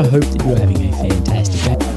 I hope that you're having a fantastic day.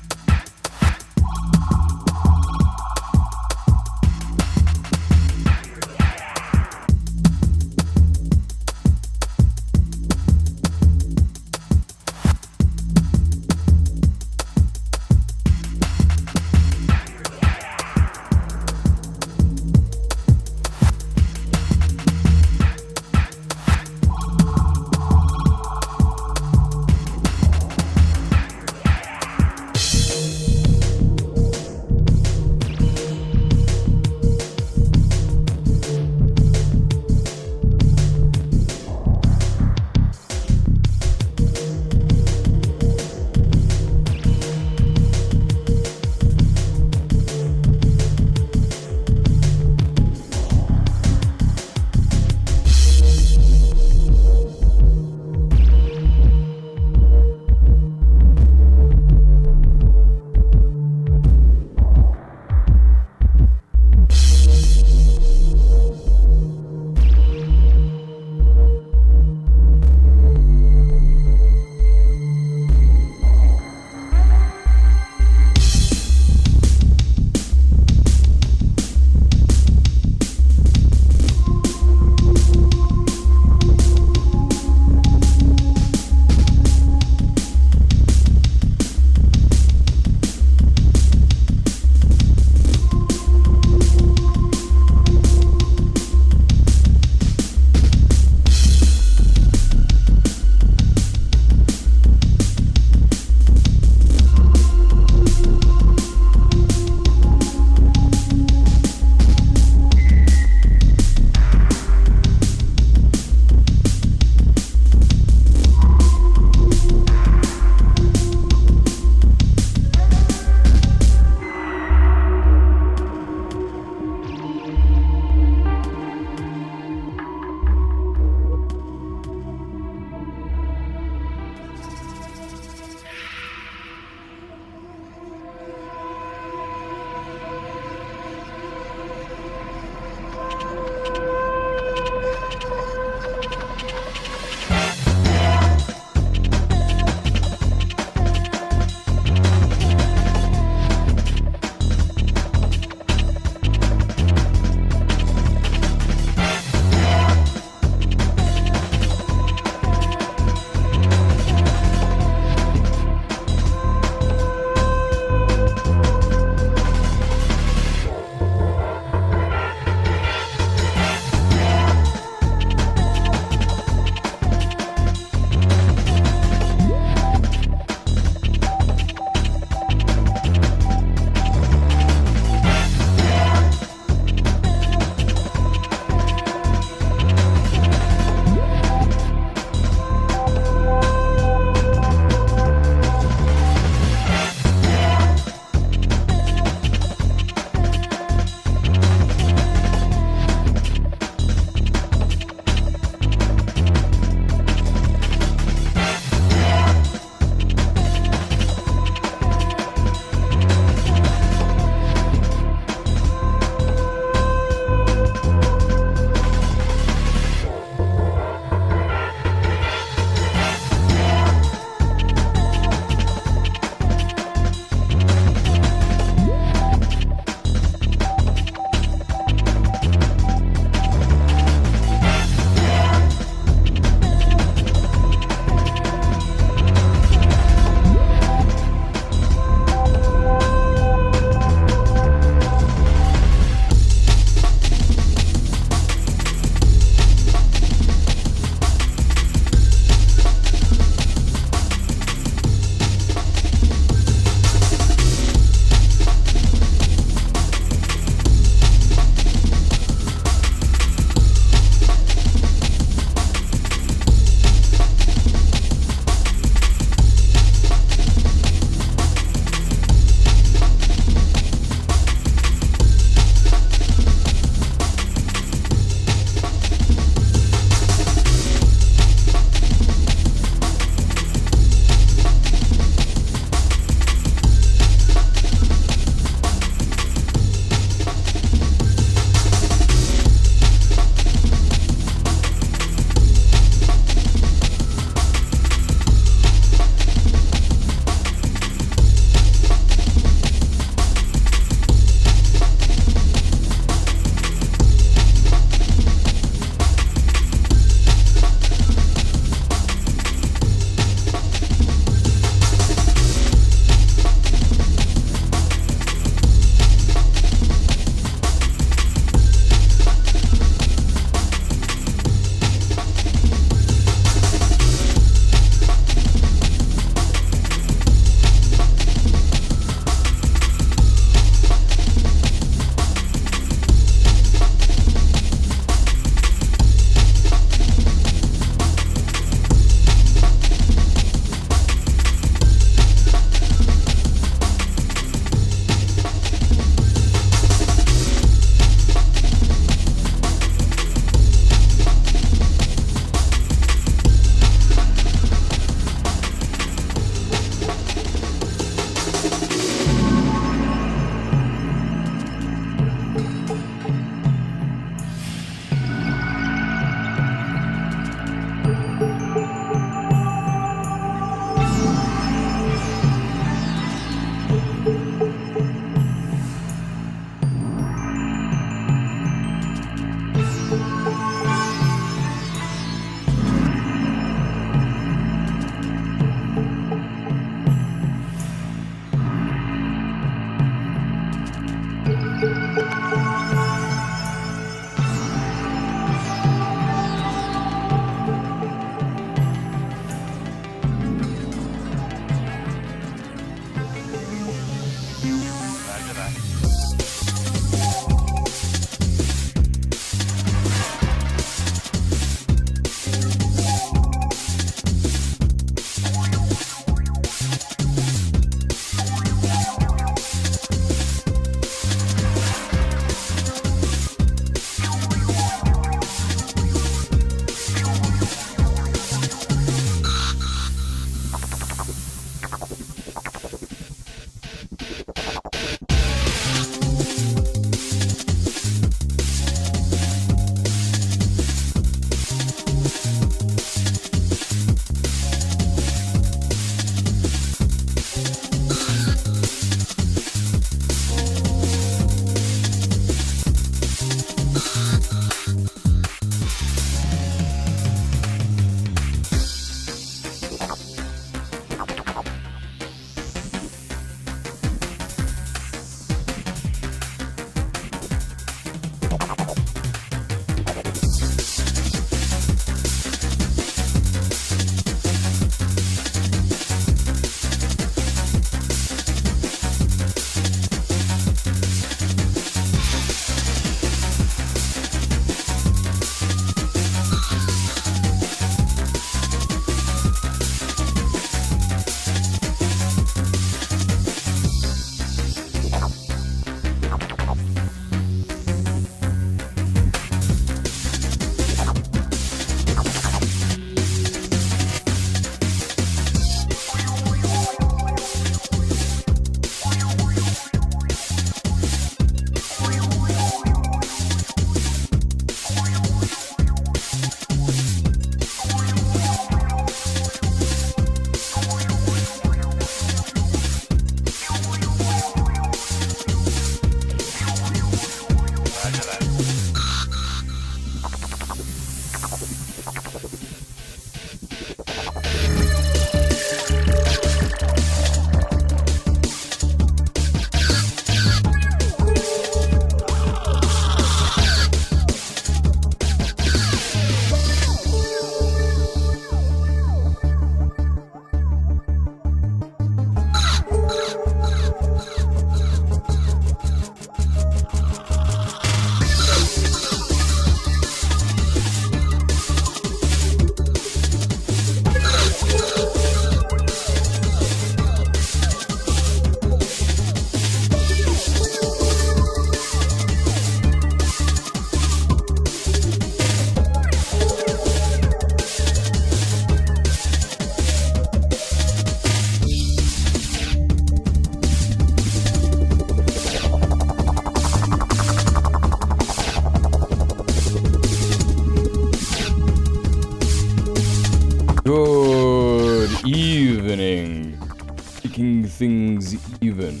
things even.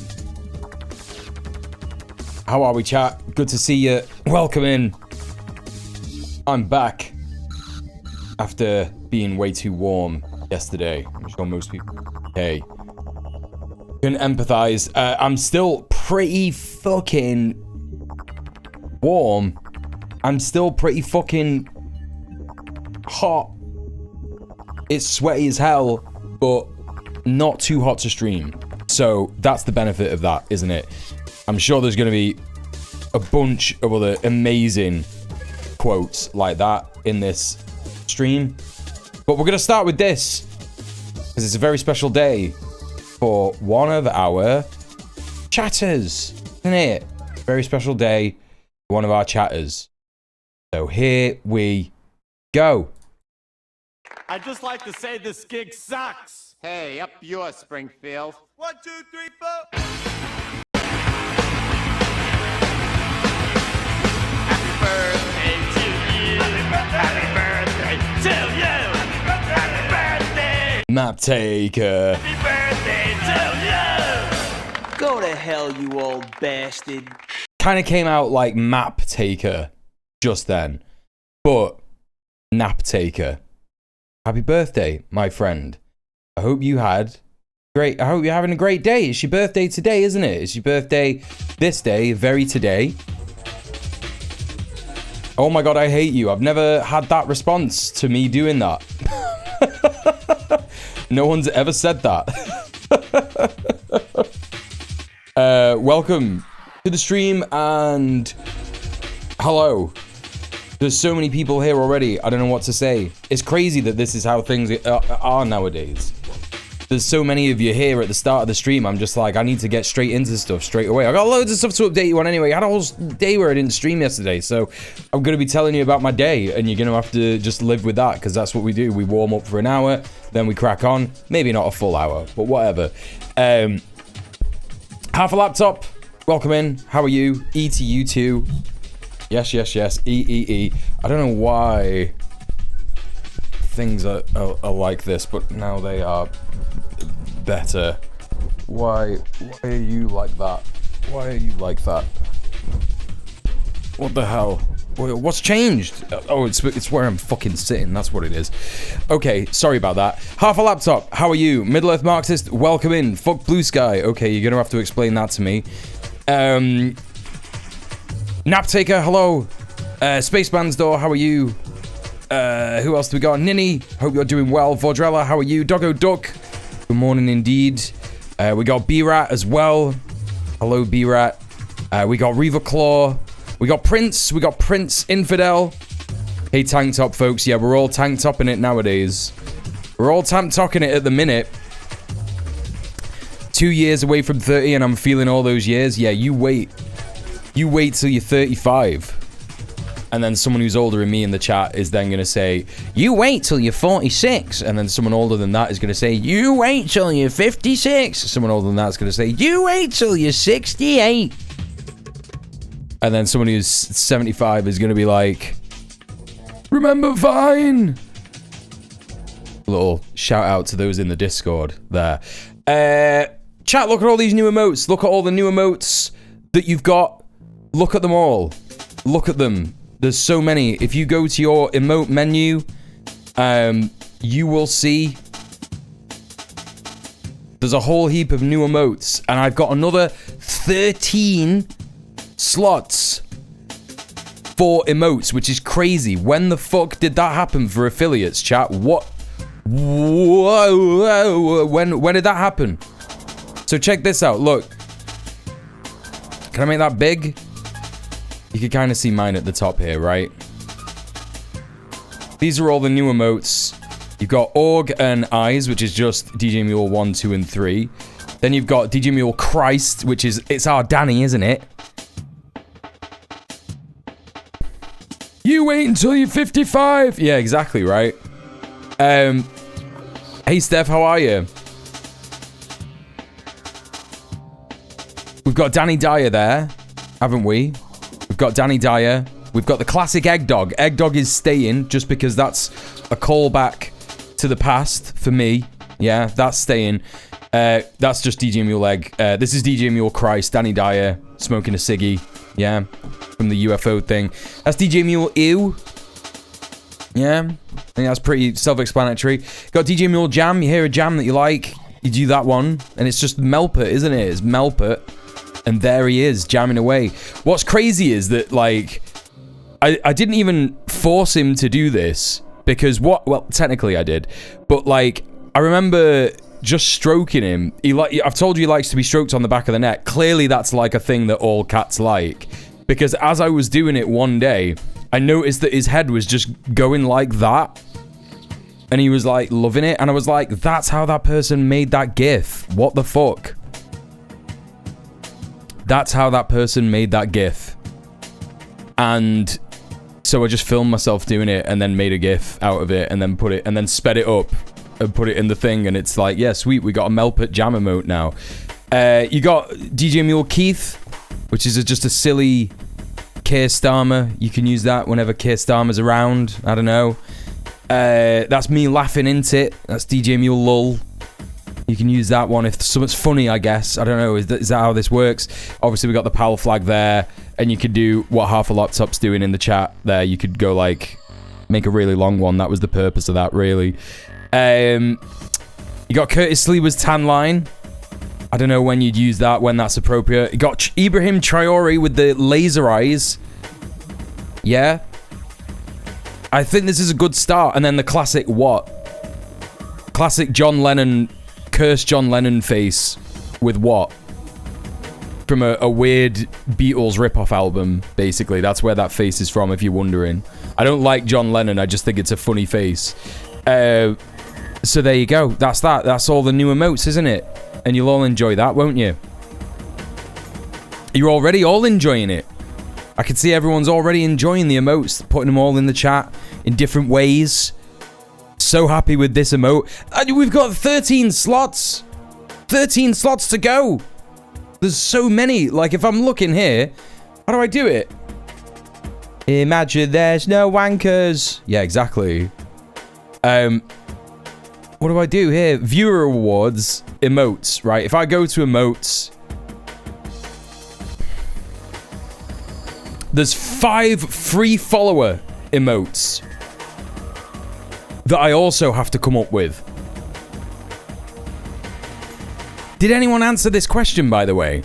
How are we, chat? Good to see you. Welcome in. I'm back after being way too warm yesterday. I'm sure most people can empathize. I'm still pretty fucking warm. I'm still pretty fucking hot. It's sweaty as hell, but not too hot to stream. So that's the benefit of that, isn't it? I'm sure there's going to be a bunch of other amazing quotes like that in this stream. But we're going to start with this, because it's a very special day for one of our chatters, isn't it? Very special day for one of our chatters. So here we go. I'd just like to say this gig sucks. Hey, up yours, Springfield. 1, 2, 3, 4. Happy birthday to you. Happy birthday to you. Happy birthday. Map taker. Happy birthday to you. Go to hell, you old bastard. Kind of came out like map taker just then, but nap taker. Happy birthday, my friend. I hope you had great. I hope you're having a great day. It's your birthday today, isn't it? It's your birthday this day, very today. Oh my god, I hate you. I've never had that response to me doing that. No one's ever said that. Welcome to the stream and hello. There's so many people here already. I don't know what to say. It's crazy that this is how things are nowadays. There's so many of you here at the start of the stream. I'm just like, I need to get straight into stuff straight away. I got loads of stuff to update you on anyway. I had a whole day where I didn't stream yesterday. So I'm going to be telling you about my day. And you're going to have to just live with that. Because that's what we do. We warm up for an hour. Then we crack on. Maybe not a full hour. But whatever. Half a laptop. Welcome in. How are you? E to you too. Yes, yes, yes. E. I don't know why things are like this, but now they are better. Why are you like that? Why are you like that? What the hell? What's changed? Oh, it's where I'm fucking sitting. That's what it is. Okay, sorry about that. Half a laptop. How are you? Middle Earth Marxist, welcome in. Fuck Blue Sky. Okay, you're gonna have to explain that to me. Naptaker, hello. Spaceman's Door, how are you? Who else do we got? Ninny, hope you're doing well. Vordrella, how are you? Doggo Duck, good morning indeed. We got B-Rat as well. Hello, B-Rat. We got Reaver Claw. We got Prince. We got Prince Infidel. Hey, tank top, folks. Yeah, we're all tank topping it nowadays. We're all tank topping it at the minute. 2 years away from 30 and I'm feeling all those years. Yeah, you wait. You wait till you're 35. And then someone who's older than me in the chat is then going to say, you wait till you're 46. And then someone older than that is going to say, you wait till you're 56. Someone older than that is going to say, you wait till you're 68. And then someone who's 75 is going to be like, remember Vine? A little shout out to those in the Discord there. Chat, look at all these new emotes. Look at all the new emotes that you've got. Look at them all. Look at them. There's so many. If you go to your emote menu, you will see there's a whole heap of new emotes. And I've got another 13 slots for emotes, which is crazy. When the fuck did that happen for affiliates, chat? What? Whoa. When did that happen? So check this out. Look. Can I make that big? You can kind of see mine at the top here, right? These are all the new emotes. You've got Org and Eyes, which is just djmuel 1, 2, and 3. Then you've got djmuel Christ, which is, it's our Danny, isn't it? You wait until you're 55. Yeah, exactly, right? Hey, Steph, how are you? We've got Danny Dyer there, haven't we? We've got Danny Dyer. We've got the classic Egg Dog. Egg Dog is staying just because that's a callback to the past for me. Yeah, that's staying. That's just DJ Mule Egg. This is DJ Mule Christ, Danny Dyer, smoking a ciggy. Yeah, from the UFO thing. That's DJ Mule Ew. Yeah, I think that's pretty self-explanatory. Got DJ Mule Jam. You hear a jam that you like, you do that one, and it's just Melpert, isn't it? It's Melpert, and there he is, jamming away. What's crazy is that, like, I didn't even force him to do this, because well, technically I did, but, like, I remember just stroking him. I've told you he likes to be stroked on the back of the neck. Clearly that's, like, a thing that all cats like, because as I was doing it one day, I noticed that his head was just going like that. And he was like loving it. And I was like, that's how that person made that GIF. What the fuck? That's how that person made that GIF. And so I just filmed myself doing it and then made a GIF out of it and then put it and then sped it up and put it in the thing. And it's like, yeah, sweet. We got a Melpert jam emote now. You got DJ Mule Keith, which is just a silly Keir Starmer. You can use that whenever Keir Starmer's around. I don't know. That's me laughing into it. That's DJ Mule Lull. You can use that one if something's funny, I guess. I don't know. Is that how this works? Obviously, we got the PAL flag there. And you could do what Half a Laptop's doing in the chat there. You could go, like, make a really long one. That was the purpose of that, really. You got Curtis Sleewer's tan line. I don't know when you'd use that, when that's appropriate. You got Ibrahim Traore with the laser eyes. Yeah. I think this is a good start. And then the classic what? Classic John Lennon, cursed John Lennon face with what? From a weird Beatles rip-off album, basically. That's where that face is from, if you're wondering. I don't like John Lennon. I just think it's a funny face. So there you go. That's that. That's all the new emotes, isn't it? And you'll all enjoy that, won't you? You're already all enjoying it. I can see everyone's already enjoying the emotes, putting them all in the chat in different ways. So happy with this emote. We've got 13 slots. 13 slots to go. There's so many. Like, if I'm looking here, how do I do it? Imagine there's no wankers. Yeah, exactly. What do I do here? Viewer awards, emotes, right? If I go to emotes, there's 5 free follower emotes that I also have to come up with. Did anyone answer this question, by the way?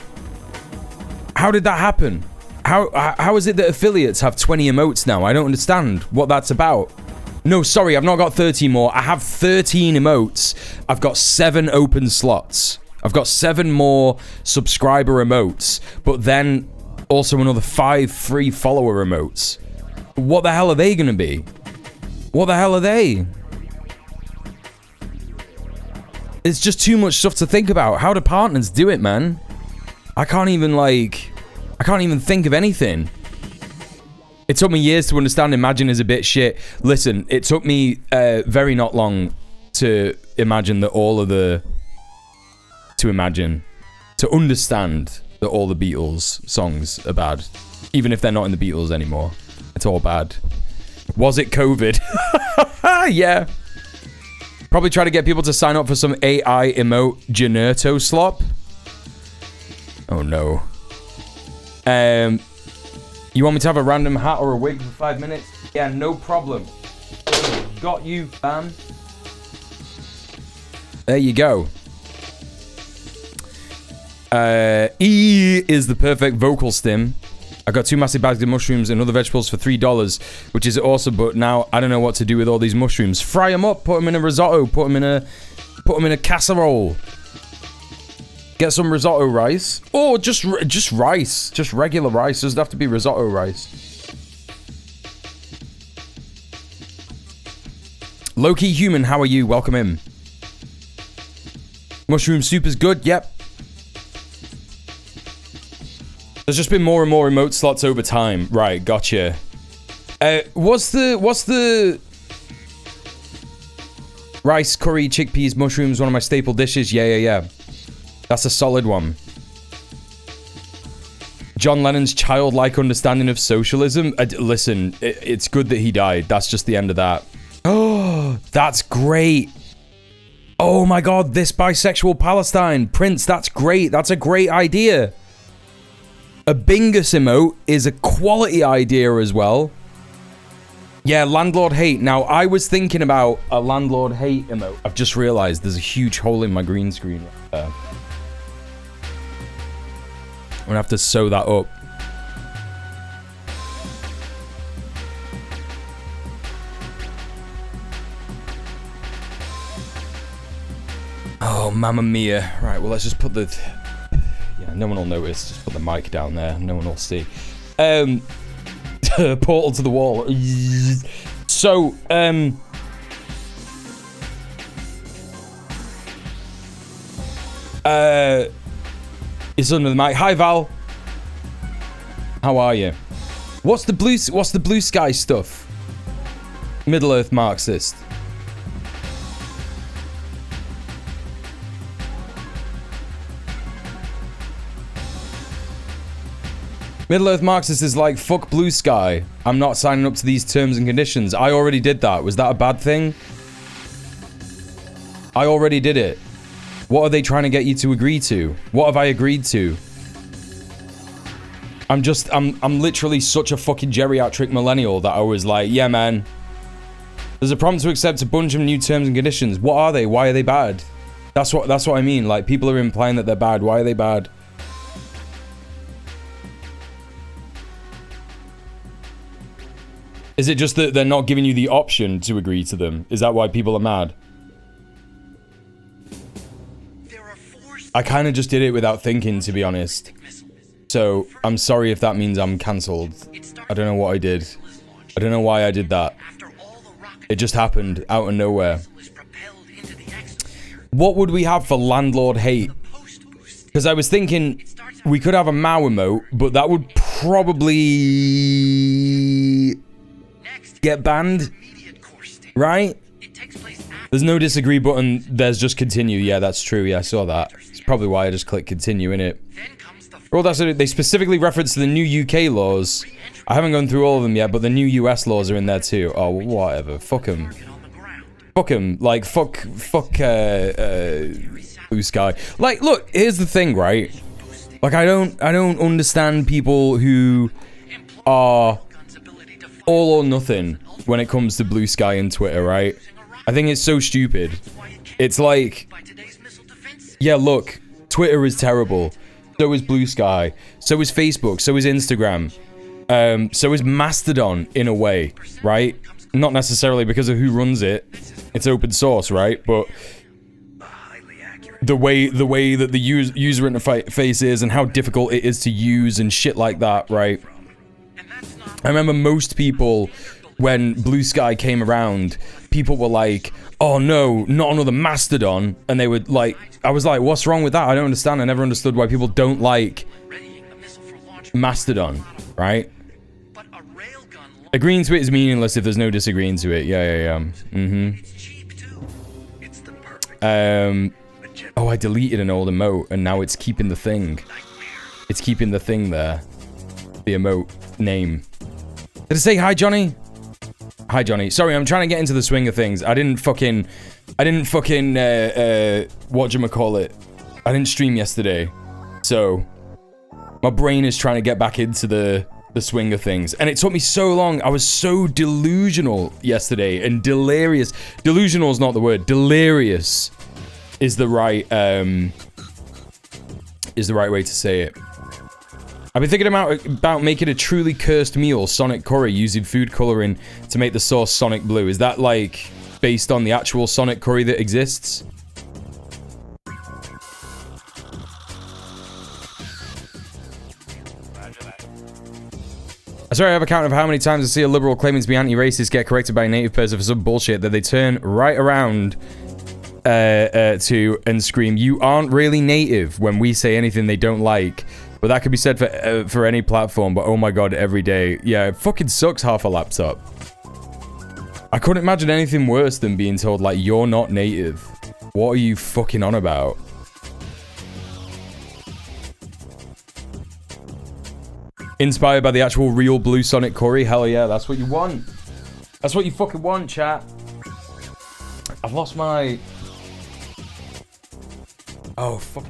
How did that happen? How is it that affiliates have 20 emotes now? I don't understand what that's about. No, sorry, I've not got 30 more. I have 13 emotes. I've got 7 open slots. I've got 7 more subscriber emotes, but then also another 5 free follower emotes. What the hell are they going to be? What the hell are they? It's just too much stuff to think about. How do partners do it, man? I can't even think of anything. It took me years to understand Imagine is a bit shit. Listen, it took me very not long to imagine that to understand that all the Beatles songs are bad. Even if they're not in the Beatles anymore. It's all bad. Was it COVID? Yeah. Probably try to get people to sign up for some AI emote Generto slop. Oh no. You want me to have a random hat or a wig for 5 minutes? Yeah, no problem. Got you, fam. There you go. E is the perfect vocal stim. I got 2 massive bags of mushrooms and other vegetables for $3, which is awesome, but now I don't know what to do with all these mushrooms. Fry them up, put them in a risotto, put them in a casserole. Get some risotto rice. Or just rice. Just regular rice. Doesn't have to be risotto rice. Low-key human, how are you? Welcome in. Mushroom soup is good. Yep. There's just been more and more emote slots over time. Right, gotcha. What's the rice, curry, chickpeas, mushrooms, one of my staple dishes? Yeah. That's a solid one. John Lennon's childlike understanding of socialism. Listen, it's good that he died. That's just the end of that. Oh, that's great. Oh my god, this bisexual Palestine. Prince, that's great. That's a great idea. A Bingus emote is a quality idea as well. Yeah, landlord hate. Now, I was thinking about a landlord hate emote. I've just realized there's a huge hole in my green screen right there. I'm gonna have to sew that up. Oh, mamma mia. Right, well, let's just put the... Yeah, no one will notice. Just put the mic down there. No one will see. Portal to the wall. So, it's under the mic. Hi, Val. How are you? What's the blue sky stuff? Middle Earth Marxist. Middle Earth Marxist is like, fuck blue sky. I'm not signing up to these terms and conditions. I already did that. Was that a bad thing? I already did it. What are they trying to get you to agree to? What have I agreed to? I'm literally such a fucking geriatric millennial that I was like, yeah, man. There's a prompt to accept a bunch of new terms and conditions. What are they? Why are they bad? That's what I mean. Like, people are implying that they're bad. Why are they bad? Is it just that they're not giving you the option to agree to them? Is that why people are mad? I kind of just did it without thinking, to be honest. So, I'm sorry if that means I'm cancelled. I don't know what I did. I don't know why I did that. It just happened out of nowhere. What would we have for landlord hate? Because I was thinking we could have a Mao emote, but that would probably get banned, right? There's no disagree button. There's just continue. Yeah, that's true. Yeah, I saw that. It's probably why I just clicked continue in it. Well, that's it. They specifically reference the new UK laws. I haven't gone through all of them yet, but the new US laws are in there too. Oh, whatever. Fuck them. Fuck them. Like, fuck, blue sky. Like, look, here's the thing, right? Like, I don't understand people who are all or nothing when it comes to blue sky and Twitter, right? I think it's so stupid. It's like, yeah, look, Twitter is terrible. So is blue sky. So is Facebook. So is Instagram. So is Mastodon in a way, right? Not necessarily because of who runs it. It's open source, right? But the way that the user interface is and how difficult it is to use and shit like that, right? I remember most people, when Blue Sky came around, people were like, oh no, not another Mastodon. And they would like, I was like, what's wrong with that? I don't understand. I never understood why people don't like Mastodon, right? Agreeing to it is meaningless if there's no disagreeing to it. Yeah. Oh, I deleted an old emote and now it's keeping the thing. It's keeping the thing there. The emote name. Did I say hi, Johnny? Hi, Johnny. Sorry, I'm trying to get into the swing of things. I didn't fucking, whatchamacallit. I didn't stream yesterday. So, my brain is trying to get back into the swing of things. And it took me so long. I was so delusional yesterday and delirious. Delusional is not the word. Delirious is the right way to say it. I've been thinking about making a truly cursed meal, Sonic curry, using food coloring to make the sauce Sonic blue. Is that like based on the actual Sonic curry that exists? Sorry, I have a count of how many times I see a liberal claiming to be anti-racist get corrected by a native person for some bullshit that they turn right around to and scream, "You aren't really native," when we say anything they don't like. But that could be said for any platform, but oh my god, every day. Yeah, it fucking sucks half a laptop. I couldn't imagine anything worse than being told, like, you're not native. What are you fucking on about? Inspired by the actual real blue Sonic curry? Hell yeah, that's what you want. That's what you fucking want, chat. I've lost my Oh, fuck.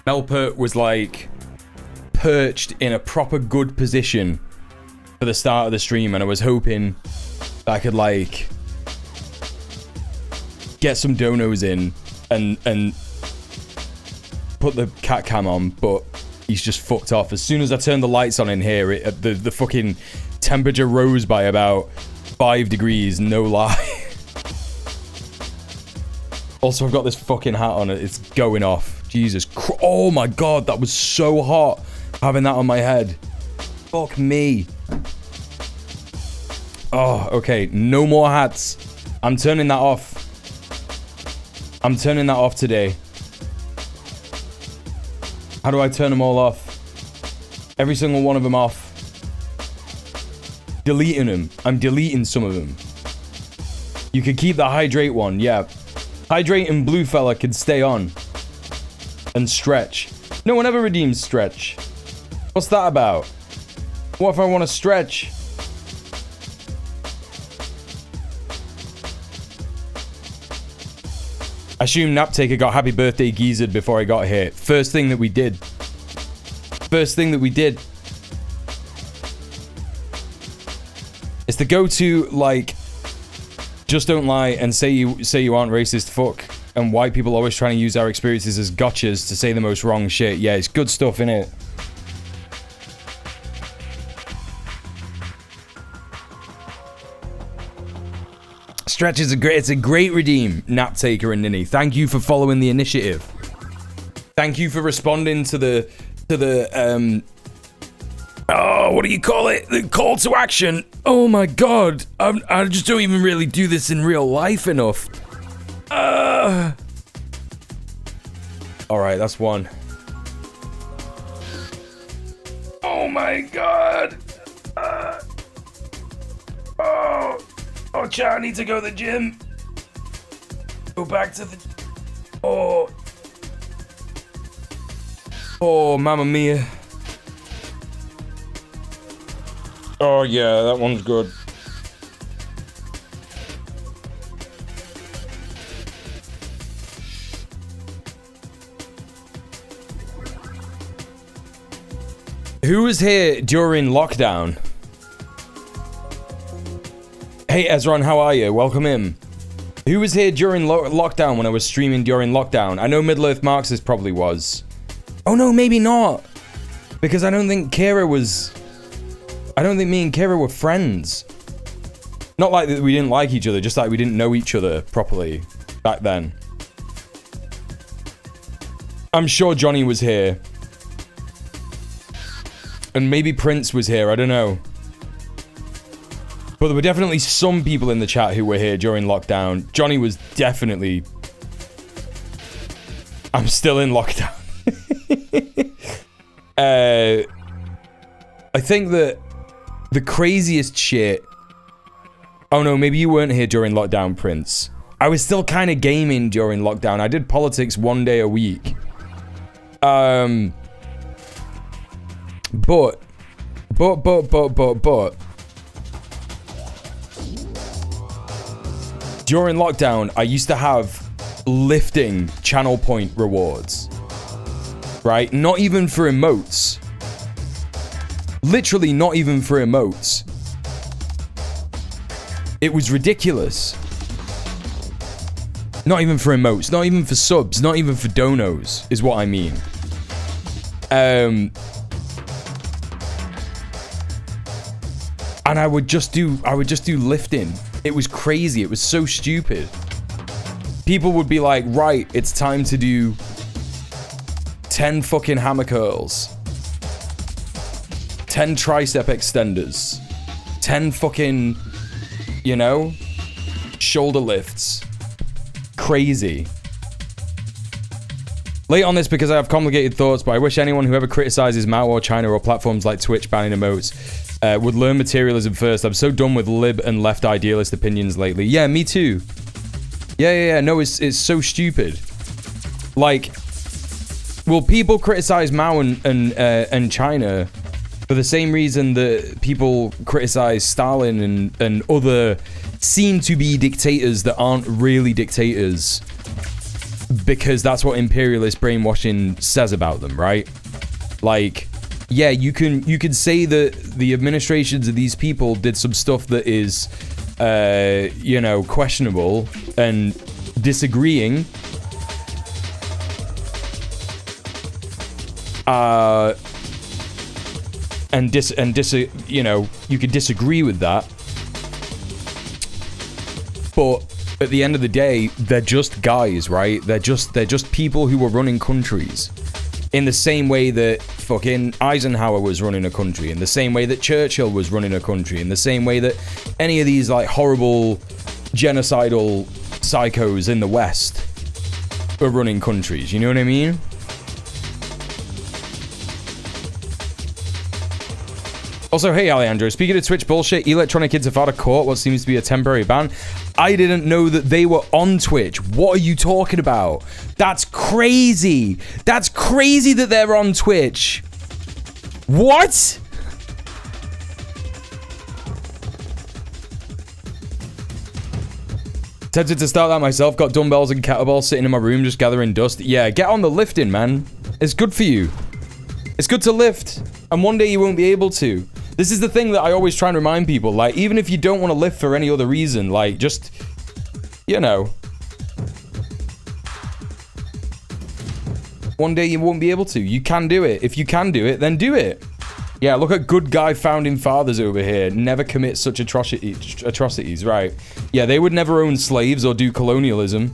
Melpert was like perched in a proper good position for the start of the stream, and I was hoping I could like get some donos in and put the cat cam on, but he's just fucked off. As soon as I turned the lights on in here, the fucking temperature rose by about 5 degrees, no lie. Also, I've got this fucking hat on, it's going off. Jesus Christ. Oh my god, that was so hot having that on my head. Fuck me. Oh, okay, no more hats. I'm turning that off. I'm turning that off today. How do I turn them all off? Every single one of them off. Deleting them. I'm deleting some of them. You could keep the hydrate one, yeah. Hydrate and blue fella could stay on. And stretch. No one ever redeems stretch. What's that about? What if I want to stretch? I assume Naptaker got happy birthday geezered before I got here. First thing that we did. First thing that we did. It's the go-to, like, just don't lie and say you aren't racist fuck. And white people always trying to use our experiences as gotchas to say the most wrong shit. Yeah, it's good stuff, innit? Stretch is it's a great redeem, Naptaker and Ninny. Thank you for following the initiative. Thank you for responding to the oh, what do you call it? The call to action. Oh my god. I just don't even really do this in real life enough. Alright, that's one. Oh my god. Oh, chat, I need to go to the gym. Go back to the... Oh, mamma mia. Oh yeah, that one's good. Who was here during lockdown? Hey Ezron, how are you? Welcome in. Who was here during lockdown when I was streaming during lockdown? I know Middle-earth Marxist probably was. Oh no, maybe not. Because I don't think Kira was... I don't think me and Kira were friends. Not like that we didn't like each other, just like we didn't know each other properly back then. I'm sure Johnny was here. And maybe Prince was here, I don't know. But there were definitely some people in the chat who were here during lockdown. Johnny was definitely... I'm still in lockdown. I think that the craziest shit... Oh no, maybe you weren't here during lockdown, Prince. I was still kind of gaming during lockdown. I did politics 1 day a week. But during lockdown, I used to have lifting channel point rewards, right? Not even for emotes. Literally not even for emotes. It was ridiculous. Not even for emotes, not even for subs, not even for donos, is what I mean. And I would just do lifting. It was crazy. It was so stupid. People would be like, right, it's time to do 10 fucking hammer curls, 10 tricep extenders, 10 fucking, you know, shoulder lifts. Crazy. Late on this because I have complicated thoughts, but I wish anyone who ever criticizes Mao or China or platforms like Twitch banning emotes would learn materialism first. I'm so done with lib and left idealist opinions lately. Yeah, me too. Yeah. No, it's so stupid. Like, will people criticize Mao and China For the same reason that people criticize Stalin and other seem to be dictators that aren't really dictators, because that's what imperialist brainwashing says about them, right? Like, yeah, you can say that the administrations of these people did some stuff that is, you know, questionable and disagreeing. You know, you could disagree with that, but at the end of the day, they're just guys, right? They're just people who were running countries, in the same way that fucking Eisenhower was running a country, in the same way that Churchill was running a country, in the same way that any of these like horrible genocidal psychos in the West are running countries. You know what I mean? Also, hey, Alejandro, speaking of Twitch bullshit, Electronic Kids have out of court what seems to be a temporary ban. I didn't know that they were on Twitch. What are you talking about? That's crazy. That's crazy that they're on Twitch. What? Tempted to start that myself. Got dumbbells and kettlebells sitting in my room just gathering dust. Yeah, get on the lifting, man. It's good for you. It's good to lift. And one day you won't be able to. This is the thing that I always try and remind people. Like, even if you don't want to lift for any other reason, like, just, you know. One day you won't be able to. You can do it. If you can do it, then do it. Yeah, look at good guy founding fathers over here. Never commit such atrocities, right? Yeah, they would never own slaves or do colonialism.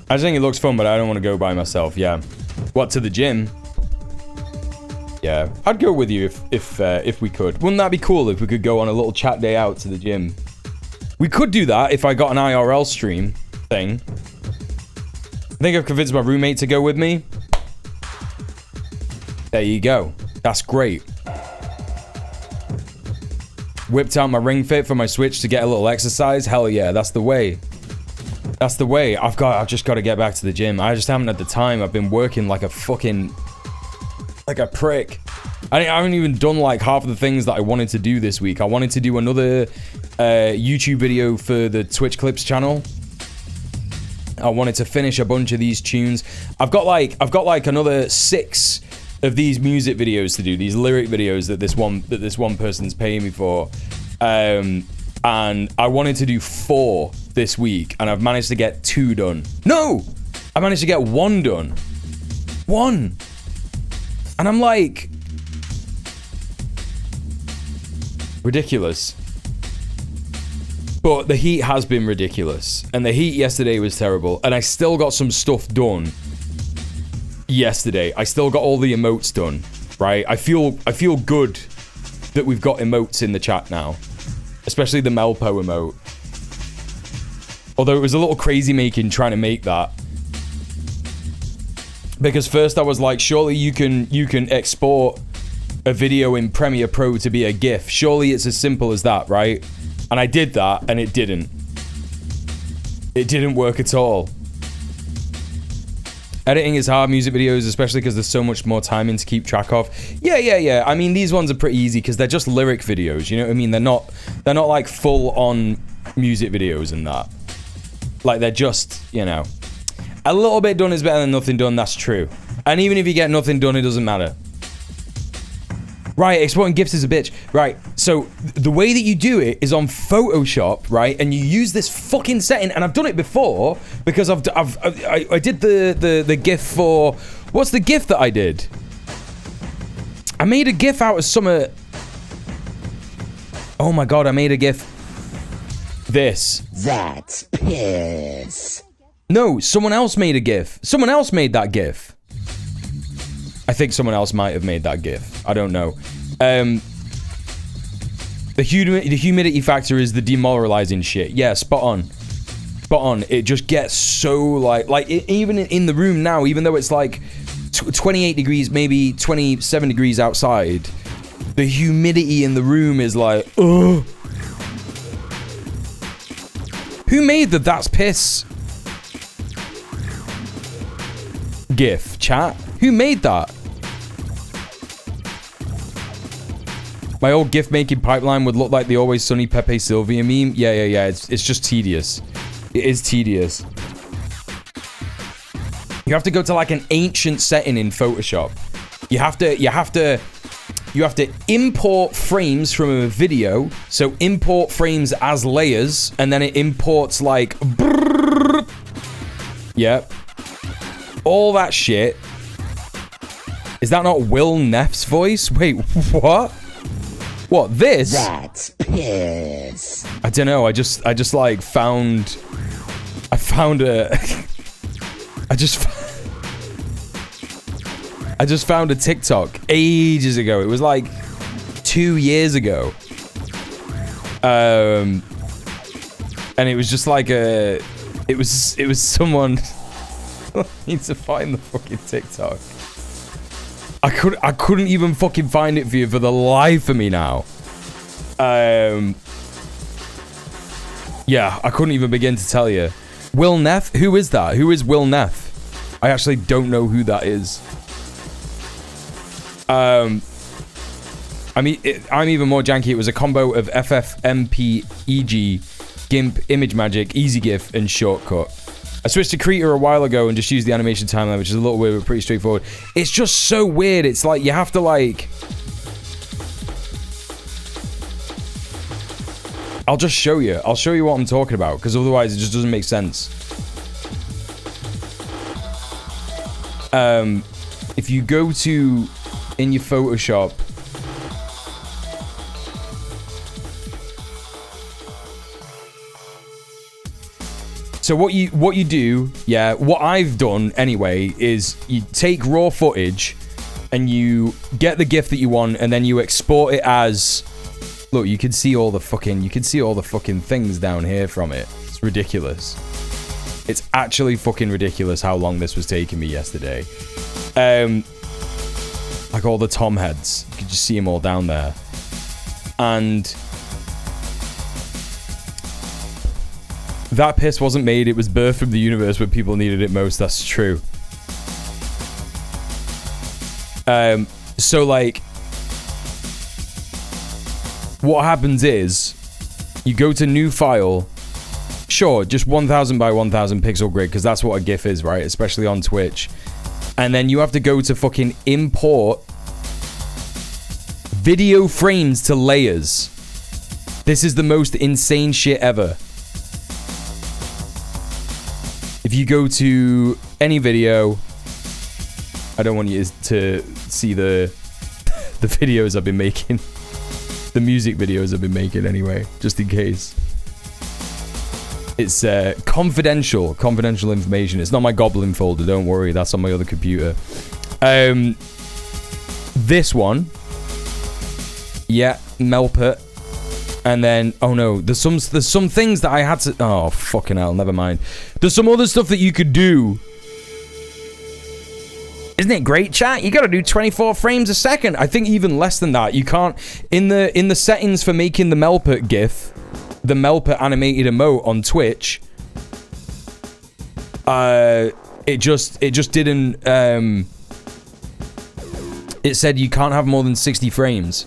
I just think it looks fun, but I don't want to go by myself. Yeah. What, to the gym? Yeah, I'd go with you if we could. Wouldn't that be cool if we could go on a little chat day out to the gym? We could do that if I got an IRL stream thing. I think I've convinced my roommate to go with me. There you go. That's great. Whipped out my Ring Fit for my Switch to get a little exercise. Hell yeah, that's the way. That's the way. I've just got to get back to the gym. I just haven't had the time. I've been working like a fucking... like a prick. I haven't even done like half of the things that I wanted to do this week. I wanted to do another YouTube video for the Twitch Clips channel. I wanted to finish a bunch of these tunes. I've got like another 6 of these music videos to do. These lyric videos that this one person's paying me for. And I wanted to do 4 this week, and I've managed to get 2 done. No! I managed to get 1 done. 1! And I'm like... ridiculous. But the heat has been ridiculous. And the heat yesterday was terrible. And I still got some stuff done yesterday. I still got all the emotes done, right? I feel good that we've got emotes in the chat now. Especially the Melpo emote. Although it was a little crazy making trying to make that. Because first I was like, surely you can export a video in Premiere Pro to be a GIF. Surely it's as simple as that, right? And I did that, and it didn't. It didn't work at all. Editing is hard, music videos, especially because there's so much more timing to keep track of. Yeah. I mean, these ones are pretty easy because they're just lyric videos, you know what I mean? They're not like full-on music videos and that. Like, they're just, you know... a little bit done is better than nothing done, that's true. And even if you get nothing done, it doesn't matter. Right, exporting GIFs is a bitch. Right, so the way that you do it is on Photoshop, right? And you use this fucking setting, and I've done it before because I did the GIF for... what's the GIF that I did? I made a GIF out of some... oh my god, I made a GIF... this. That's piss. No, someone else made a GIF. Someone else made that GIF. I think someone else might have made that GIF. I don't know. The humidity factor is the demoralizing shit. Yeah, spot on. Spot on. It just gets so like even in the room now, even though it's like 28 degrees, maybe 27 degrees outside, the humidity in the room is like, ugh. Who made the that's piss? GIF, chat? Who made that? My old GIF making pipeline would look like the Always Sunny Pepe Sylvia meme. Yeah. It's just tedious. It is tedious. You have to go to like an ancient setting in Photoshop. You have to import frames from a video. So import frames as layers, and then it imports like brrr, yep. All that shit. Is that not Will Neff's voice? Wait, what? What, this? That's piss. I don't know. I just like found a I just found a TikTok ages ago. It was like 2 years ago. And it was just like it was someone. I need to find the fucking TikTok. I couldn't even fucking find it for you for the life of me now. Yeah, I couldn't even begin to tell you. Will Neff? Who is that? Who is Will Neff? I actually don't know who that is. I mean, I'm even more janky. It was a combo of FFmpeg, GIMP, Image Magic, EasyGIF, and Shortcut. I switched to Krita a while ago and just used the animation timeline, which is a little weird, but pretty straightforward. It's just so weird. It's like you have to like... I'll just show you. I'll show you what I'm talking about, because otherwise it just doesn't make sense. If you go to... in your Photoshop... So what you do, yeah, what I've done anyway, is you take raw footage and you get the GIF that you want, and then you export it as... Look, you can see all the fucking things down here from it. It's ridiculous. It's actually fucking ridiculous how long this was taking me yesterday. Like all the Tom heads. You could just see them all down there. And... that piss wasn't made, it was birthed from the universe where people needed it most. That's true. So like... what happens is... you go to new file... sure, just 1000 by 1000 pixel grid, because that's what a GIF is, right? Especially on Twitch. And then you have to go to fucking import... video frames to layers. This is the most insane shit ever. If you go to any video, I don't want you to see the videos I've been making, the music videos I've been making anyway, just in case. It's confidential information. It's not my Goblin folder, don't worry, that's on my other computer. This one, yeah, Melpert. And then, oh no, there's some things that I had to... oh, fucking hell, never mind. There's some other stuff that you could do. Isn't it great, chat? You gotta do 24 frames a second. I think even less than that. You can't... In the settings for making the Melpert GIF, the Melpert animated emote on Twitch, it just didn't... it said you can't have more than 60 frames.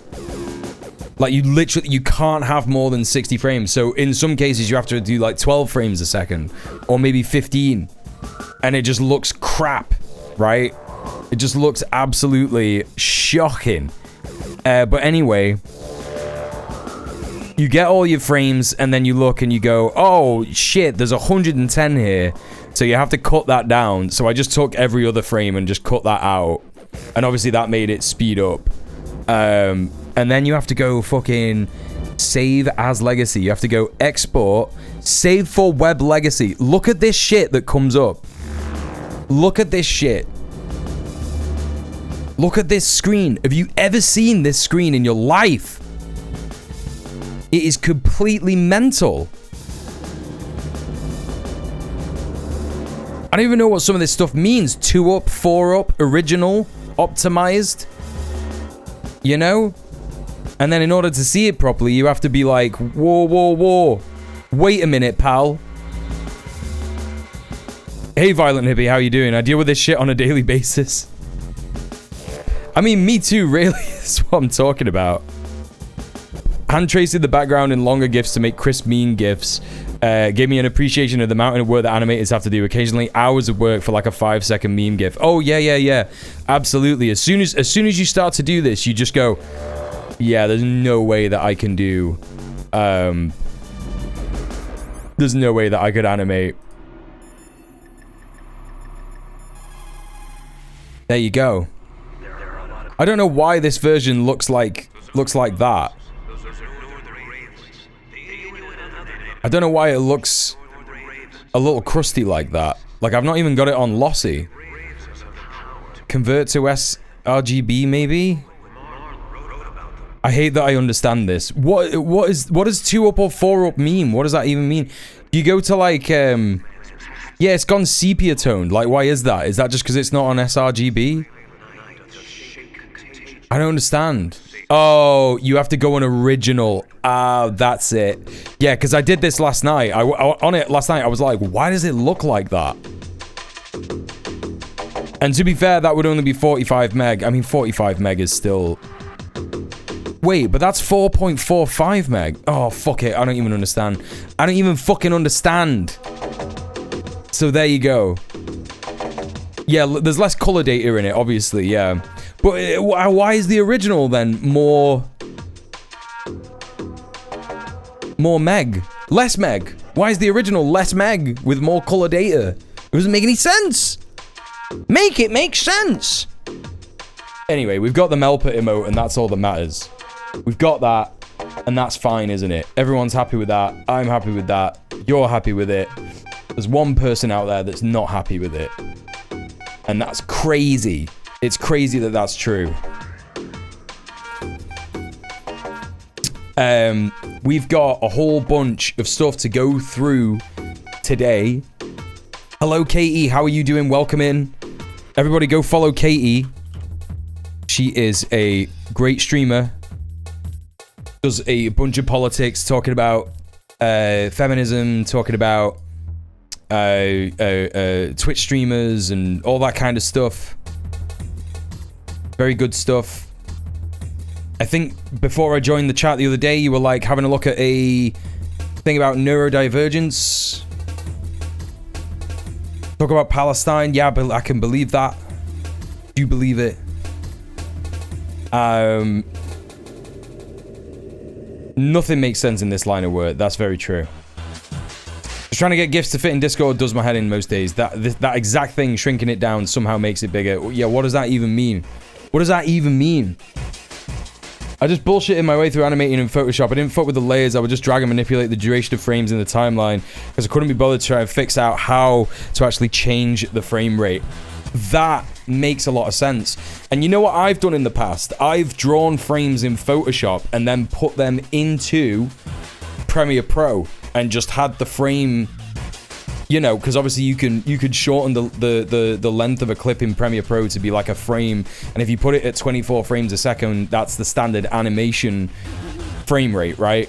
Like, you can't have more than 60 frames. So, in some cases, you have to do, like, 12 frames a second. Or maybe 15. And it just looks crap, right? It just looks absolutely shocking. But anyway... you get all your frames, and then you look and you go, oh, shit, there's 110 here. So, you have to cut that down. So, I just took every other frame and just cut that out. And obviously, that made it speed up. And then you have to go fucking save as legacy. You have to go export, save for web legacy. Look at this shit that comes up. Look at this shit. Look at this screen. Have you ever seen this screen in your life? It is completely mental. I don't even know what some of this stuff means. 2-up, 4-up, original, optimized. You know? And then in order to see it properly, you have to be like, whoa. Wait a minute, pal. Hey, Violent Hippie, how you doing? I deal with this shit on a daily basis. I mean, me too, really. That's what I'm talking about. Hand tracing the background in longer GIFs to make crisp, mean GIFs. Gave me an appreciation of the mountain of work that animators have to do. Occasionally, hours of work for like a 5-second meme GIF. Oh, yeah. Absolutely. As soon as you start to do this, you just go, yeah, there's no way that I can do... there's no way that I could animate. There you go. I don't know why this version looks like that. I don't know why it looks a little crusty like that. Like, I've not even got it on lossy. Convert to sRGB, maybe? I hate that I understand this. What does 2 up or 4 up mean? What does that even mean? You go to like, yeah, it's gone sepia toned. Like, why is that? Is that just because it's not on sRGB? I don't understand. Oh, you have to go on original. Ah, that's it. Yeah, because I did this last night. On it last night, I was like, why does it look like that? And to be fair, that would only be 45 meg. I mean, 45 meg is still... Wait, but that's 4.45 meg. Oh, fuck it. I don't even understand. I don't even fucking understand. So there you go. Yeah, there's less color data in it, obviously, yeah. But why is the original then more meg? Less meg? Why is the original less meg with more color data? It doesn't make any sense. Make it make sense. Anyway, we've got the Melpa emote and that's all that matters. We've got that and that's fine, isn't it? Everyone's happy with that. I'm happy with that. You're happy with it. There's one person out there that's not happy with it. And that's crazy. It's crazy that that's true. We've got a whole bunch of stuff to go through today. Hello, KE. How are you doing? Welcome in. Everybody go follow KE. She is a great streamer. Does a bunch of politics, talking about feminism, talking about Twitch streamers and all that kind of stuff. Very good stuff. I think before I joined the chat the other day, you were like having a look at a thing about neurodivergence. Talk about Palestine. Yeah, but I can believe that. Do you believe it? Nothing makes sense in this line of work. That's very true. Just trying to get GIFs to fit in Discord does my head in most days. That exact thing, shrinking it down, somehow makes it bigger. Yeah, what does that even mean? What does that even mean? I just bullshitted my way through animating in Photoshop. I didn't fuck with the layers. I would just drag and manipulate the duration of frames in the timeline because I couldn't be bothered to try and fix out how to actually change the frame rate. That makes a lot of sense. And you know what I've done in the past? I've drawn frames in Photoshop and then put them into Premiere Pro and just had the frame, you know, because obviously you could shorten the length of a clip in Premiere Pro to be like a frame, and if you put it at 24 frames a second, that's the standard animation frame rate, right?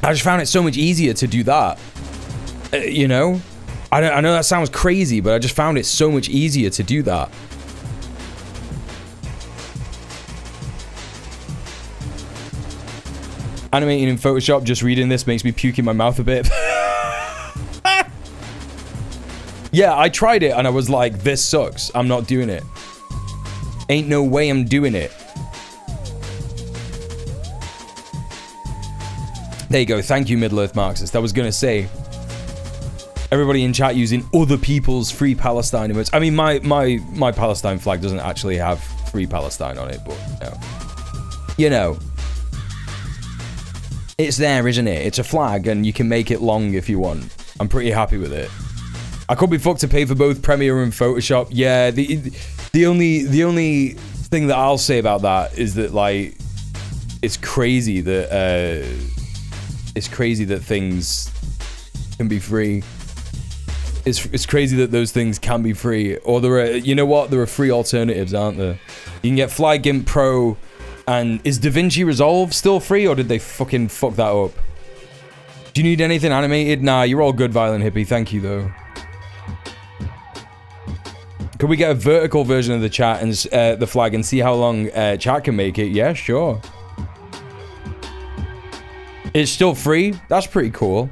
I just found it so much easier to do that. You know, I know that sounds crazy, but I just found it so much easier to do that. Animating in Photoshop, just reading this makes me puke in my mouth a bit. Yeah, I tried it and I was like, this sucks. I'm not doing it. Ain't no way I'm doing it. There you go. Thank you, Middle-earth Marxist. I was going to say, everybody in chat using other people's Free Palestine emotes. I mean, my Palestine flag doesn't actually have Free Palestine on it, but you know. It's there, isn't it? It's a flag and you can make it long if you want. I'm pretty happy with it. I could be fucked to pay for both Premiere and Photoshop. Yeah, the only thing that I'll say about that is that, like, it's crazy that things can be free. It's crazy that those things can be free. Or there are, you know what? There are free alternatives, aren't there? You can get Fly GIMP Pro, and is DaVinci Resolve still free, or did they fucking fuck that up? Do you need anything animated? Nah, you're all good, Violent Hippie. Thank you, though. Could we get a vertical version of the chat and the flag and see how long chat can make it? Yeah, sure. It's still free. That's pretty cool.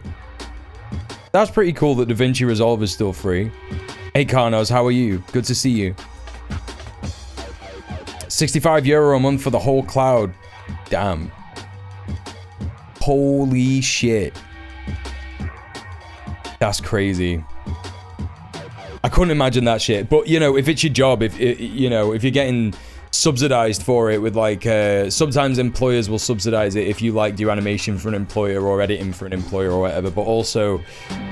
That's pretty cool that DaVinci Resolve is still free. Hey, Carnos, how are you? Good to see you. €65 a month for the whole cloud. Damn. Holy shit. That's crazy. I couldn't imagine that shit. But, you know, if it's your job, if you're getting subsidized for it with like, sometimes employers will subsidize it if you like do animation for an employer or editing for an employer or whatever. But also,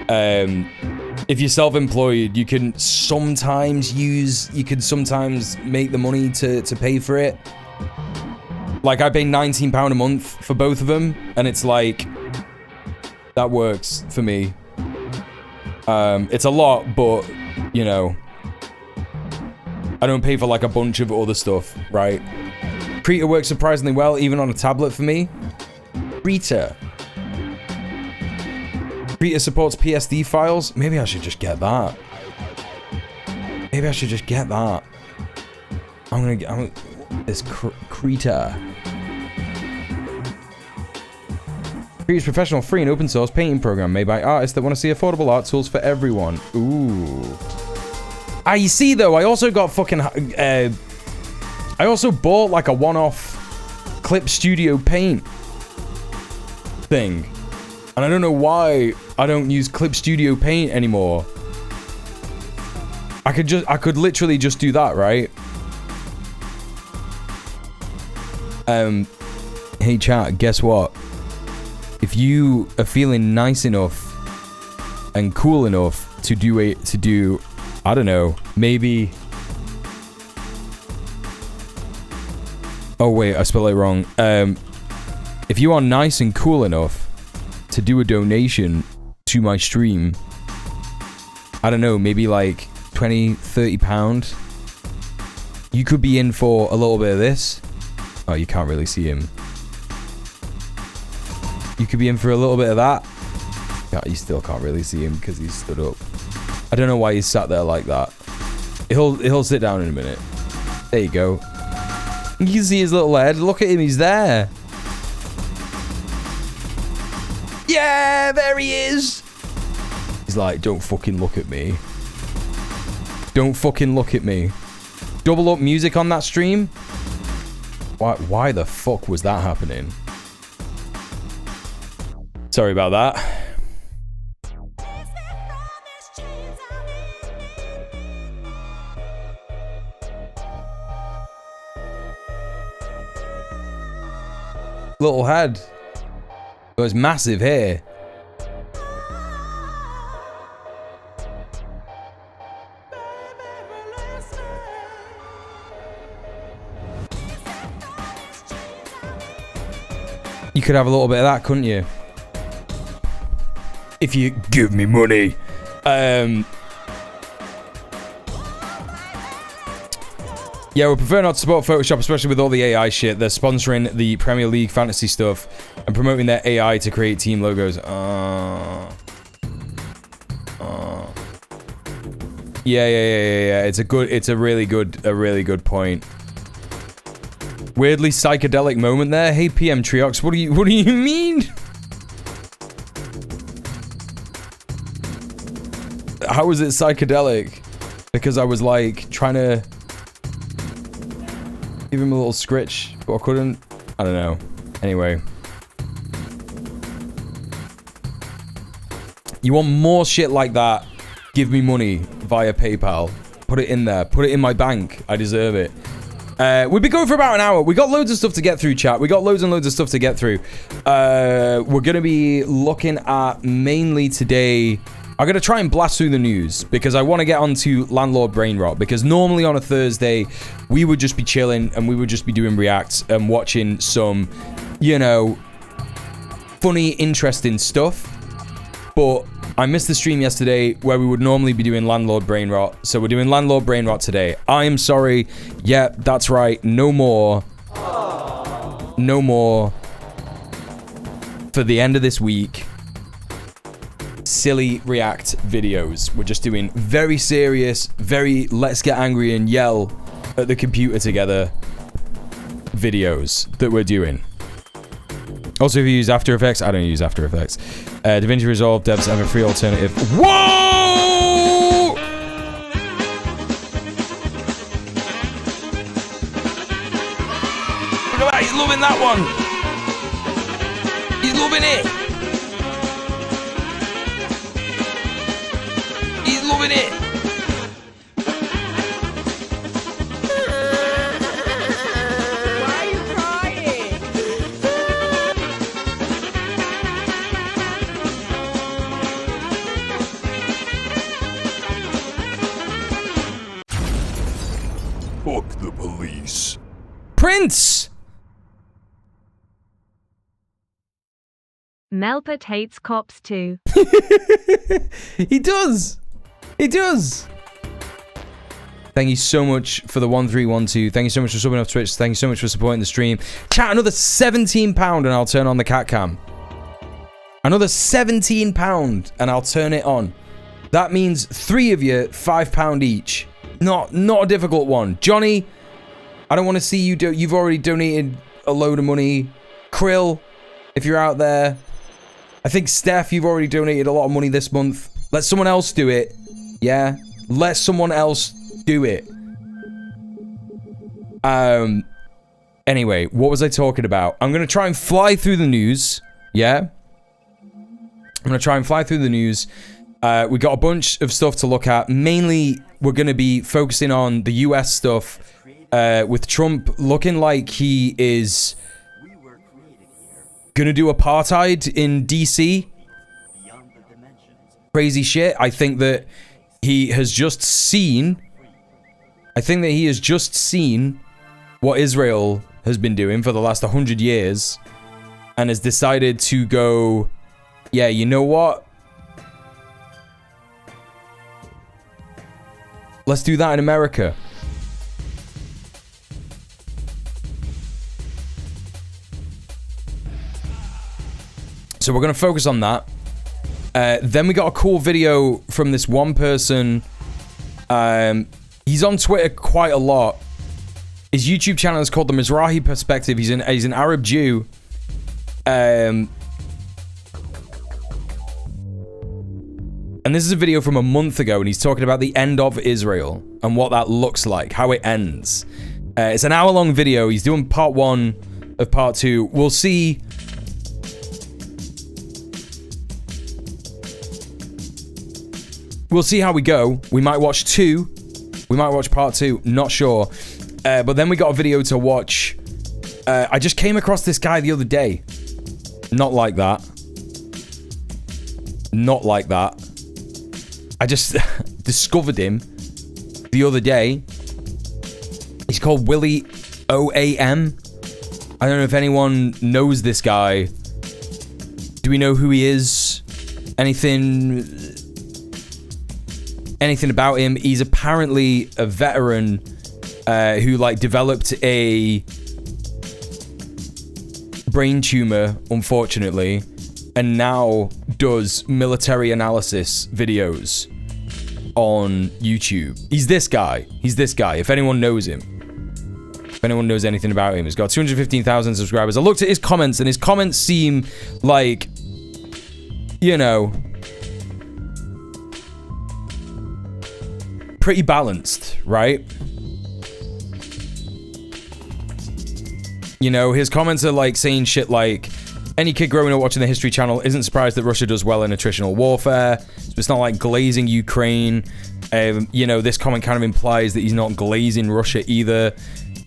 if you're self-employed, you can sometimes make the money to pay for it. Like, I pay £19 a month for both of them, and it's like, that works for me. It's a lot, but, you know, I don't pay for like a bunch of other stuff, right? Krita works surprisingly well, even on a tablet for me. Krita supports PSD files. Maybe I should just get that. Maybe I should just get that. I'm gonna get this Krita. Krita's professional, free, and open source painting program made by artists that want to see affordable art tools for everyone. Ooh. Ah, you see though, I also got fucking. I also bought like a one-off Clip Studio Paint thing, and I don't know why I don't use Clip Studio Paint anymore. I could literally just do that, right? Hey chat, guess what? If you are feeling nice enough and cool enough to do, I don't know, maybe. Oh wait, I spelled it wrong. If you are nice and cool enough to do a donation to my stream, I don't know, maybe like 20, 30 pound, you could be in for a little bit of this. Oh, you can't really see him. You could be in for a little bit of that. Yeah, you still can't really see him because he's stood up. I don't know why he's sat there like that. He'll sit down in a minute. There you go. You can see his little head. Look at him, he's there. Yeah, there he is. He's like, don't fucking look at me. Don't fucking look at me. Double up music on that stream? Why the fuck was that happening? Sorry about that. Little head. It was massive hair. You could have a little bit of that, couldn't you? If you give me money. Yeah, we prefer not to support Photoshop, especially with all the AI shit. They're sponsoring the Premier League fantasy stuff and promoting their AI to create team logos. Yeah. It's a really good point. Weirdly psychedelic moment there. Hey PM Triox, what do you mean? How was it psychedelic? Because I was like trying to give him a little scritch, but I couldn't. I don't know. Anyway. You want more shit like that? Give me money via PayPal. Put it in there. Put it in my bank. I deserve it. We've been going for about an hour. We got loads of stuff to get through, chat. We got loads and loads of stuff to get through. We're going to be looking at mainly today. I'm going to try and blast through the news because I want to get onto Landlord Brainrot, because normally on a Thursday, we would just be chilling and we would just be doing reacts and watching some, you know, funny, interesting stuff. But I missed the stream yesterday where we would normally be doing Landlord Brainrot. So we're doing Landlord Brainrot today. I am sorry. Yeah, that's right. No more. No more. For the end of this week. silly react videos. We're just doing very serious, very let's get angry and yell at the computer together videos that we're doing. Also, if you use After Effects, I don't use After Effects. DaVinci Resolve devs have a free alternative. Whoa! Look at that, he's loving that one. He's loving it. He's loving it. Why are you crying? Fuck the police. Prince! Melpert hates cops too. He does. He does. Thank you so much for the 1312. Thank you so much for subbing off Twitch. Thank you so much for supporting the stream. Chat, another £17 and I'll turn on the cat cam. Another £17 and I'll turn it on. That means 3 of you, £5 each. Not a difficult one. Johnny, I don't want to see you do. You've already donated a load of money. Krill, if you're out there. I think Steph, you've already donated a lot of money this month. Let someone else do it. Yeah? Let someone else do it. Anyway, what was I talking about? I'm going to try and fly through the news. Yeah? I'm going to try and fly through the news. We got a bunch of stuff to look at. Mainly, we're going to be focusing on the US stuff. With Trump looking like he is gonna do apartheid in DC. Crazy shit. I think that he has just seen what Israel has been doing for the last 100 years and has decided to go, yeah, you know what? Let's do that in America. So we're going to focus on that. Then we got a cool video from this one person. He's on Twitter quite a lot. His YouTube channel is called The Mizrahi Perspective. He's an Arab Jew. And this is a video from a month ago, and he's talking about the end of Israel and what that looks like, how it ends. It's an hour-long video. He's doing part 1 of part 2. We'll see... We'll see how we go. We might watch 2. We might watch part 2. Not sure. But then we got a video to watch. I just came across this guy the other day. Not like that. Not like that. I just discovered him the other day. He's called Willie OAM. I don't know if anyone knows this guy. Do we know who he is? Anything about him? He's apparently a veteran who like developed a brain tumor, unfortunately, and now does military analysis videos on YouTube. He's this guy. If anyone knows him. If anyone knows anything about him. He's got 215,000 subscribers. I looked at his comments, and his comments seem like, you know, pretty balanced, right? You know, his comments are like saying shit like, any kid growing up watching the History Channel isn't surprised that Russia does well in attritional warfare. So it's not like glazing Ukraine. You know, this comment kind of implies that he's not glazing Russia either.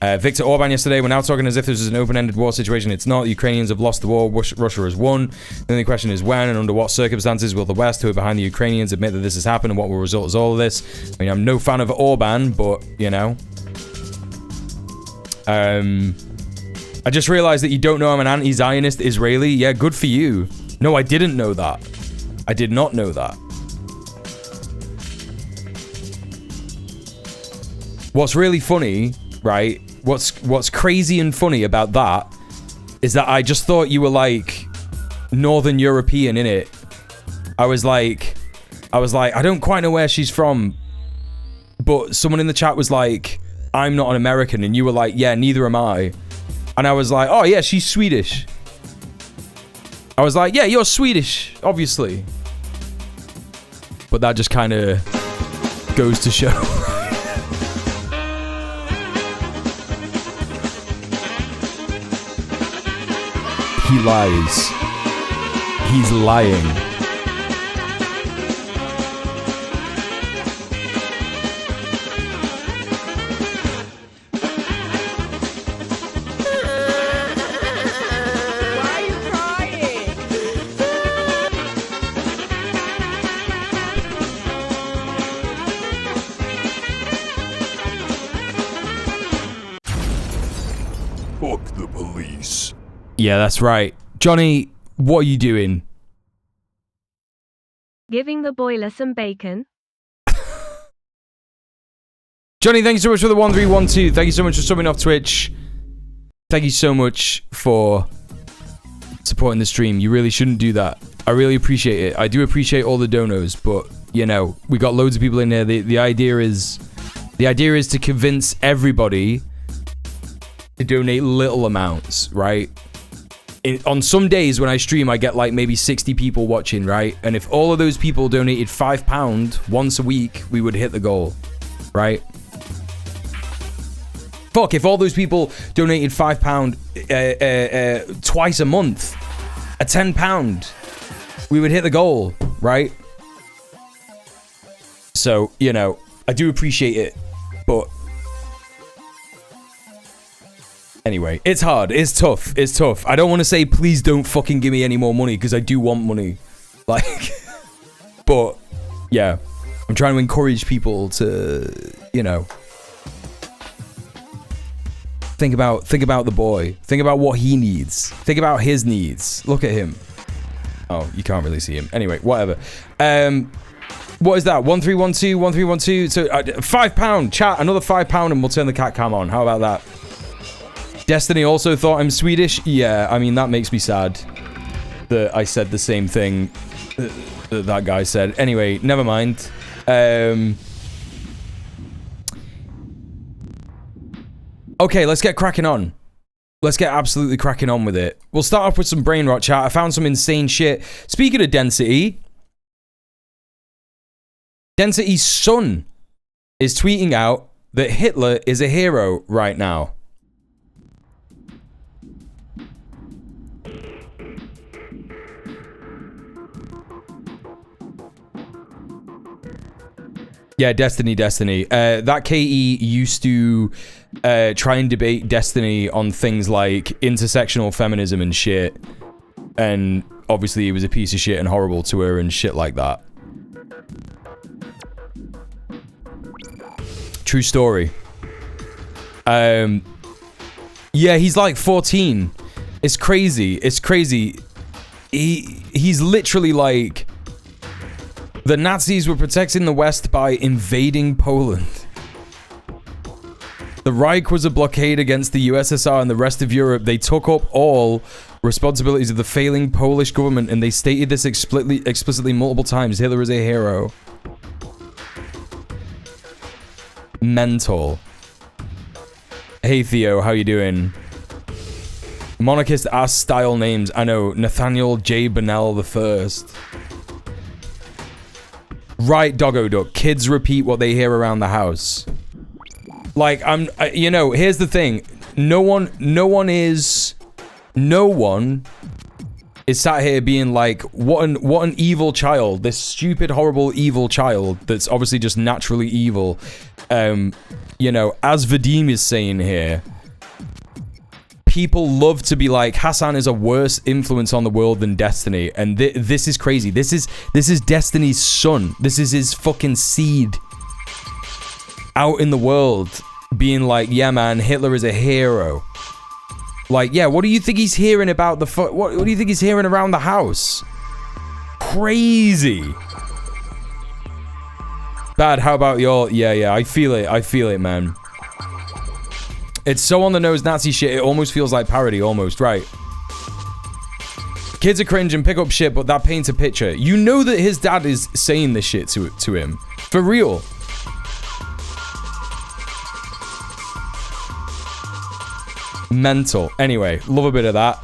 Viktor Orban yesterday, we're now talking as if this is an open-ended war situation. It's not. The Ukrainians have lost the war. Russia has won. The only question is when and under what circumstances will the West, who are behind the Ukrainians, admit that this has happened, and what will result as all of this? I mean, I'm no fan of Orban, but, you know. I just realized that you don't know I'm an anti-Zionist Israeli. Yeah, good for you. No, I didn't know that. I did not know that. What's really funny, right? What's crazy and funny about that is that I just thought you were like Northern European, innit? I was like, I don't quite know where she's from, but someone in the chat was like, I'm not an American, and you were like, yeah, neither am I. And I was like, oh yeah, she's Swedish. I was like, yeah, you're Swedish, obviously. But that just kind of goes to show. He lies. He's lying. Why are you crying? Fuck the police. Yeah, that's right. Johnny, what are you doing? Giving the boiler some bacon. Johnny, thank you so much for the 1312. Thank you so much for subbing off Twitch. Thank you so much for supporting the stream. You really shouldn't do that. I really appreciate it. I do appreciate all the donos, but you know, we got loads of people in there. The idea is to convince everybody to donate little amounts, right? On some days when I stream, I get like maybe 60 people watching, right? And if all of those people donated £5 once a week, we would hit the goal, right? Fuck, if all those people donated £5 twice a month, at £10, we would hit the goal, right? So, you know, I do appreciate it, but anyway, it's hard, it's tough, it's tough. I don't want to say, please don't fucking give me any more money, because I do want money. Like, but, yeah. I'm trying to encourage people to, you know, think about the boy. Think about what he needs. Think about his needs. Look at him. Oh, you can't really see him. Anyway, whatever. What is that? 1312, 1312. So, £5. Chat, another £5 and we'll turn the cat cam on. How about that? Destiny also thought I'm Swedish. Yeah, I mean, that makes me sad that I said the same thing that guy said. Anyway, never mind. Okay, let's get cracking on. Let's get absolutely cracking on with it. We'll start off with some Brainrot chat. I found some insane shit. Speaking of Density, Density's son is tweeting out that Hitler is a hero right now. Yeah, Destiny. That KE used to try and debate Destiny on things like intersectional feminism and shit. And obviously he was a piece of shit and horrible to her and shit like that. True story. Yeah, he's like 14. It's crazy. It's crazy. He's literally like... The Nazis were protecting the West by invading Poland. The Reich was a blockade against the USSR and the rest of Europe. They took up all responsibilities of the failing Polish government, and they stated this explicitly multiple times. Hitler is a hero. Mental. Hey Theo, how you doing? Monarchist ass style names. I know. Nathaniel J. Bonnell the First. Right, Doggo Duck. Kids repeat what they hear around the house. Like, you know, here's the thing. No one is sat here being like, what an evil child. This stupid, horrible, evil child that's obviously just naturally evil. You know, as Vadim is saying here, people love to be like, Hassan is a worse influence on the world than Destiny, and this is crazy. This is Destiny's son. This is his fucking seed out in the world, being like, yeah, man, Hitler is a hero. Like, yeah, what do you think he's hearing about the what do you think he's hearing around the house? Crazy. Bad. How about your? Yeah. I feel it, man. It's so on the nose Nazi shit, it almost feels like parody, almost, right? Kids are cringe and pick up shit, but that paints a picture. You know that his dad is saying this shit to him. For real. Mental. Anyway, love a bit of that.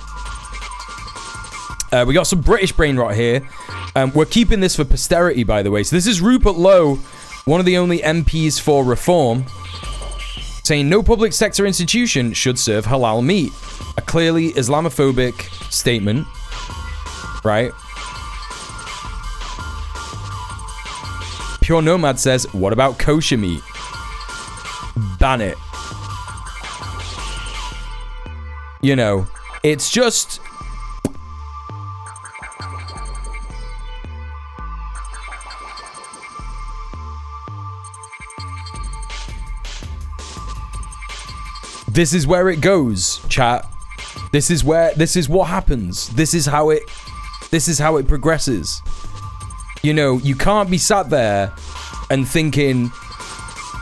We got some British brain rot here. We're keeping this for posterity, by the way. So this is Rupert Lowe, one of the only MPs for reform, saying no public sector institution should serve halal meat. A clearly Islamophobic statement, right? Pure Nomad says, what about kosher meat? Ban it. You know, it's just... This is where it goes, chat. This is what happens. This is how it progresses. You know, you can't be sat there and thinking,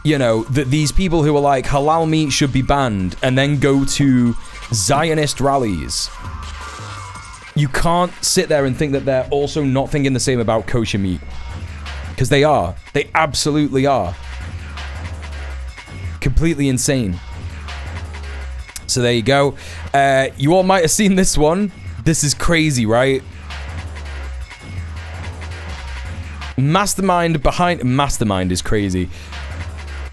you know, that these people who are like halal meat should be banned and then go to Zionist rallies. You can't sit there and think that they're also not thinking the same about kosher meat. Because they are. They absolutely are. Completely insane. So there you go. You all might have seen this one. This is crazy, right? Mastermind is crazy.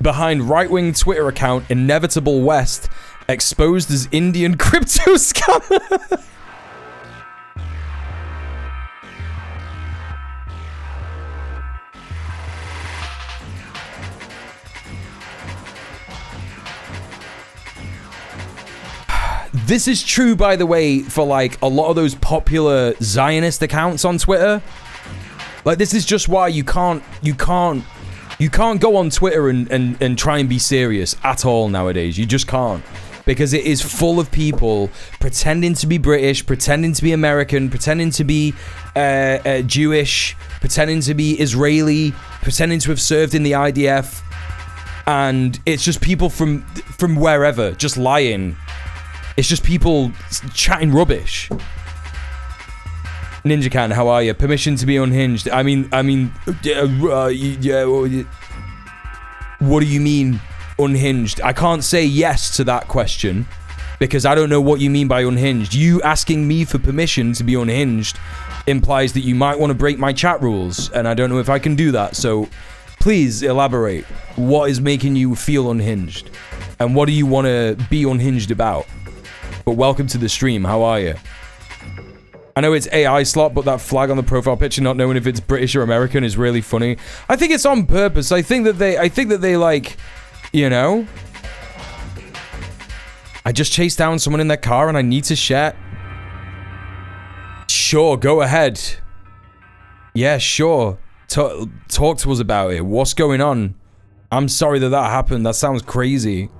Behind right-wing Twitter account Inevitable West exposed as Indian crypto scammer. This is true, by the way, for like a lot of those popular Zionist accounts on Twitter. Like, this is just why you can't go on Twitter and try and be serious at all nowadays. You just can't. Because it is full of people pretending to be British, pretending to be American, pretending to be Jewish, pretending to be Israeli, pretending to have served in the IDF. And it's just people from wherever, just lying. It's just people chatting rubbish. Ninja Can, how are you? Permission to be unhinged. I mean, yeah. What do you mean unhinged? I can't say yes to that question because I don't know what you mean by unhinged. You asking me for permission to be unhinged implies that you might want to break my chat rules, and I don't know if I can do that. So please elaborate. What is making you feel unhinged? And what do you want to be unhinged about? But welcome to the stream. How are you? I know it's AI slot, but that flag on the profile picture, not knowing if it's British or American, is really funny. I think it's on purpose. I think that they like, you know. I just chased down someone in their car and I need to share. Sure, go ahead. Yeah, sure. Talk to us about it. What's going on? I'm sorry that happened. That sounds crazy.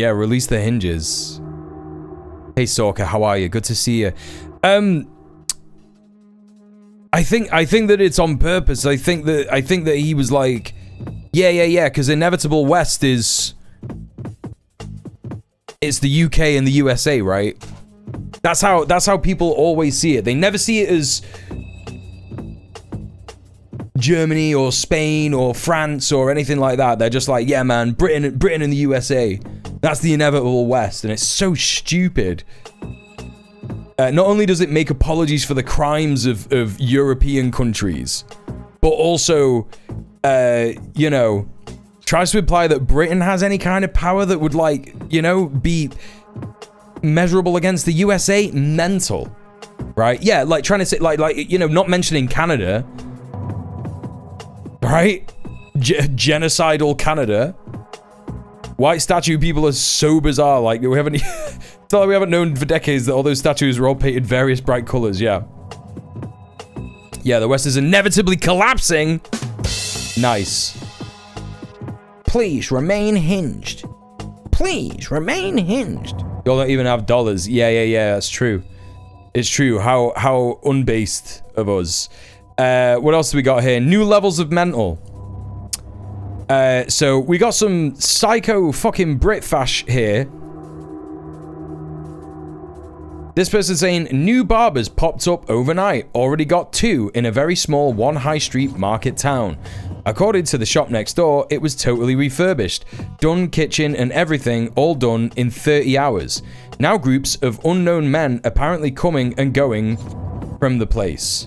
Yeah, release the hinges. Hey Sorka, how are you? Good to see you. I think that it's on purpose. I think that he was like, yeah, because Inevitable West it's the UK and the USA, right? That's how people always see it. They never see it as Germany or Spain or France or anything like that. They're just like, yeah, man, Britain and the USA. That's the Inevitable West, and it's so stupid. Not only does it make apologies for the crimes of European countries, but also, you know, tries to imply that Britain has any kind of power that would, like, you know, be measurable against the USA. Mental, right? Yeah, like trying to say, like you know, not mentioning Canada, right? Genocidal Canada. White statue people are so bizarre. Like we haven't known for decades that all those statues were all painted various bright colors. Yeah. Yeah, the West is inevitably collapsing. Nice. Please remain hinged. Please remain hinged. Y'all don't even have dollars. Yeah. That's true. It's true. How unbased of us. What else do we got here? New levels of mental. So we got some psycho fucking Britfash here. This person's saying, new barbers popped up overnight. Already got 2 in a very small one high street market town. According to the shop next door, it was totally refurbished. Done kitchen and everything, all done in 30 hours. Now groups of unknown men apparently coming and going from the place.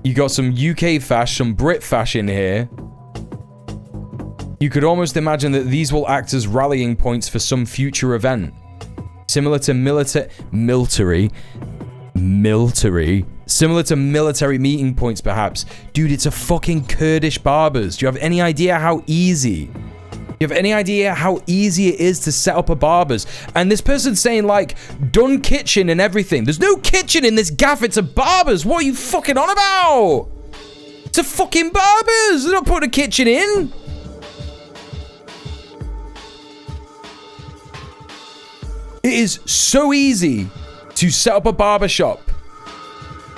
You got some UK fash, some Brit fash in here. You could almost imagine that these will act as rallying points for some future event. Similar to military meeting points, perhaps. Dude, it's a fucking Kurdish barbers. Do you have any idea how easy? You have any idea how easy it is to set up a barber's? And this person's saying, like, done kitchen and everything. There's no kitchen in this gaff. It's a barber's. What are you fucking on about? It's a fucking barber's. They're not putting a kitchen in. It is so easy to set up a barber shop.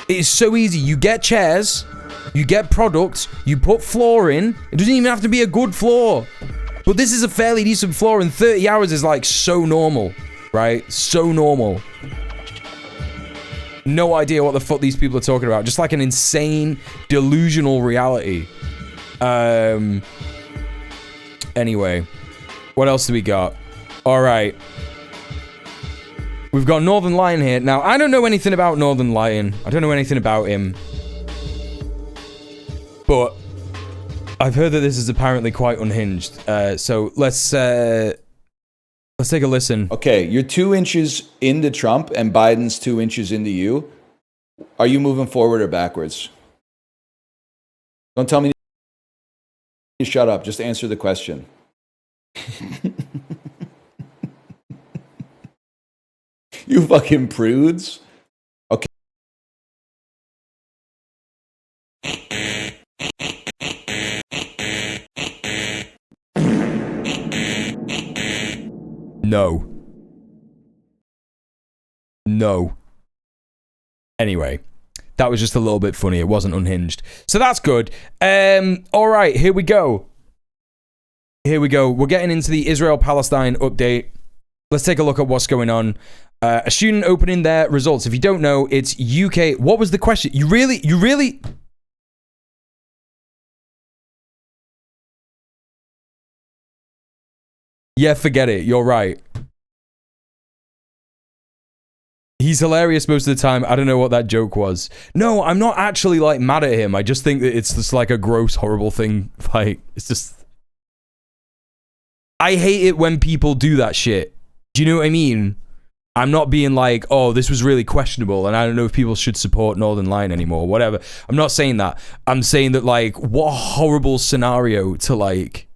It is so easy. You get chairs, you get products, you put floor in. It doesn't even have to be a good floor. But this is a fairly decent floor, and 30 hours is like so normal, right? So normal. No idea what the fuck these people are talking about. Just like an insane, delusional reality. Anyway, what else do we got? All right. We've got Northern Lion here. Now, I don't know anything about Northern Lion. I don't know anything about him. But I've heard that this is apparently quite unhinged. So let's take a listen. Okay, you're 2 inches into Trump and Biden's 2 inches into you. Are you moving forward or backwards? Don't tell me to shut up. Just answer the question. You fucking prudes. Okay. No. No. Anyway, that was just a little bit funny. It wasn't unhinged. So that's good. All right, here we go. Here we go. We're getting into the Israel-Palestine update. Let's take a look at what's going on. A student opening their results. If you don't know, it's UK. What was the question? You really? Yeah, forget it. You're right. He's hilarious most of the time. I don't know what that joke was. No, I'm not actually like mad at him. I just think that it's just like a gross, horrible thing. Like, it's just... I hate it when people do that shit. Do you know what I mean? I'm not being like, oh, this was really questionable and I don't know if people should support Northern Lion anymore, whatever. I'm not saying that. I'm saying that, like, what a horrible scenario to, like...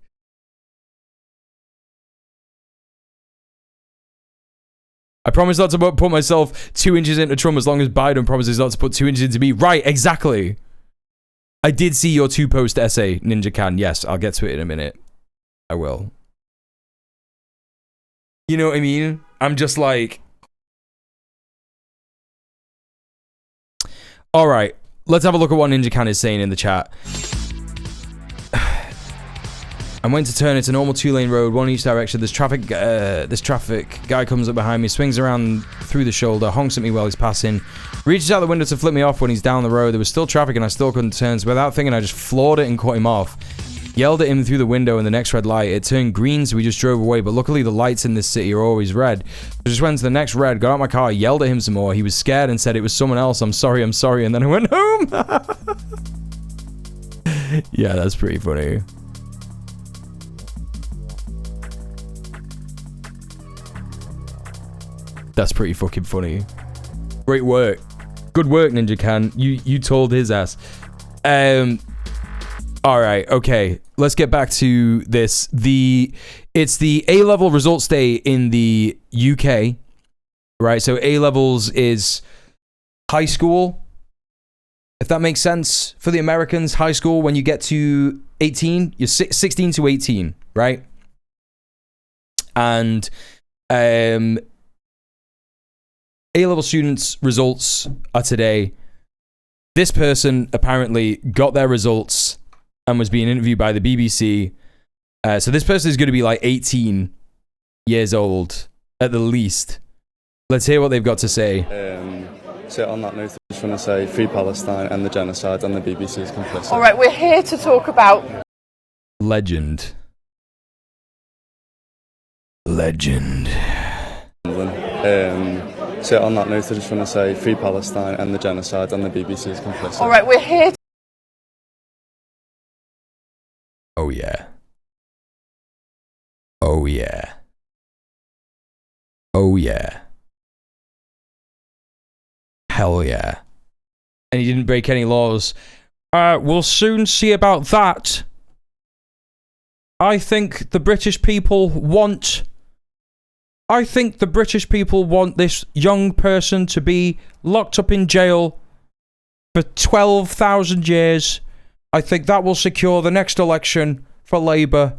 I promise not to put myself 2 inches into Trump as long as Biden promises not to put 2 inches into me. Right, exactly. I did see your 2-post essay, Ninja Can. Yes, I'll get to it in a minute. I will. You know what I mean? I'm just like... Alright, let's have a look at what Ninja Can is saying in the chat. I'm waiting to turn. It's a normal 2-lane road, one in each direction. This traffic guy comes up behind me, swings around through the shoulder, honks at me while he's passing, reaches out the window to flip me off when he's down the road. There was still traffic and I still couldn't turn, so without thinking I just floored it and cut him off. Yelled at him through the window in the next red light. It turned green, so we just drove away, but luckily the lights in this city are always red. I just went to the next red, got out my car, yelled at him some more. He was scared and said it was someone else. I'm sorry, and then I went home. Yeah, that's pretty funny. That's pretty fucking funny. Great work. Good work, Ninja Can. You told his ass. Alright, okay. Let's get back to this. It's the A-level results day in the UK. Right? So A-levels is high school. If that makes sense for the Americans, high school when you get to 18, you're 16 to 18, right? And A-level students' results are today. This person apparently got their results and was being interviewed by the BBC. So this person is going to be like 18 years old, at the least. Let's hear what they've got to say. So on that note, I just want to say free Palestine and the genocide, and the BBC is complicit. All right, we're here to talk about... Legend. Legend. So on that note, I just want to say free Palestine and the genocide, and the BBC is complicit. All right, we're here... Oh yeah. Oh yeah. Oh yeah. Hell yeah. And he didn't break any laws. We'll soon see about that. I think the British people want this young person to be locked up in jail for 12,000 years. I think that will secure the next election for Labour.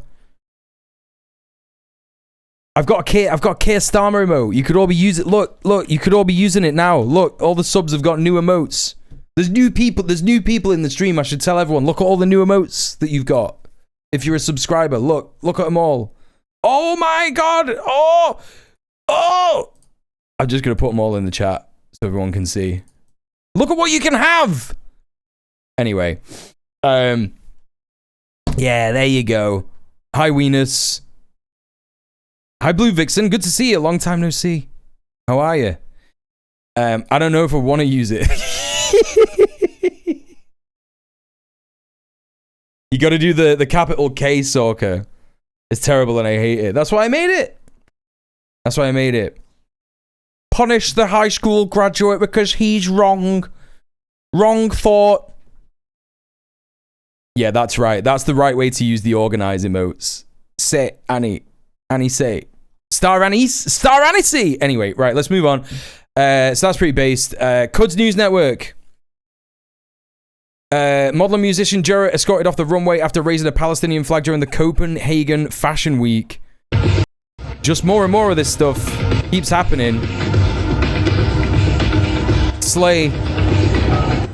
I've got a Keir Starmer emote. You could all be using it. Look, you could all be using it now. Look, all the subs have got new emotes. There's new people in the stream. I should tell everyone. Look at all the new emotes that you've got. If you're a subscriber, look at them all. Oh my god! Oh! I'm just gonna put them all in the chat so everyone can see. Look at what you can have! Anyway. Yeah, there you go. Hi, Weenus. Hi, Blue Vixen. Good to see you. Long time no see. How are you? I don't know if I want to use it. You got to do the capital K Sorker. It's terrible and I hate it. That's why I made it. Punish the high school graduate because he's wrong. Wrong thought. Yeah, that's right. That's the right way to use the organize emotes. Say, Annie. Annie say. Star Annie see. Anyway, right, let's move on. So that's pretty based. Cuds News Network. Model and musician Jarrett escorted off the runway after raising a Palestinian flag during the Copenhagen Fashion Week. Just more and more of this stuff keeps happening. Slay.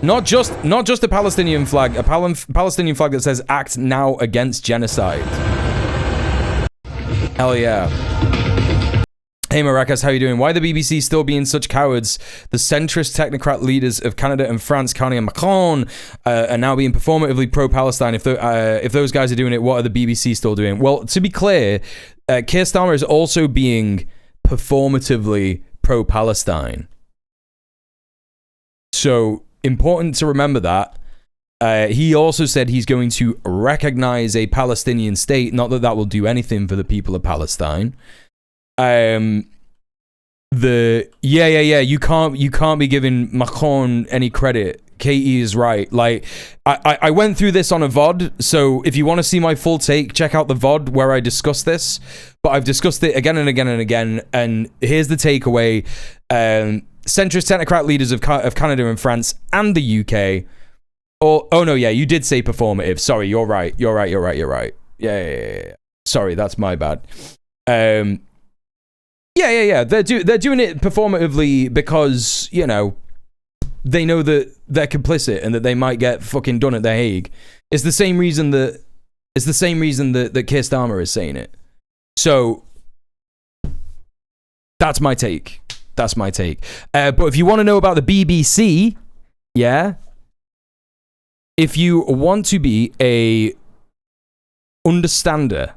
Not just a Palestinian flag, a Palestinian flag that says "Act Now Against Genocide." Hell yeah. Hey Maracas, how you doing? Why the BBC still being such cowards? The centrist technocrat leaders of Canada and France, Carney and Macron, are now being performatively pro-Palestine. If those guys are doing it, what are the BBC still doing? Well, to be clear, Keir Starmer is also being performatively pro-Palestine. So, important to remember that. He also said he's going to recognize a Palestinian state. Not that that will do anything for the people of Palestine. You can't be giving Macron any credit. KE is right. Like, I went through this on a VOD, so if you want to see my full take, check out the VOD where I discuss this. But I've discussed it again and again and again, and here's the takeaway. Centrist technocrat leaders of Canada and France and the UK. Oh no, yeah, you did say performative. Sorry, you're right. Yeah. Sorry, that's my bad. Yeah. They're doing it performatively because, you know, they know that they're complicit and that they might get fucking done at The Hague. It's the same reason that Keir Starmer is saying it. So that's my take. But if you want to know about the BBC, yeah, if you want to be a understander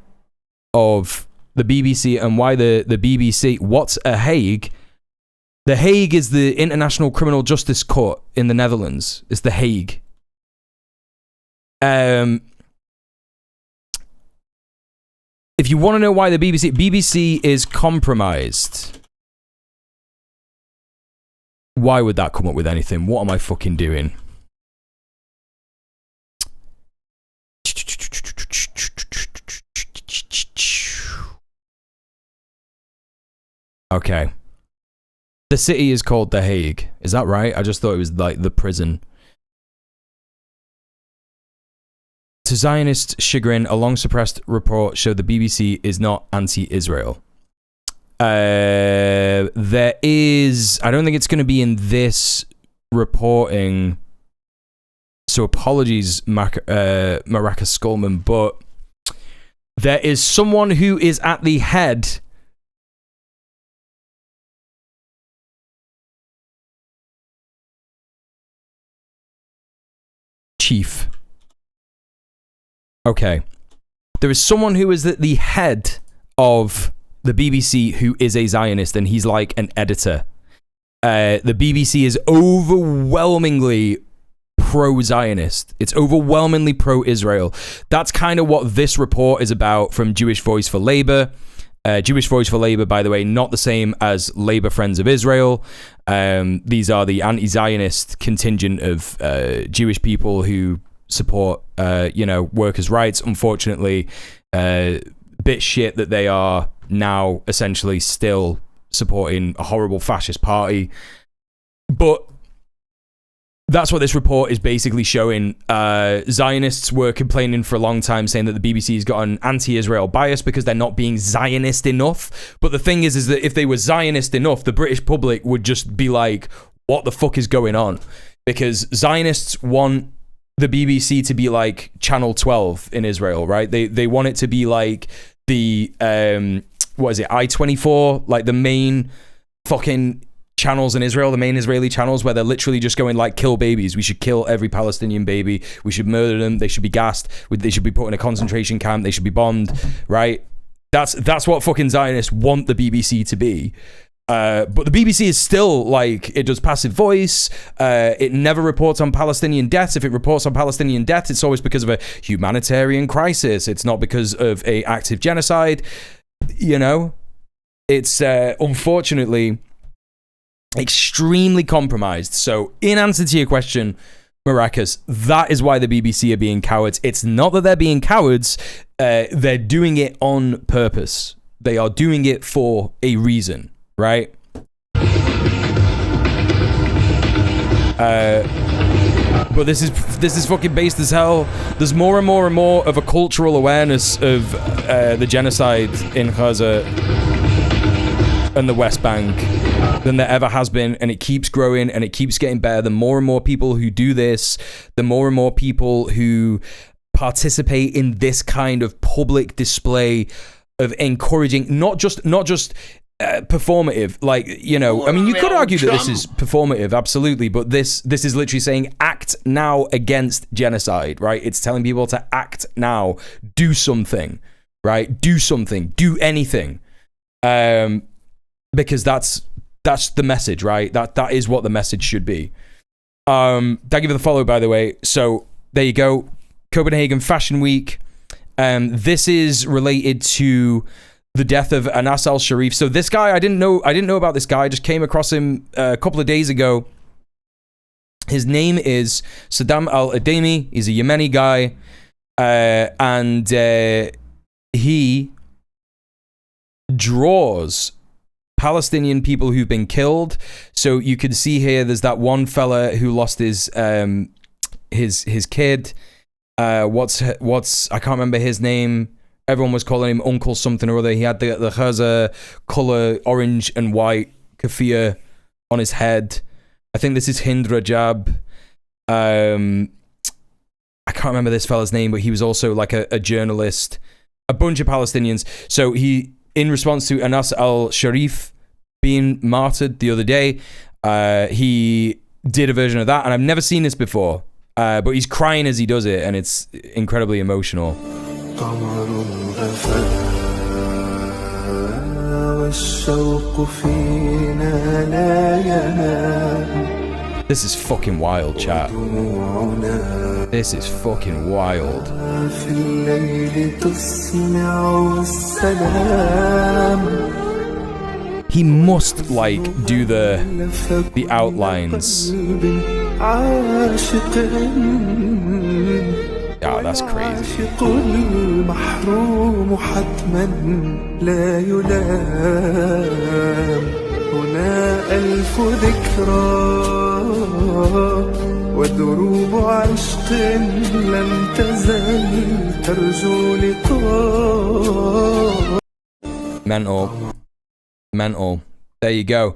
of the BBC and why the BBC, what's a Hague? The Hague is the International Criminal Justice Court in the Netherlands. It's the Hague. If you want to know why the BBC is compromised, why would that come up with anything? What am I fucking doing? Okay. The city is called The Hague. Is that right? I just thought it was like the prison. To Zionist chagrin, a long-suppressed report showed the BBC is not anti-Israel. There is... I don't think it's going to be in this reporting. So apologies, Maracas Skullman, but there is someone who is at the head chief. Okay. There is someone who is at the head of the BBC who is a Zionist, and he's like an editor. The BBC is overwhelmingly pro-Zionist. It's overwhelmingly pro-Israel. That's kind of what this report is about from Jewish Voice for Labour. Jewish Voice for Labour, by the way, not the same as Labour Friends of Israel. These are the anti-Zionist contingent of Jewish people who support, workers' rights. Unfortunately, bit shit that they are now essentially still supporting a horrible fascist party. But that's what this report is basically showing. Zionists were complaining for a long time, saying that the BBC's got an anti-Israel bias because they're not being Zionist enough. But the thing is that if they were Zionist enough, the British public would just be like, what the fuck is going on? Because Zionists want the BBC to be like Channel 12 in Israel, right? They want it to be like the, I-24, like the main fucking channels in Israel, the main Israeli channels, where they're literally just going like, kill babies. We should kill every Palestinian baby. We should murder them. They should be gassed. They should be put in a concentration camp. They should be bombed, right? That's what fucking Zionists want the BBC to be. But the BBC is still like, it does passive voice. It never reports on Palestinian deaths. If it reports on Palestinian deaths, it's always because of a humanitarian crisis. It's not because of a active genocide. You know, it's unfortunately extremely compromised. So in answer to your question, Maracas, that is why the BBC are being cowards. It's not that they're being cowards. They're doing it on purpose. They are doing it for a reason, right? But this is fucking based as hell. There's more and more and more of a cultural awareness of the genocide in Gaza and the West Bank than there ever has been, and it keeps growing and it keeps getting better. The more and more people who do this, the more and more people who participate in this kind of public display of encouraging, not just performative, like, you know, I mean, you could argue that this is performative, absolutely, but this is literally saying act now against genocide, right? It's telling people to act now, do something, right? Do something, do anything, because that's the message, right? That is what the message should be. Thank you for the follow, by the way. So there you go, Copenhagen Fashion Week. This is related to the death of Anas al-Sharif. So this guy, I didn't know about this guy. I just came across him a couple of days ago. His name is Saddam al-Ademi. He's a Yemeni guy, and he draws Palestinian people who've been killed. So you can see here, there's that one fella who lost his kid. What's I can't remember his name. Everyone was calling him Uncle something or other. He had the Gaza color, orange and white keffiyeh on his head. I think this is Hind Rajab. I can't remember this fella's name, but he was also like a journalist. A bunch of Palestinians. So he, in response to Anas al-Sharif being martyred the other day, he did a version of that, and I've never seen this before. But he's crying as he does it, and it's incredibly emotional. This is fucking wild, chat. This is fucking wild. He must like do the outlines. Yeah, that's crazy. Mental. There you go.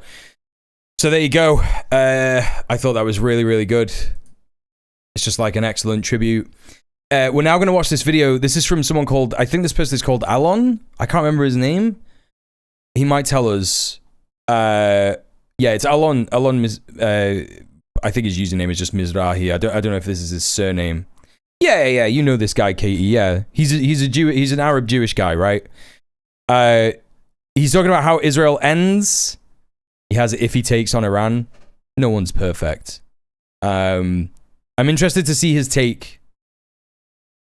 So there you go. I thought that was really, really good. It's just like an excellent tribute. We're now going to watch this video. This is from someone called, I think this person is called Alon. I can't remember his name. He might tell us. Yeah, it's Alon. I I think his username is just Mizrahi. I don't know if this is his surname. Yeah, you know this guy, Katie. Yeah, he's an Arab Jewish guy, right? He's talking about how Israel ends. He has if he takes on Iran. No one's perfect. I'm interested to see his take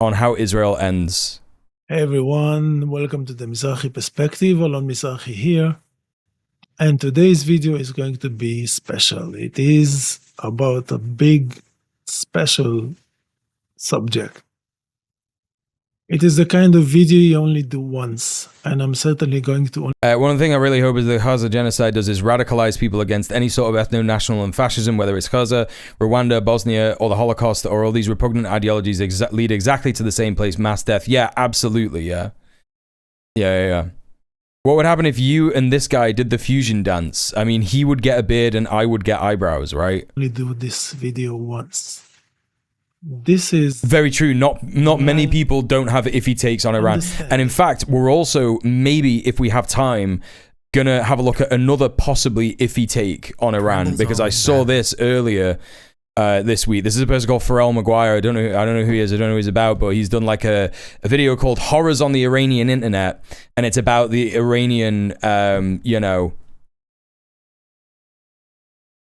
on how Israel ends. Hey everyone, welcome to the Mizrahi Perspective. Alon Mizrahi here. And today's video is going to be special. It is about a big, special subject. It is the kind of video you only do once, and I'm certainly going to one thing I really hope is that Gaza genocide does is radicalize people against any sort of ethno-national and fascism, whether it's Gaza, Rwanda, Bosnia, or the Holocaust, or all these repugnant ideologies lead exactly to the same place, mass death. Yeah, absolutely, yeah. Yeah. What would happen if you and this guy did the fusion dance? I mean, he would get a beard and I would get eyebrows, right? only do this video once. This is very true. Not many people don't have if he takes on Iran. And in fact, we're also, maybe if we have time, gonna have a look at another possibly if he take on Iran, because I saw this earlier this week. This is a person called Pharrell Maguire. I don't know who he is. I don't know who he's about, but he's done like a video called Horrors on the Iranian Internet, and it's about the Iranian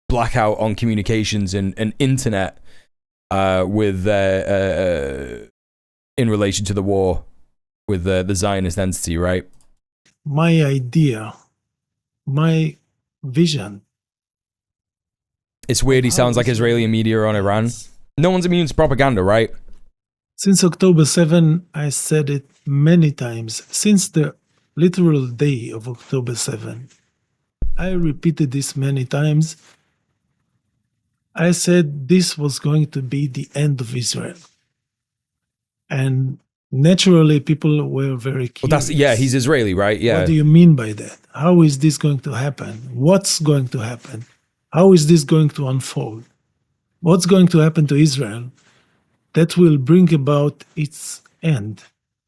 blackout on communications and internet with in relation to the war with the Zionist entity, right? my idea, my vision. It's weird. He sounds like Israeli media on Iran. No one's immune to propaganda, right? Since October 7, I said it many times. Since the literal day of October 7, I repeated this many times. I said this was going to be the end of Israel. And naturally, people were very curious. Well, he's Israeli, right? Yeah. What do you mean by that? How is this going to happen? What's going to happen? How is this going to unfold? What's going to happen to Israel that will bring about its end,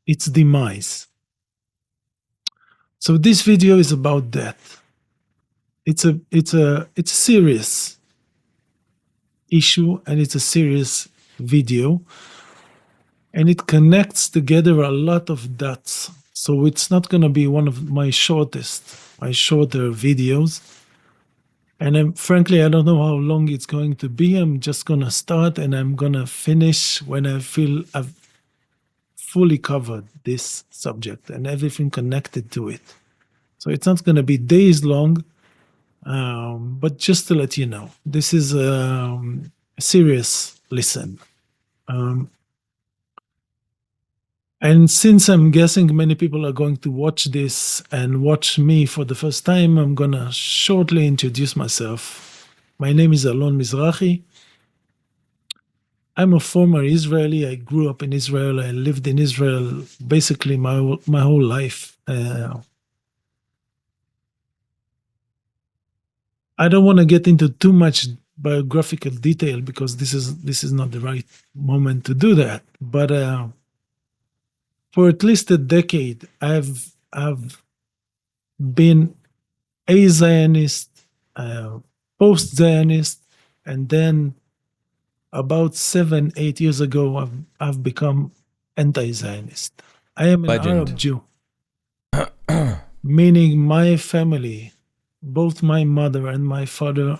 its demise? So this video is about that. It's a serious issue, and it's a serious video, and it connects together a lot of dots. So it's not going to be one of my shorter videos. And frankly, I don't know how long it's going to be. I'm just going to start and I'm going to finish when I feel I've fully covered this subject and everything connected to it. So it's not going to be days long, but just to let you know, this is a serious listen. And since I'm guessing many people are going to watch this and watch me for the first time, I'm going to shortly introduce myself. My name is Alon Mizrahi. I'm a former Israeli. I grew up in Israel. I lived in Israel basically my whole life. I don't want to get into too much biographical detail because this is not the right moment to do that. But for at least a decade, I've been a Zionist, post-Zionist, and then about 7-8 years ago, I've become anti-Zionist. I am an Arab Jew, meaning my family, both my mother and my father,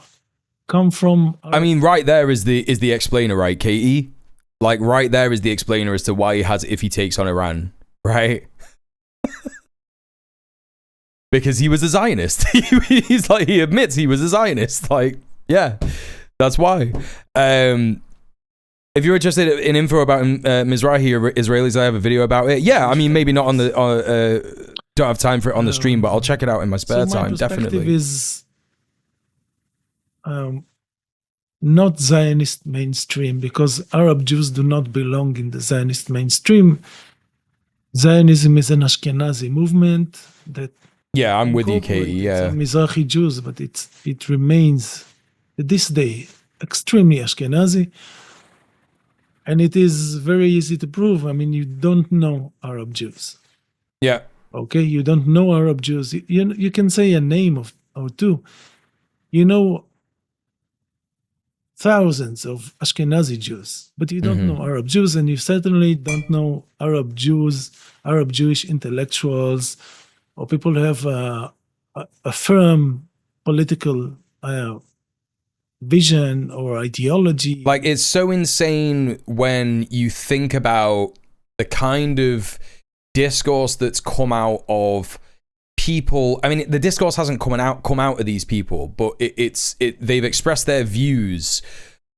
come from. I mean, right there is the explainer, right, Katie? Like, right there is the explainer as to why he has if he takes on Iran, right? Because he was a Zionist. He's like, he admits he was a Zionist. Like, yeah, that's why. If you're interested in info about Mizrahi or Israelis, I have a video about it. Yeah, I mean, maybe not on the, don't have time for it on the stream, but I'll check it out in my spare time, definitely. My perspective is not Zionist mainstream, because Arab Jews do not belong in the Zionist mainstream. Zionism is an Ashkenazi movement that. Yeah, I'm with you, Katie. Yeah, Mizrahi Jews, but it remains to this day extremely Ashkenazi, and it is very easy to prove. I mean, you don't know Arab Jews. Yeah. Okay, you don't know Arab Jews. You can say a name or two. You know thousands of Ashkenazi Jews, but you don't know Arab Jews, and you certainly don't know Arab Jews, Arab Jewish intellectuals, or people who have a firm political vision or ideology. Like, it's so insane when you think about the kind of discourse that's come out of people. I mean, the discourse hasn't come out of these people, but they've expressed their views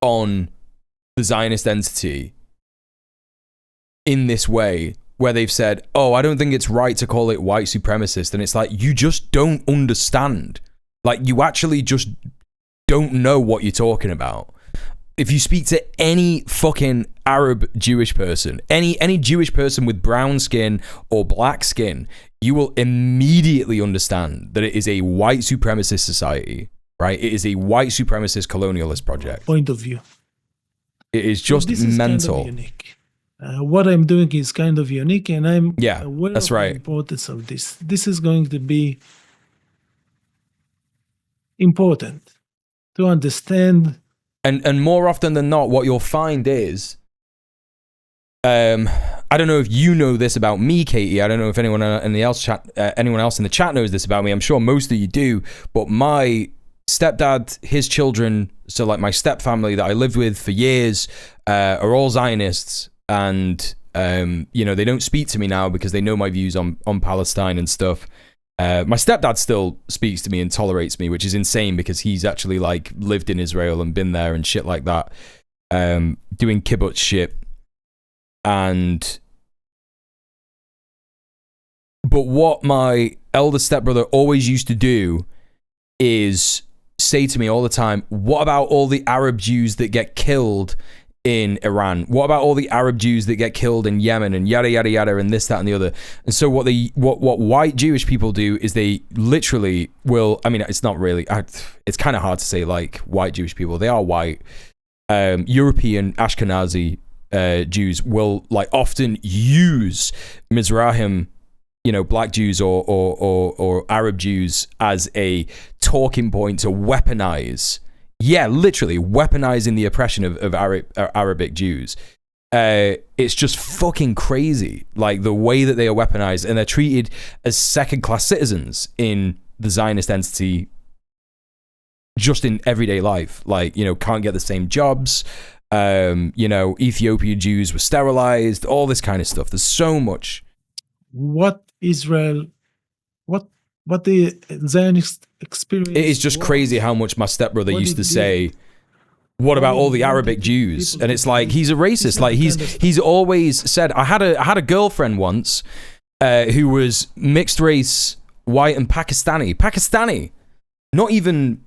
on the Zionist entity in this way, where they've said, oh, I don't think it's right to call it white supremacist. And it's like, you just don't understand. Like, you actually just don't know what you're talking about. If you speak to any fucking Arab Jewish person, any Jewish person with brown skin or black skin, you will immediately understand that it is a white supremacist society, right? It is a white supremacist colonialist project. Point of view. It is just this is mental. Kind of unique. What I'm doing is kind of unique, and I'm aware that's of right. the importance of this. This is going to be important to understand. And more often than not, what you'll find is, I don't know if you know this about me, Katie. I don't know if anyone else in the chat knows this about me. I'm sure most of you do. But my stepdad, his children, so like my step family that I lived with for years, are all Zionists, and they don't speak to me now because they know my views on Palestine and stuff. My stepdad still speaks to me and tolerates me, which is insane because he's actually like lived in Israel and been there and shit like that, doing kibbutz shit. But what my elder stepbrother always used to do is say to me all the time, what about all the Arab Jews that get killed in Iran? What about all the Arab Jews that get killed in Yemen and yada yada yada and this, that, and the other? And so what white Jewish people do is they literally will, I mean, it's not really, it's kind of hard to say like white Jewish people. They are white. European Ashkenazi Jews will like often use Mizrahim, black Jews or Arab Jews as a talking point to weaponize. Yeah, literally weaponizing the oppression of Arabic Jews. It's just fucking crazy, like the way that they are weaponized, and they're treated as second-class citizens in the Zionist entity, just in everyday life. Like, can't get the same jobs. Ethiopian Jews were sterilized. All this kind of stuff. There's so much. What the Zionist experience. It is just crazy how much my stepbrother used to say, what about all the Arabic Jews? And it's like, he's a racist. Like he's always said, I had a girlfriend once who was mixed race, white and Pakistani. Not even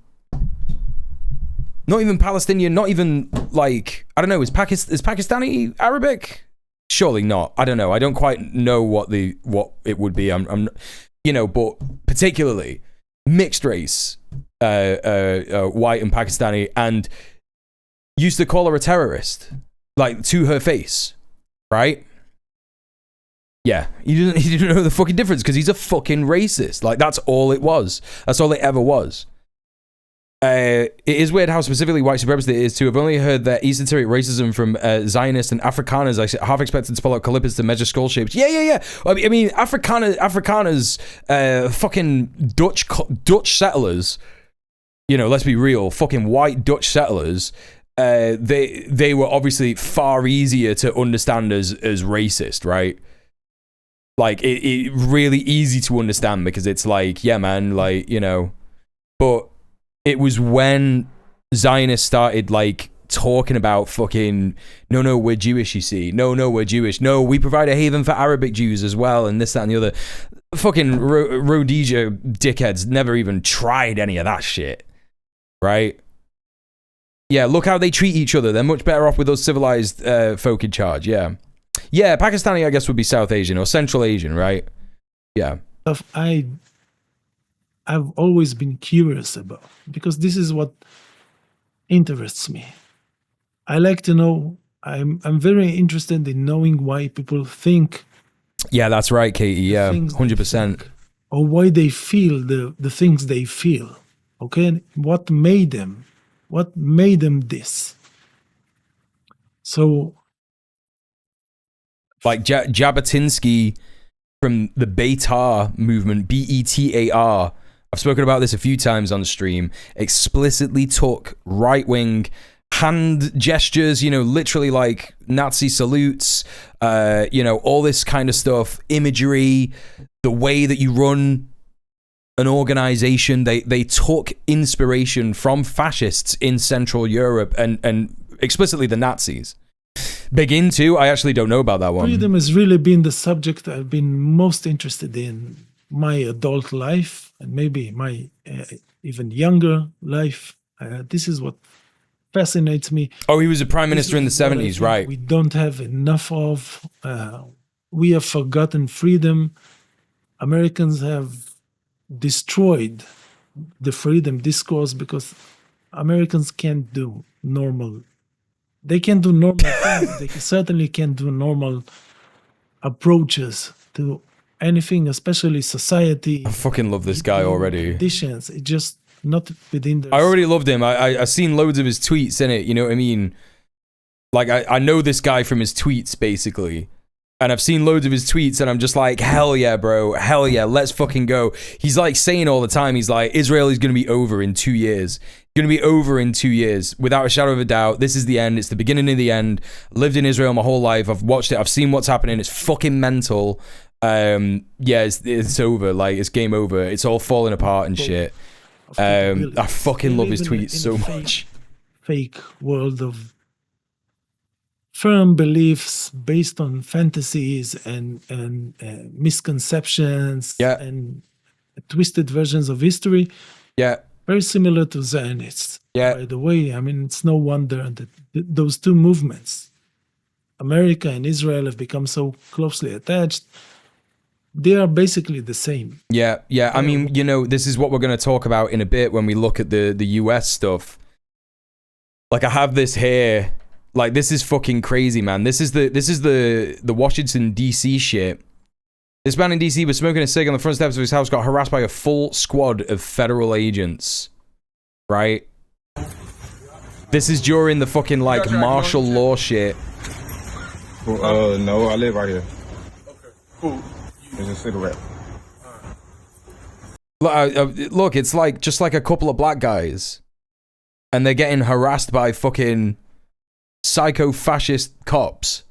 Palestinian, not even like, I don't know, is Pakistani Arabic? Surely not. I don't know. I don't quite know what it would be. I'm but particularly mixed race, white and Pakistani, and used to call her a terrorist, like to her face, right? Yeah, he didn't know the fucking difference because he's a fucking racist. Like, that's all it was. That's all it ever was. It is weird how specifically white supremacist it is too. I've only heard that esoteric racism from Zionists and Afrikaners. I half expected to pull out calippers to measure skull shapes. Yeah. I mean, Afrikaners, fucking Dutch settlers. Let's be real. Fucking white Dutch settlers. They were obviously far easier to understand as racist, right? Like it really easy to understand because it's like, yeah, man, like but. It was when Zionists started like talking about fucking no, we're Jewish, you see. No, we're Jewish. No, we provide a haven for Arabic Jews as well, and this, that, and the other. Fucking Rhodesia dickheads never even tried any of that shit, right? Yeah, look how they treat each other. They're much better off with those civilized folk in charge. Yeah, Pakistani, I guess, would be South Asian or Central Asian, right? Yeah. I've always been curious about, because this is what interests me. I like to know. I'm very interested in knowing why people think. Yeah, that's right, Katie. Yeah, 100%. Or why they feel the things they feel. Okay, what made them What made them this? So, like Jabotinsky from the Betar movement, Betar. I've spoken about this a few times on stream. Explicitly took right-wing hand gestures, you know, literally like Nazi salutes, you know, all this kind of stuff, imagery, the way that you run an organization. They took inspiration from fascists in Central Europe and explicitly the Nazis. Big into, I actually don't know about that one. freedom has really been the subject I've been most interested in my adult life and maybe my even younger life. This is what fascinates me. Oh, he was a prime minister in the This is what I 70s, think right? We don't have enough of. We have forgotten freedom. Americans have destroyed the freedom discourse because Americans can't do normal. They can do normal things. They certainly can do normal approaches to anything, especially society. I fucking love this guy already. Conditions. It's just not within the. I already loved him. I seen loads of his tweets in it, you know what I mean? Like, I know this guy from his tweets, basically. And I've seen loads of his tweets, and I'm just like, hell yeah, bro. Hell yeah, let's fucking go. He's like saying all the time, he's like, Israel is going to be over in 2 years. Going to be over in 2 years, without a shadow of a doubt. This is the end. It's the beginning of the end. Lived in Israel my whole life. I've watched it. I've seen what's happening. It's fucking mental. Yeah, it's over. Like, it's game over. It's all falling apart and shit. I fucking love his tweets so much. Fake world of firm beliefs based on fantasies and misconceptions and twisted versions of history. Yeah. Very similar to Zionists. Yeah. By the way, I mean, it's no wonder that those two movements, America and Israel, have become so closely attached. They are basically the same. Yeah, yeah. I mean, you know, this is what we're going to talk about in a bit when we look at the US stuff. Like, I have this here. Like, this is fucking crazy, man. This is the Washington DC shit. This man in DC was smoking a cig on the front steps of his house, got harassed by a full squad of federal agents. Right? This is during the fucking, like, martial law shit. No, I live right here. Okay, cool. There's a cigarette. Look, it's like, just like a couple of black guys. And they're getting harassed by fucking psycho-fascist cops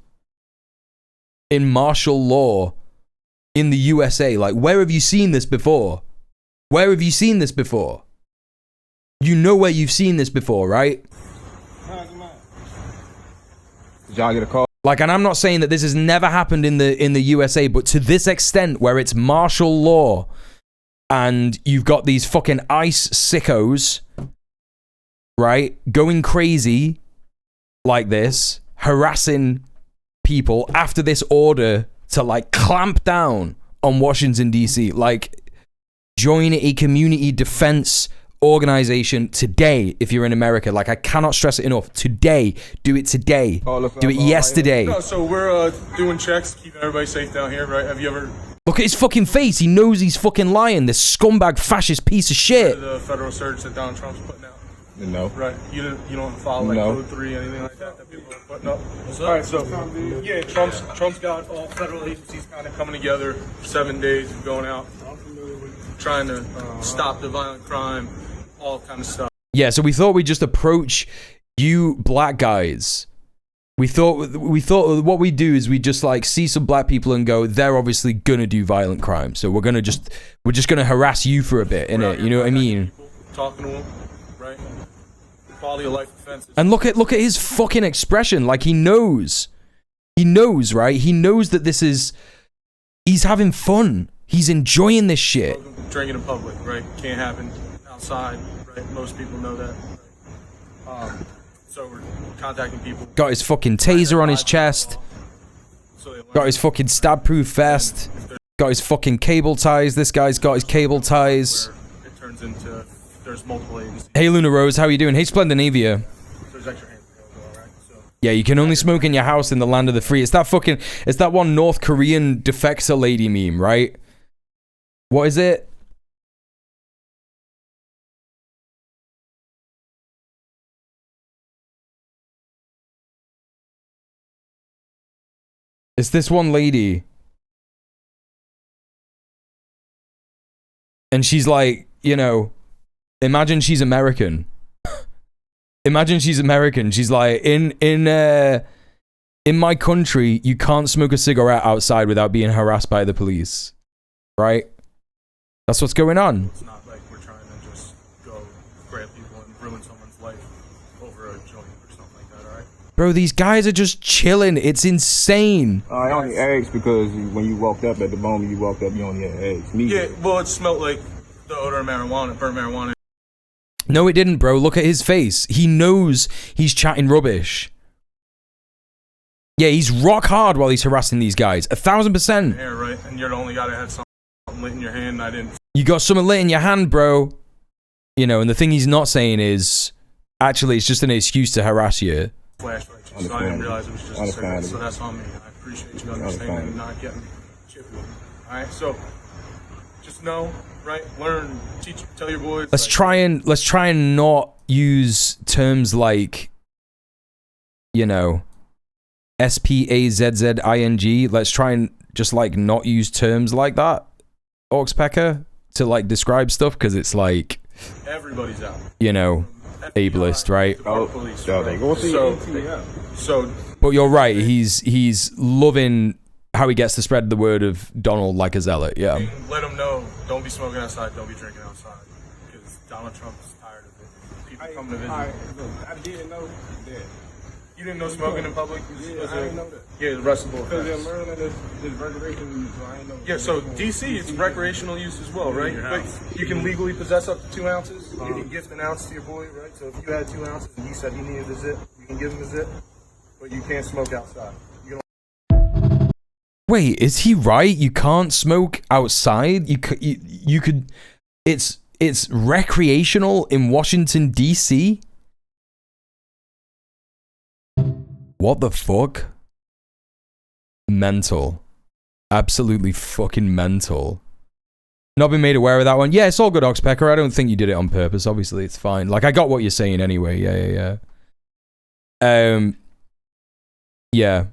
in martial law in the USA. Like, where have you seen this before? Where have you seen this before? You know where you've seen this before, right? Did y'all get a call? Like, and I'm not saying that this has never happened in the USA, but to this extent where it's martial law and you've got these fucking ICE sickos, right, going crazy like this, harassing people after this order to, like, clamp down on Washington DC. Like, join a community defense organization today if you're in America. Like, I cannot stress it enough. Today. Do it today. Do it yesterday. No, so we're doing checks, keeping everybody safe down here, right? Have you ever... Look at his fucking face. He knows he's fucking lying. This scumbag fascist piece of shit. The federal surge that Donald Trump's putting out? No. Right. You don't follow like Code 3, anything like that people are putting up? All right, so yeah, Trump's got all federal agencies kind of coming together, 7 days of going out, trying to stop the violent crime, all kind of stuff. Yeah, so we thought we'd just approach you black guys. We thought what we do is we just, like, see some black people and go, they're obviously gonna do violent crime, so we're just gonna harass you for a bit, innit? You know what I mean? Talking to them, right? Quality of life offenses. And look at his fucking expression. Like, he knows. He knows, right? He knows that he's having fun. He's enjoying this shit. Drinking in public, right? Can't happen outside, right? Most people know that. So we're contacting people. Got his fucking taser on his chest. Got his fucking stab-proof vest. Got his fucking cable ties. This guy's got his cable ties. It turns into there's multiple agencies. Hey, Luna Rose, how are you doing? Hey, Splendinavia. There's extra hands available, right? So yeah, you can only smoke in your house in the land of the free. It's that one North Korean defector lady meme, right? What is it? It's this one lady. And she's like, you know, imagine she's American. Imagine she's American. She's like, in my country, you can't smoke a cigarette outside without being harassed by the police. Right? That's what's going on. It's not like we're trying to just go grab people and ruin someone's life over a joint or something like that, alright? Bro, these guys are just chilling. It's insane. I only asked because when you walked up, at the moment you walked up, you only had eggs. Yeah, well, it smelled like the odor of marijuana, burnt marijuana. No, it didn't, bro. Look at his face. He knows he's chatting rubbish. Yeah, he's rock hard while he's harassing these guys. 1,000%. Hair, right? And you're the only guy that had something lit in your hand and I didn't. You got something lit in your hand, bro. You know, and the thing he's not saying is, actually, it's just an excuse to harass you. Flashlight, so I didn't realize it was just a cigarette, so that's on me. I appreciate you understanding and not getting chippy. Alright, so just know, right? Learn, teach, tell your boys. Let's try and not use terms like, you know, spazzing. Let's try and just like not use terms like that, Oxpecker, to like describe stuff, because it's like everybody's out. You know, ableist, right? So but you're right. He's loving how he gets to spread the word of Donald like a zealot. Yeah. Let them know. Don't be smoking outside. Don't be drinking outside. Because Donald Trump is tired of it. People come to visit. I didn't know that. You didn't know smoking in public? Yeah, I didn't know that. Yeah, the restable because in Maryland is recreational use, so I didn't know. Yeah, so DC it's recreational use as well, right? But you can legally possess up to 2 ounces. You can gift an ounce to your boy, right? So if you had 2 ounces and he said he needed a zip, you can give him a zip, but you can't smoke outside. Wait, is he right? You can't smoke outside. You could. It's recreational in Washington D.C. What the fuck? Mental. Absolutely fucking mental. Not been made aware of that one. Yeah, it's all good, Oxpecker. I don't think you did it on purpose. Obviously, it's fine. Like, I got what you're saying anyway. Yeah. Yeah.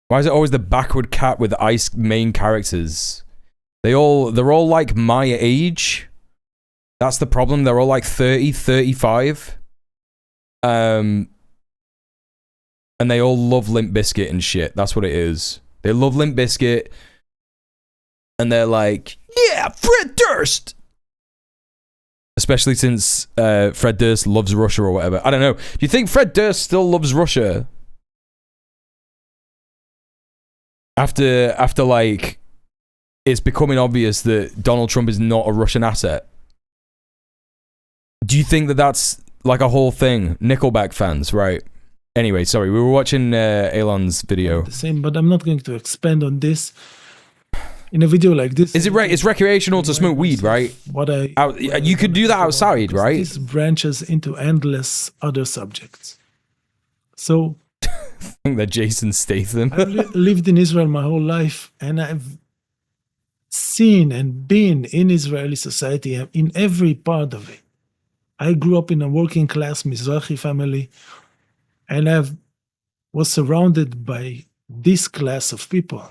Why is it always the backward cat with ice main characters? They're all like my age. That's the problem. They're all like 30, 35. And they all love Limp Bizkit and shit. That's what it is. They love Limp Bizkit. And they're like, yeah, Fred Durst. Especially since Fred Durst loves Russia or whatever. I don't know. Do you think Fred Durst still loves Russia? After like, it's becoming obvious that Donald Trump is not a Russian asset. Do you think that that's like a whole thing? Nickelback fans, right? Anyway, sorry, we were watching Alon's video. The same, but I'm not going to expand on this. In a video like this, is it right? It's recreational to smoke weed, right? You could do that outside, right? This branches into endless other subjects. So, I think that Jason Statham. I've lived in Israel my whole life, and I've seen and been in Israeli society in every part of it. I grew up in a working class Mizrahi family, and I was surrounded by this class of people.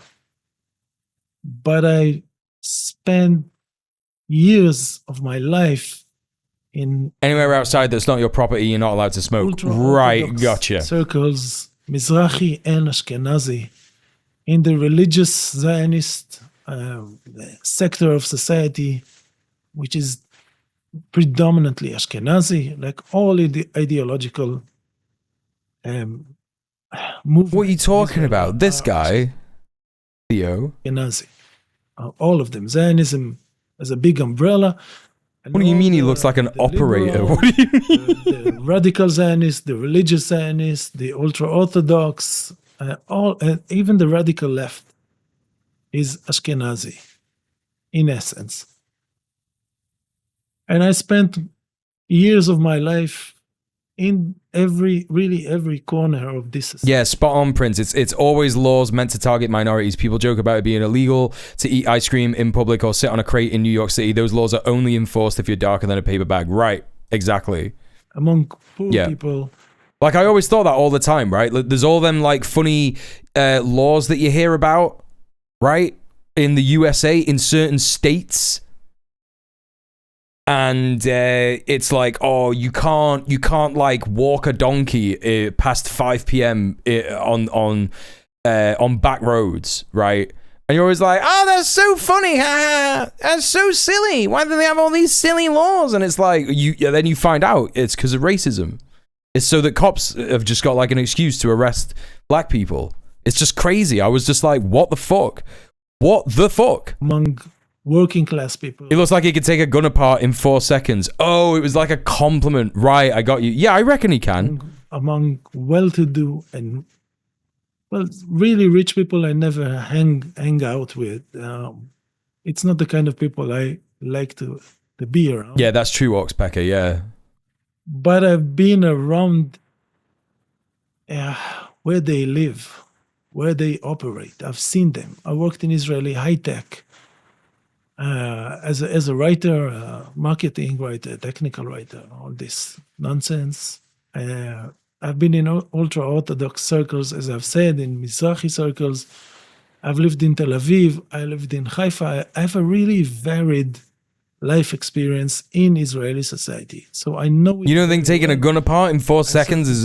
But I spent years of my life in anywhere outside that's not your property, you're not allowed to smoke. Right, gotcha. Circles, Mizrahi and Ashkenazi, in the religious Zionist sector of society, which is predominantly Ashkenazi, like all the ideological movements. What are you talking about? This guy, Theo. Ashkenazi. All of them. Zionism as a big umbrella. What do you mean he looks like an operator? What do you mean? The radical Zionists, the religious Zionists, the ultra-Orthodox, even the radical left is Ashkenazi, in essence. And I spent years of my life in every corner of this society. Yeah, spot on, Prince. It's always laws meant to target minorities. People joke about it being illegal to eat ice cream in public or sit on a crate in New York City. Those laws are only enforced if you're darker than a paper bag. Right, exactly. Among poor people, Like, I always thought that all the time, right? There's all them, like, funny laws that you hear about, right? In the USA, in certain states. And it's like, oh, you can't like, walk a donkey past 5 p.m. on back roads, right? And you're always like, oh, that's so funny. That's so silly. Why do they have all these silly laws? And it's like, then you find out it's because of racism. It's so that cops have just got like an excuse to arrest black people. It's just crazy. I was just like, what the fuck? What the fuck? Among working class people. It looks like he could take a gun apart in 4 seconds. Oh, it was like a compliment. Right, I got you. Yeah, I reckon he can. Among well-to-do and, well, really rich people I never hang out with. It's not the kind of people I like to be around. Yeah, that's true, Oxpecker, yeah. But I've been around where they live, where they operate. I've seen them. I worked in Israeli high-tech as a writer, marketing writer, technical writer, all this nonsense. I've been in ultra-Orthodox circles, as I've said, in Mizrahi circles. I've lived in Tel Aviv. I lived in Haifa. I have a really varied life experience in Israeli society. So I know... You don't think taking a gun apart in 4 seconds is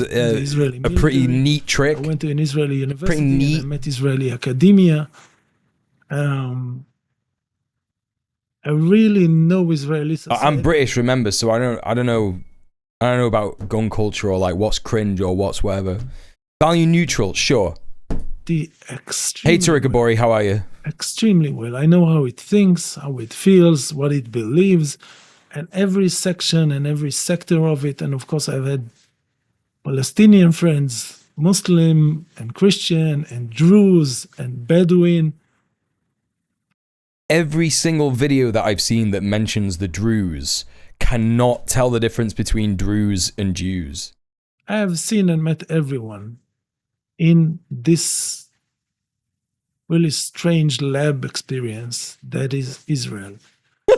a pretty neat trick? I went to an Israeli university. Pretty neat. And I met Israeli academia. I really know Israeli society. I'm British, remember, so I don't know about gun culture or like what's cringe or what's whatever. Value neutral, sure. Hey Turikabori, how are you? Extremely well. I know how it thinks, how it feels, what it believes, and every section and every sector of it. And of course, I've had Palestinian friends, Muslim and Christian and Druze and Bedouin. Every single video that I've seen that mentions the Druze cannot tell the difference between Druze and Jews. I have seen and met everyone in this really strange lab experience that is Israel.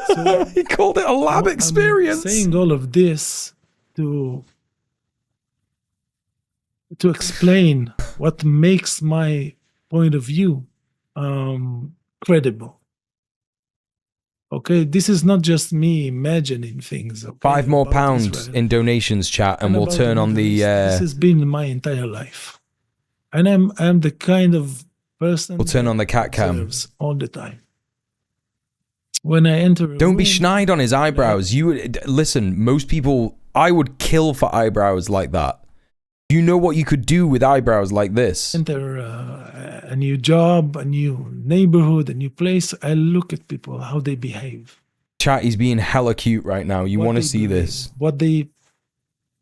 So he called it a lab experience. I'm saying all of this to explain what makes my point of view credible. Okay, this is not just me imagining things. Okay, £5 more in donations, chat, and we'll turn on the... This has been my entire life. And I'm the kind of person... We'll turn on the cat cam. All the time. When I enter Don't be schneid on his eyebrows. Listen, most people... I would kill for eyebrows like that. You know what you could do with eyebrows like this? Enter a new job, a new neighborhood, a new place. I look at people, how they behave. Chat, he's being hella cute right now. You want to see this? What they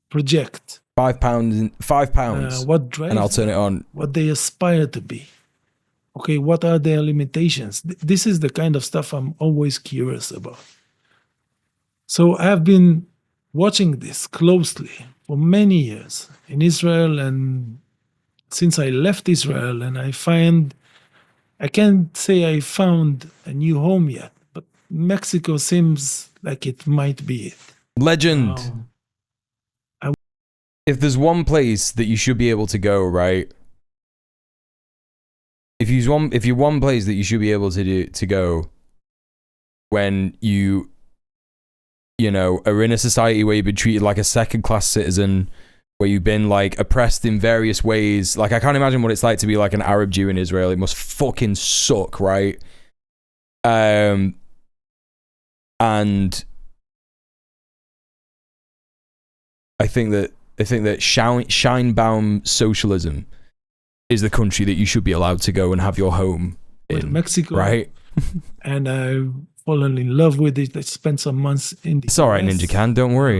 project. £5. What drives and I'll turn it on. What they aspire to be. Okay, what are their limitations? This is the kind of stuff I'm always curious about. So I have been watching this closely for many years in Israel, and since I left Israel, and I can't say I found a new home yet, but Mexico seems like it might be it. Legend. If there's one place that you should be able to go, right? If you're one place that you should be able to go when you know, are in a society where you've been treated like a second-class citizen, where you've been, like, oppressed in various ways. Like, I can't imagine what it's like to be, like, an Arab Jew in Israel. It must fucking suck, right? And I think that Scheinbaum socialism is the country that you should be allowed to go and have your home in. Mexico. Right? And I've fallen in love with it. I spent some months in the It's all right, Ninja Can, don't worry.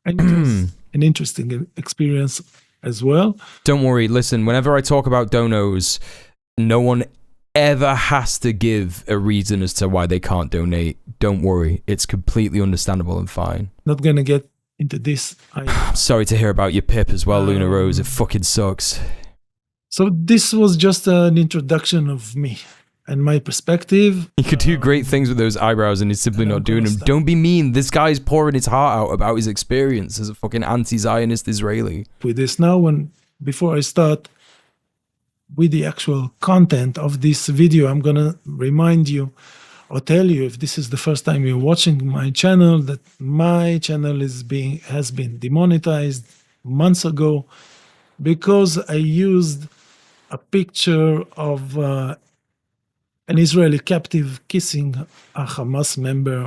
And it was an interesting experience as well. Don't worry, listen, whenever I talk about donos, no one ever has to give a reason as to why they can't donate. Don't worry, it's completely understandable and fine. Not gonna get into this. I'm sorry to hear about your pip as well, Luna Rose. It fucking sucks. So this was just an introduction of me. and my perspective. He could do great things with those eyebrows and he's simply not doing them. Don't be mean. This guy's pouring his heart out about his experience as a fucking anti-Zionist Israeli. With this now, before I start with the actual content of this video, I'm gonna remind you or tell you, if this is the first time you're watching my channel, that my channel has been demonetized months ago because I used a picture of an Israeli captive kissing a Hamas member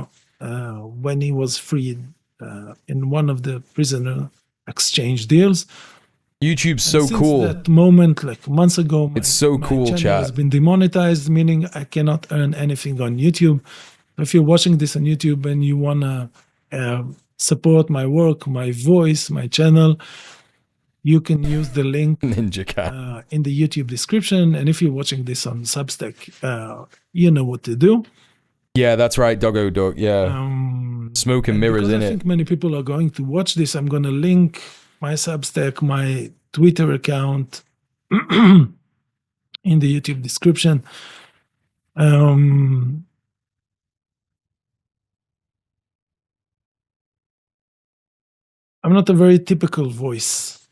when he was freed in one of the prisoner exchange deals. YouTube's so since cool. That moment, like months ago, It's so cool, channel chat. has been demonetized, meaning I cannot earn anything on YouTube. If you're watching this on YouTube and you wanna support my work, my voice, my channel, you can use the link Ninja Cat. in the YouTube description. And if you're watching this on Substack, you know what to do. Yeah, that's right, Doggo Dog. Yeah. Smoke and mirrors in I it. think many people are going to watch this. I'm going to link my Substack, my Twitter account in the YouTube description. I'm not a very typical voice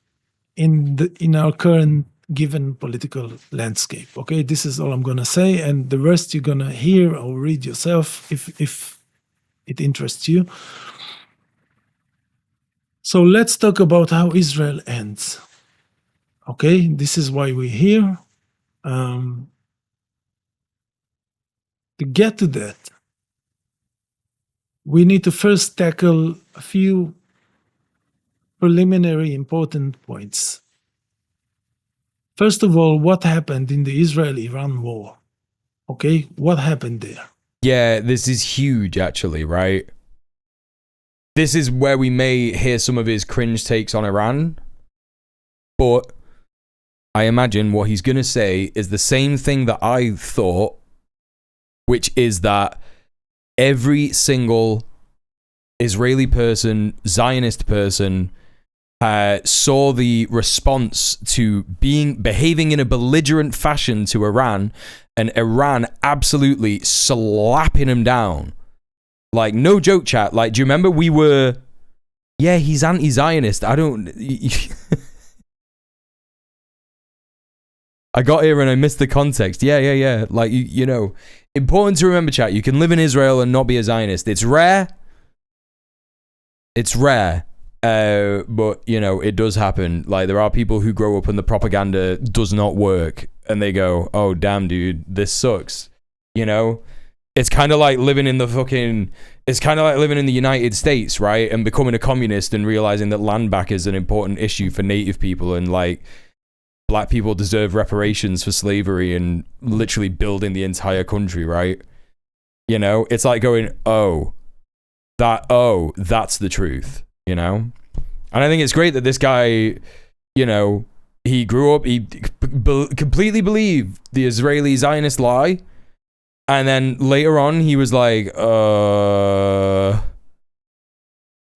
in our current given political landscape. Okay, this is all I'm gonna say, and the rest you're gonna hear or read yourself if it interests you. So let's talk about how Israel ends. Okay, this is why we're here. To get to that, we need to first tackle a few preliminary important points. First of all, what happened in the Israel-Iran war? Okay, what happened there? Yeah, this is huge, actually, right? This is where we may hear some of his cringe takes on Iran. But I imagine what he's going to say is the same thing that I thought, which is that every single Israeli person, Zionist person, saw the response to behaving in a belligerent fashion to Iran, and Iran absolutely slapping him down. Like, no joke, chat. Like, do you remember we were... Yeah, he's anti-Zionist. I don't... I got here and I missed the context. Yeah. Like, you know, important to remember, chat. You can live in Israel and not be a Zionist. It's rare. It's rare. But, you know, it does happen. Like, there are people who grow up and the propaganda does not work. And they go, oh, damn, dude, this sucks. You know? It's kind of like living in the fucking... It's kind of like living in the United States, right? And becoming a communist and realizing that land back is an important issue for native people. And, like, black people deserve reparations for slavery and literally building the entire country, right? You know? It's like going, that's the truth. You know? And I think it's great that this guy, you know, he grew up, he completely believed the Israeli Zionist lie. And then later on, he was like,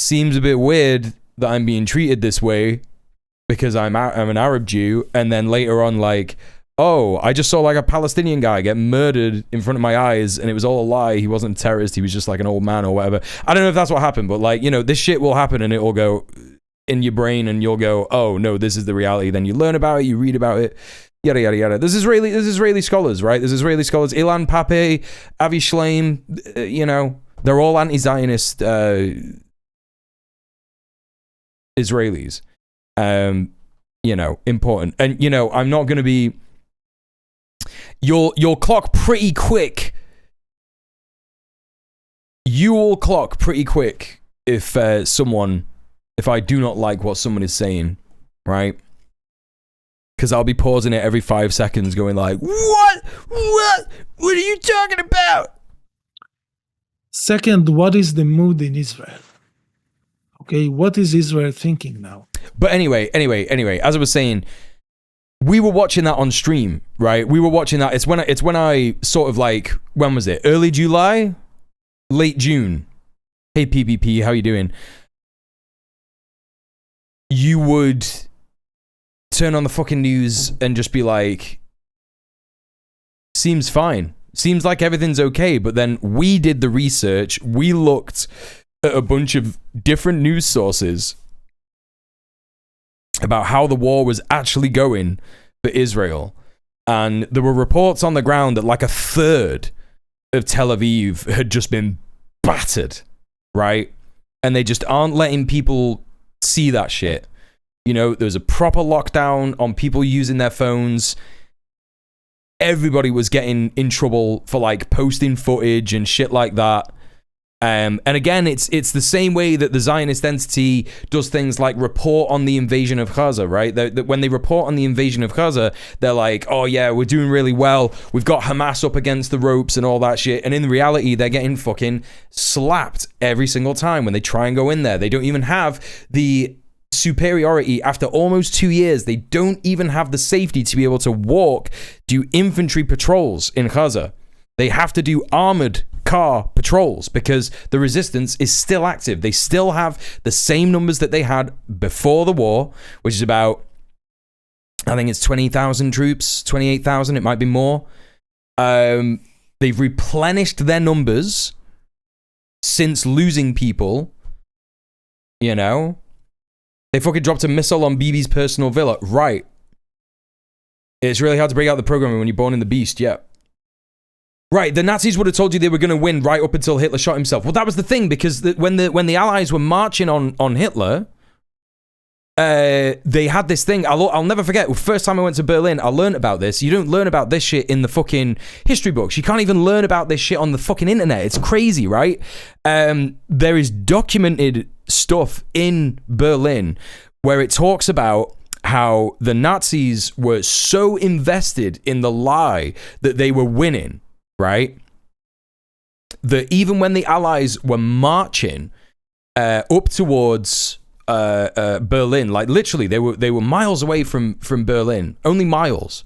seems a bit weird that I'm being treated this way because I'm an Arab Jew. And then later on, like, oh, I just saw like a Palestinian guy get murdered in front of my eyes and it was all a lie. He wasn't a terrorist. He was just like an old man or whatever. I don't know if that's what happened, but like, you know, this shit will happen and it will go in your brain and you'll go, oh no, this is the reality. Then you learn about it, you read about it, yada, yada, yada. There's Israeli scholars, right? There's Israeli scholars. Ilan Pappé, Avi Shleim, you know, they're all anti-Zionist Israelis. You know, important. And, you know, I'm not going to be... You'll clock pretty quick. You will clock pretty quick if I do not like what someone is saying, right? Because I'll be pausing it every 5 seconds going like, what are you talking about? Second, what is the mood in Israel? Okay, what is Israel thinking now? But anyway, as I was saying, we were watching that on stream, right? We were watching that. It's when I sort of like, when was it? Early July? Late June. Hey, PPP, how you doing? You would turn on the fucking news and just be like, seems fine. Seems like everything's okay, but then we did the research. We looked at a bunch of different news sources about how the war was actually going for Israel. And there were reports on the ground that like a third of Tel Aviv had just been battered, right? And they just aren't letting people see that shit. You know, there was a proper lockdown on people using their phones. Everybody was getting in trouble for like posting footage and shit like that. And again, it's the same way that the Zionist entity does things like report on the invasion of Gaza, right? When they report on the invasion of Gaza, they're like, oh yeah, we're doing really well. We've got Hamas up against the ropes and all that shit. And in reality, they're getting fucking slapped every single time when they try and go in there. They don't even have the superiority after almost 2 years. They don't even have the safety to be able to do infantry patrols in Gaza. They have to do armored car patrols because the resistance is still active. They still have the same numbers that they had before the war, which is about, I think it's 20,000 troops, 28,000, it might be more. They've replenished their numbers since losing people, you know. They fucking dropped a missile on Bibi's personal villa. Right. It's really hard to break out the programming when you're born in the beast, yeah. Right, the Nazis would have told you they were going to win right up until Hitler shot himself. Well, that was the thing, because when the Allies were marching on Hitler, they had this thing. I'll never forget. First time I went to Berlin, I learned about this. You don't learn about this shit in the fucking history books. You can't even learn about this shit on the fucking internet. It's crazy, right? There is documented stuff in Berlin where it talks about how the Nazis were so invested in the lie that they were winning, right? That even when the Allies were marching up towards Berlin, like literally they were miles away from Berlin, only miles.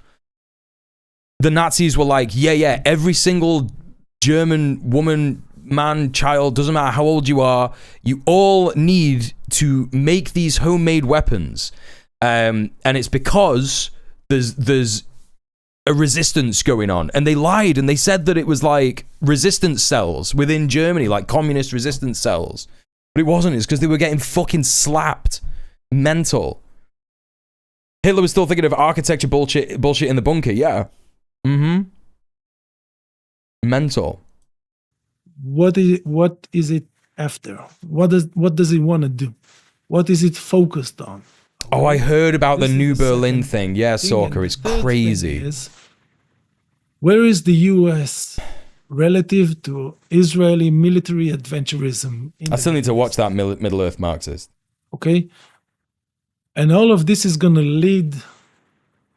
The Nazis were like, yeah, every single German woman, man, child, doesn't matter how old you are, you all need to make these homemade weapons. And it's because there's a resistance going on. And they lied and they said that it was like resistance cells within Germany, like communist resistance cells. But it wasn't. It's because they were getting fucking slapped. Mental. Hitler was still thinking of architecture bullshit in the bunker, yeah. Mm-hmm. Mental. What is it after? What does it want to do? What is it focused on? Oh, I heard about the New Berlin thing. Yeah, Soccer, it's crazy. Where is the US relative to Israeli military adventurism? I still need to watch that Middle Earth Marxist. Okay. And all of this is going to lead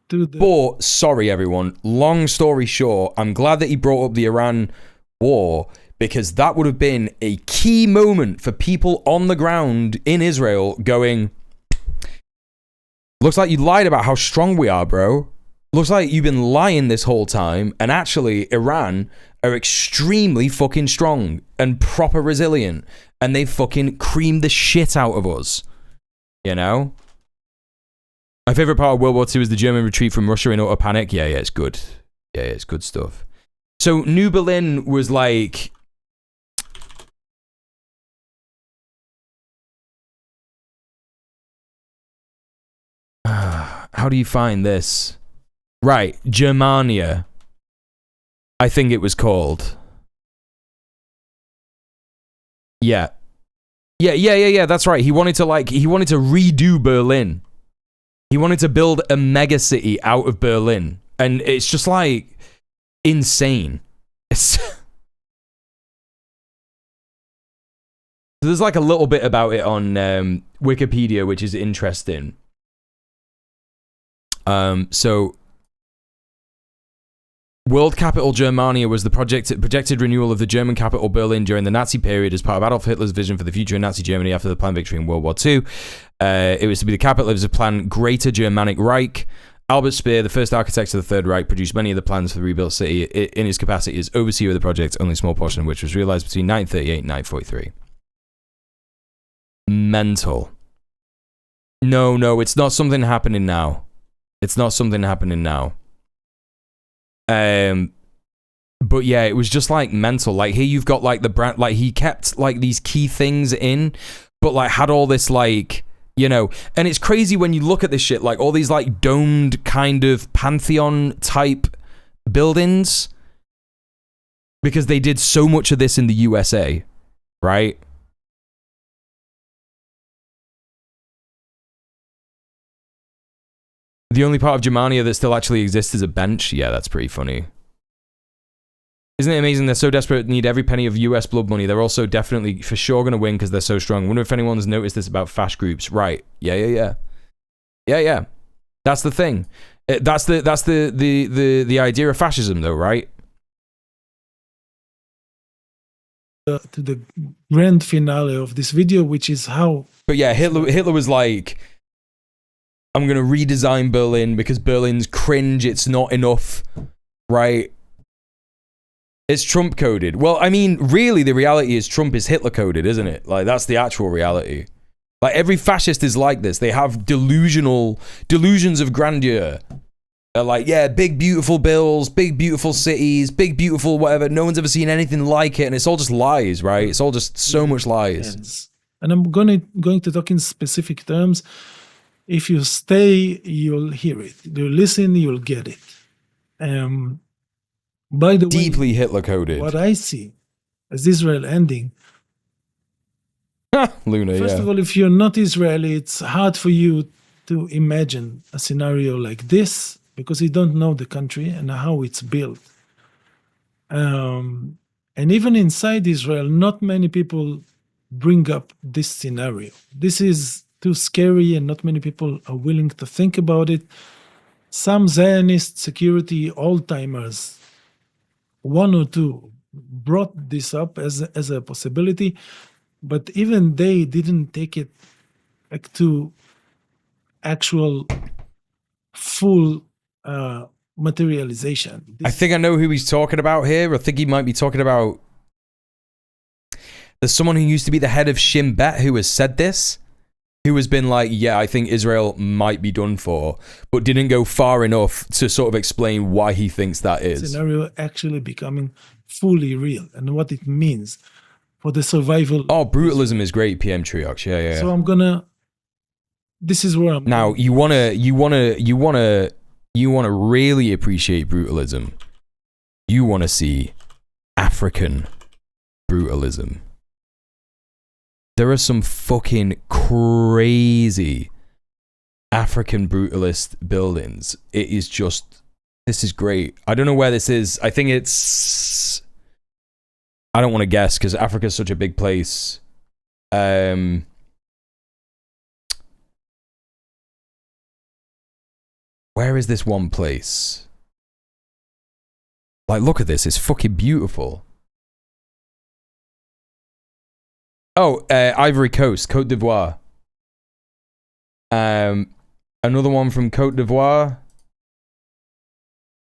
to the... But, sorry everyone, long story short, I'm glad that he brought up the Iran war, because that would have been a key moment for people on the ground in Israel going, looks like you lied about how strong we are, bro. Looks like you've been lying this whole time, and actually Iran are extremely fucking strong and proper resilient, and they fucking creamed the shit out of us. You know? My favorite part of World War II is the German retreat from Russia in utter panic. Yeah, it's good. Yeah, it's good stuff. So New Berlin was like... How do you find this? Right, Germania. I think it was called. Yeah. Yeah, that's right. He wanted to redo Berlin. He wanted to build a mega city out of Berlin. And it's just like insane. There's like a little bit about it on Wikipedia, which is interesting. So World Capital Germania was the projected renewal of the German capital Berlin during the Nazi period as part of Adolf Hitler's vision for the future in Nazi Germany after the planned victory in World War II. It was to be the capital of the planned Greater Germanic Reich. Albert Speer, the first architect of the Third Reich, produced many of the plans for the rebuilt city in his capacity as overseer of the project, only a small portion of which was realized between 1938 and 1943. Mental. No, it's not something happening now. It's not something happening now. But yeah, it was just like mental. Like here you've got like the brand, like he kept like these key things in, but like had all this like, you know, and it's crazy when you look at this shit, like all these like domed kind of Pantheon type buildings, because they did so much of this in the USA, right? The only part of Germania that still actually exists is a bench. Yeah, that's pretty funny. Isn't it amazing? They're so desperate, need every penny of US blood money. They're also definitely for sure going to win because they're so strong. Wonder if anyone's noticed this about fash groups. Right. Yeah. That's the thing. That's the idea of fascism though, right? To the grand finale of this video, which is how... But yeah, Hitler was like, I'm going to redesign Berlin because Berlin's cringe. It's not enough, right? It's Trump coded. Well, I mean, really, the reality is Trump is Hitler coded, isn't it? Like, that's the actual reality. Like, every fascist is like this. They have delusions of grandeur. They're like, yeah, big, beautiful bills, big, beautiful cities, big, beautiful whatever. No one's ever seen anything like it. And it's all just lies, right? It's all just so much lies. And I'm going to talk in specific terms. If you stay, you'll hear it. You listen, you'll get it. By the way, deeply Hitler coded. What I see as Israel ending. Luna, First of all, if you're not Israeli, it's hard for you to imagine a scenario like this because you don't know the country and how it's built. And even inside Israel, not many people bring up this scenario. This is too scary and not many people are willing to think about it. Some Zionist security old-timers, one or two, brought this up as a possibility, but even they didn't take it like to actual full materialization. I think I know who he's talking about here. I think he might be talking about... There's someone who used to be the head of Shin Bet who has said this, who has been like, yeah, I think Israel might be done for, but didn't go far enough to sort of explain why he thinks that is. Scenario actually becoming fully real and what it means for the survival. Oh, brutalism is great, PM Triox. Yeah. So I'm gonna. This is where I'm. Now you wanna really appreciate brutalism. You wanna see African brutalism. There are some fucking crazy African brutalist buildings. It is just, this is great. I don't know where this is. I think it's, I don't want to guess because Africa is such a big place. Where is this one place? Like, look at this. It's fucking beautiful. Oh, Ivory Coast, Côte d'Ivoire. Another one from Côte d'Ivoire.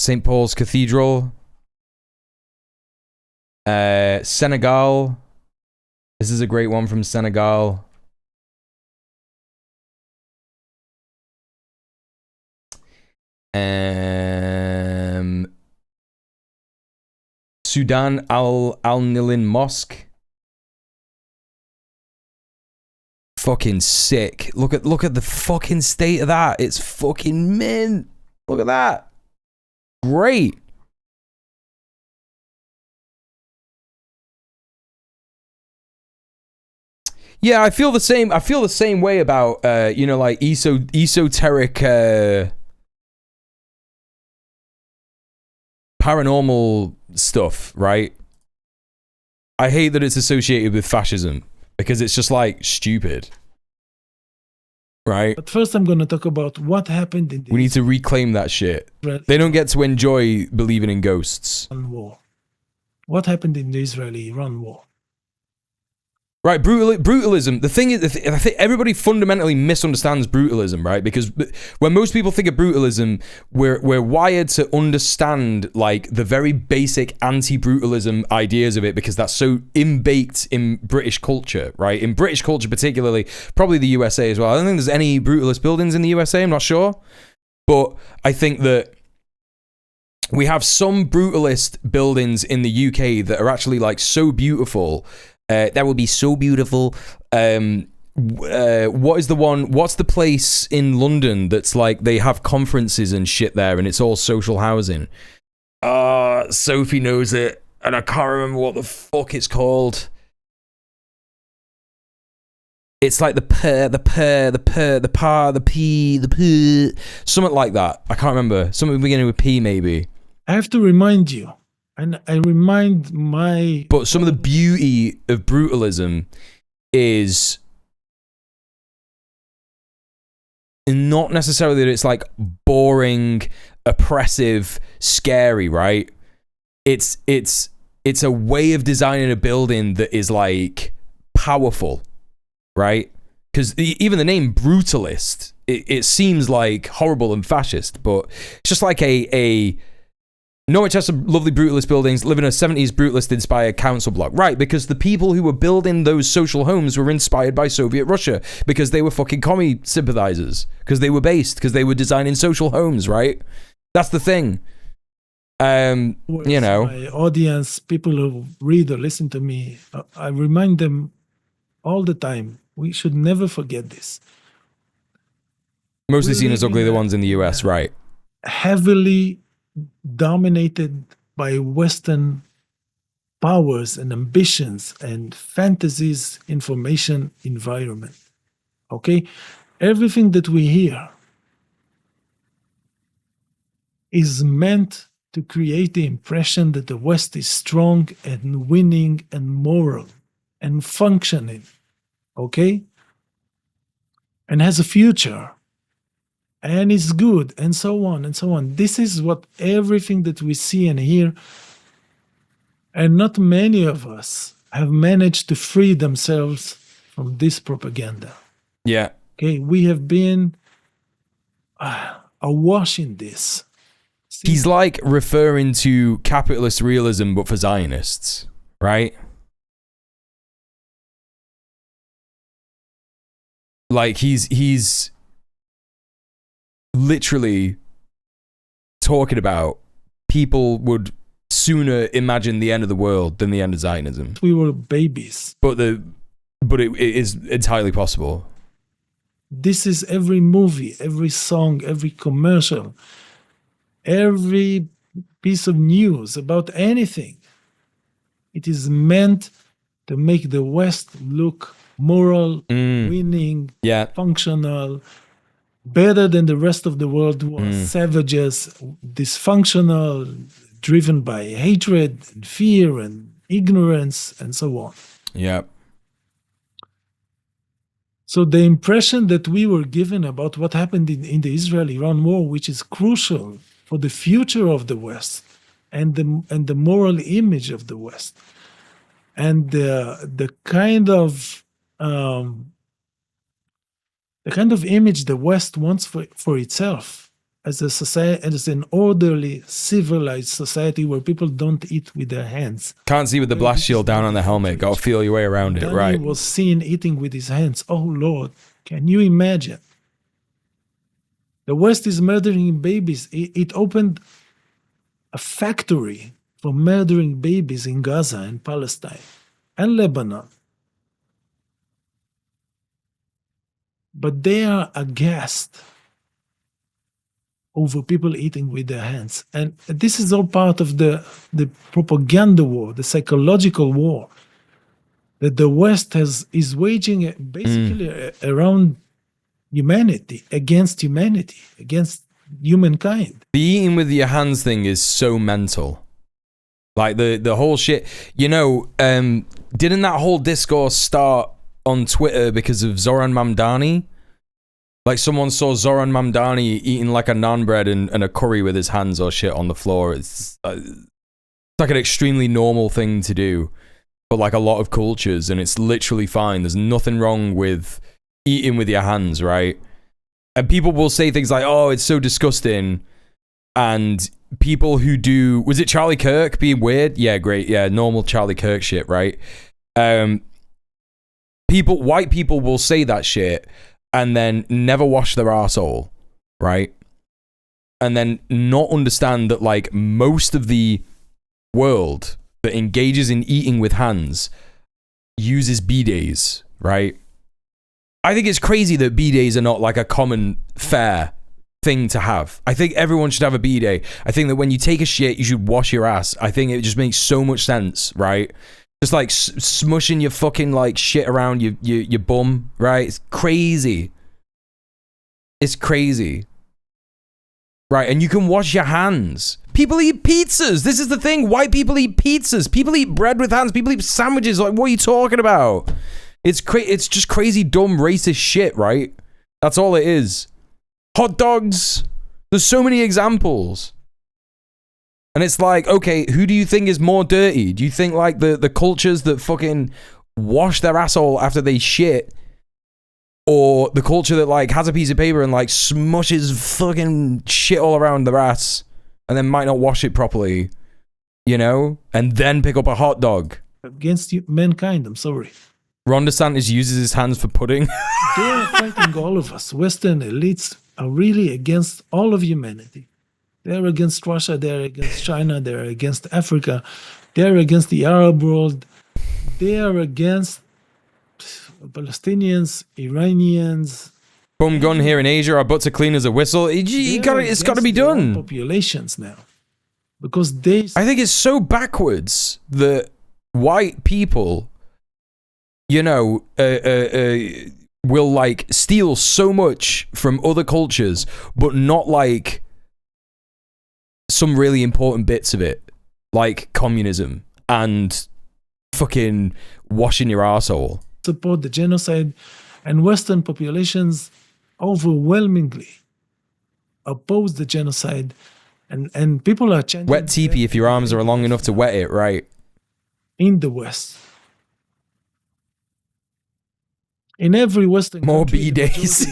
St. Paul's Cathedral. Senegal. This is a great one from Senegal. Sudan Al-Nilin Mosque. Fucking sick. Look at the fucking state of that. It's fucking mint. Look at that. Great. Yeah, I feel the same. I feel the same way about you know, like esoteric paranormal stuff, right? I hate that it's associated with fascism. Because it's just like stupid, right? But first, I'm going to talk about what happened in the We need to reclaim that shit. They don't get to enjoy believing in ghosts. War. What happened in the Israeli-Iran war? Right, brutalism. The thing is, I think everybody fundamentally misunderstands brutalism, right? Because when most people think of brutalism, we're wired to understand like the very basic anti-brutalism ideas of it because that's so imbaked in British culture, right? In British culture particularly, probably the USA as well. I don't think there's any brutalist buildings in the USA, I'm not sure. But I think that we have some brutalist buildings in the UK that are actually like so beautiful. That would be so beautiful. What is the one? What's the place in London that's like they have conferences and shit there, and it's all social housing? Sophie knows it, and I can't remember what the fuck it's called. It's like the P, something like that. I can't remember. Something beginning with P, maybe. I have to remind you, and I remind my... But some of the beauty of brutalism is not necessarily that it's like boring, oppressive, scary, right? It's a way of designing a building that is like powerful, right? Because even the name brutalist, it seems like horrible and fascist, but it's just like Norwich has some lovely brutalist buildings, live in a 70s brutalist inspired council block. Right, because the people who were building those social homes were inspired by Soviet Russia because they were fucking commie sympathizers, because they were designing social homes, right? That's the thing. You know. My audience, people who read or listen to me, I remind them all the time, we should never forget this. Mostly seen as ugly, the ones in the US, right? Heavily dominated by Western powers and ambitions and fantasies information environment. Okay? Everything that we hear is meant to create the impression that the West is strong and winning and moral and functioning. Okay? And has a future. And it's good, and so on, and so on. This is what everything that we see and hear, and not many of us have managed to free themselves from this propaganda. Yeah. Okay, we have been awash in this. He's like referring to capitalist realism, but for Zionists, right? Like he's literally talking about people would sooner imagine the end of the world than the end of Zionism. We were babies. But it is entirely possible. This is every movie, every song, every commercial, every piece of news about anything. It is meant to make the West look moral, winning, functional, better than the rest of the world, who are savages, dysfunctional, driven by hatred and fear and ignorance and so on. Yeah. So the impression that we were given about what happened in the Israel-Iran war, which is crucial for the future of the West and the moral image of the West, and the kind of image the West wants for itself as a society, as an orderly, civilized society where people don't eat with their hands. Can't see with the blast shield down on the helmet. Got to feel your way around it, right? He was seen eating with his hands. Oh Lord, can you imagine? The West is murdering babies. It opened a factory for murdering babies in Gaza and Palestine and Lebanon. But they are aghast over people eating with their hands. And this is all part of the propaganda war, the psychological war that the West is waging basically around humanity, against humankind. The eating with your hands thing is so mental. Like the whole shit. You know, didn't that whole discourse start on Twitter because of Zoran Mamdani? Like someone saw Zoran Mamdani eating like a naan bread and a curry with his hands or shit on the floor. It's like an extremely normal thing to do for like a lot of cultures, and it's literally fine. There's nothing wrong with eating with your hands, right? And people will say things like, oh, it's so disgusting. And people who do, was it Charlie Kirk being weird? Yeah, great. Yeah, normal Charlie Kirk shit, right? White people will say that shit and then never wash their arsehole, right? and then not understand that like most of the world that engages in eating with hands uses bidets, right? I think it's crazy that bidets are not like a common fair thing to have. I think everyone should have a bidet. I think that when you take a shit, you should wash your ass. I think it just makes so much sense, right? Just like smushing your fucking like shit around your bum, right? It's crazy. It's crazy. Right, and you can wash your hands. People eat pizzas. This is the thing. White people eat pizzas. People eat bread with hands. People eat sandwiches. Like, what are you talking about? It's just crazy, dumb, racist shit, right? That's all it is. Hot dogs. There's so many examples. And it's like, okay, who do you think is more dirty? Do you think like the cultures that fucking wash their asshole after they shit, or the culture that like has a piece of paper and like smushes fucking shit all around their ass and then might not wash it properly, you know, and then pick up a hot dog? Against mankind, I'm sorry. Ron DeSantis uses his hands for pudding. They are fighting all of us. Western elites are really against all of humanity. They're against Russia, they're against China, they're against Africa, they're against the Arab world, they are against Palestinians, Iranians. Bum gun here in Asia, our butts are clean as a whistle. It's got to be done. Populations now, because they. I think it's so backwards that white people, you know, will like steal so much from other cultures, but not like some really important bits of it, like communism and fucking washing your arsehole. Support the genocide, and Western populations overwhelmingly oppose the genocide, and people are chanting. Wet teepee if your arms are long enough to wet it, right? In the West. In every Western more country, bidets.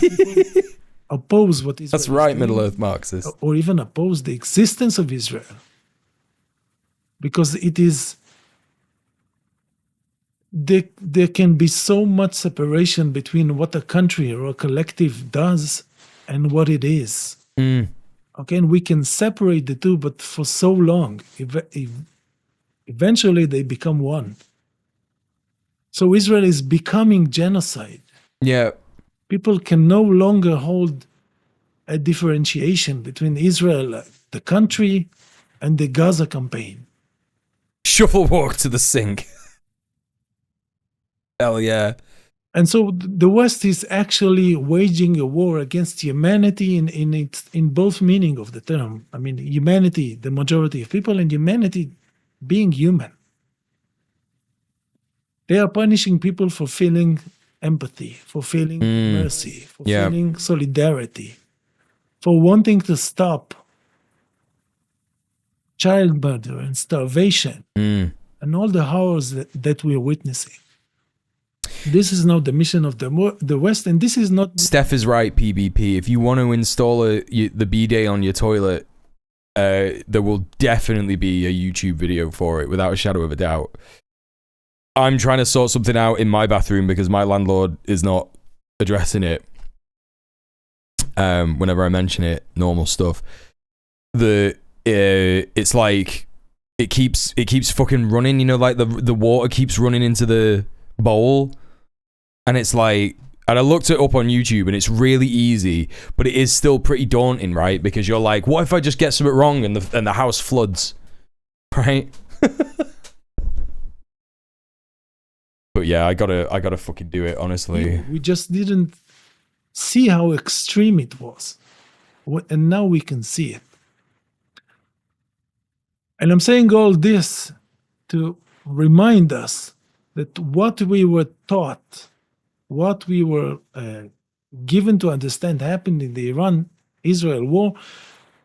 Oppose what Israel. That's right, Middle Earth Marxists. Or even oppose the existence of Israel. Because it is. There can be so much separation between what a country or a collective does and what it is. Okay, and we can separate the two, but for so long, eventually they become one. So Israel is becoming genocide. Yeah. People can no longer hold a differentiation between Israel, the country, and the Gaza campaign. Shuffle walk to the sink. Hell yeah. And so the West is actually waging a war against humanity in both meaning of the term. I mean, humanity, the majority of people, and humanity being human. They are punishing people for feeling empathy, for feeling mercy, for feeling solidarity, for wanting to stop child murder and starvation and all the horrors that we're witnessing. This is now the mission of the West, and this is not... Steph is right, PBP. If you want to install the bidet on your toilet, there will definitely be a YouTube video for it, without a shadow of a doubt. I'm trying to sort something out in my bathroom because my landlord is not addressing it. Whenever I mention it, normal stuff. It's like it keeps fucking running. You know, like the water keeps running into the bowl, and it's like, and I looked it up on YouTube, and it's really easy, but it is still pretty daunting, right? Because you're like, what if I just get something wrong and the house floods, right? But yeah, I gotta fucking do it, honestly. We just didn't see how extreme it was, and now we can see it. And I'm saying all this to remind us that what we were taught, what we were given to understand happened in the Iran-Israel war,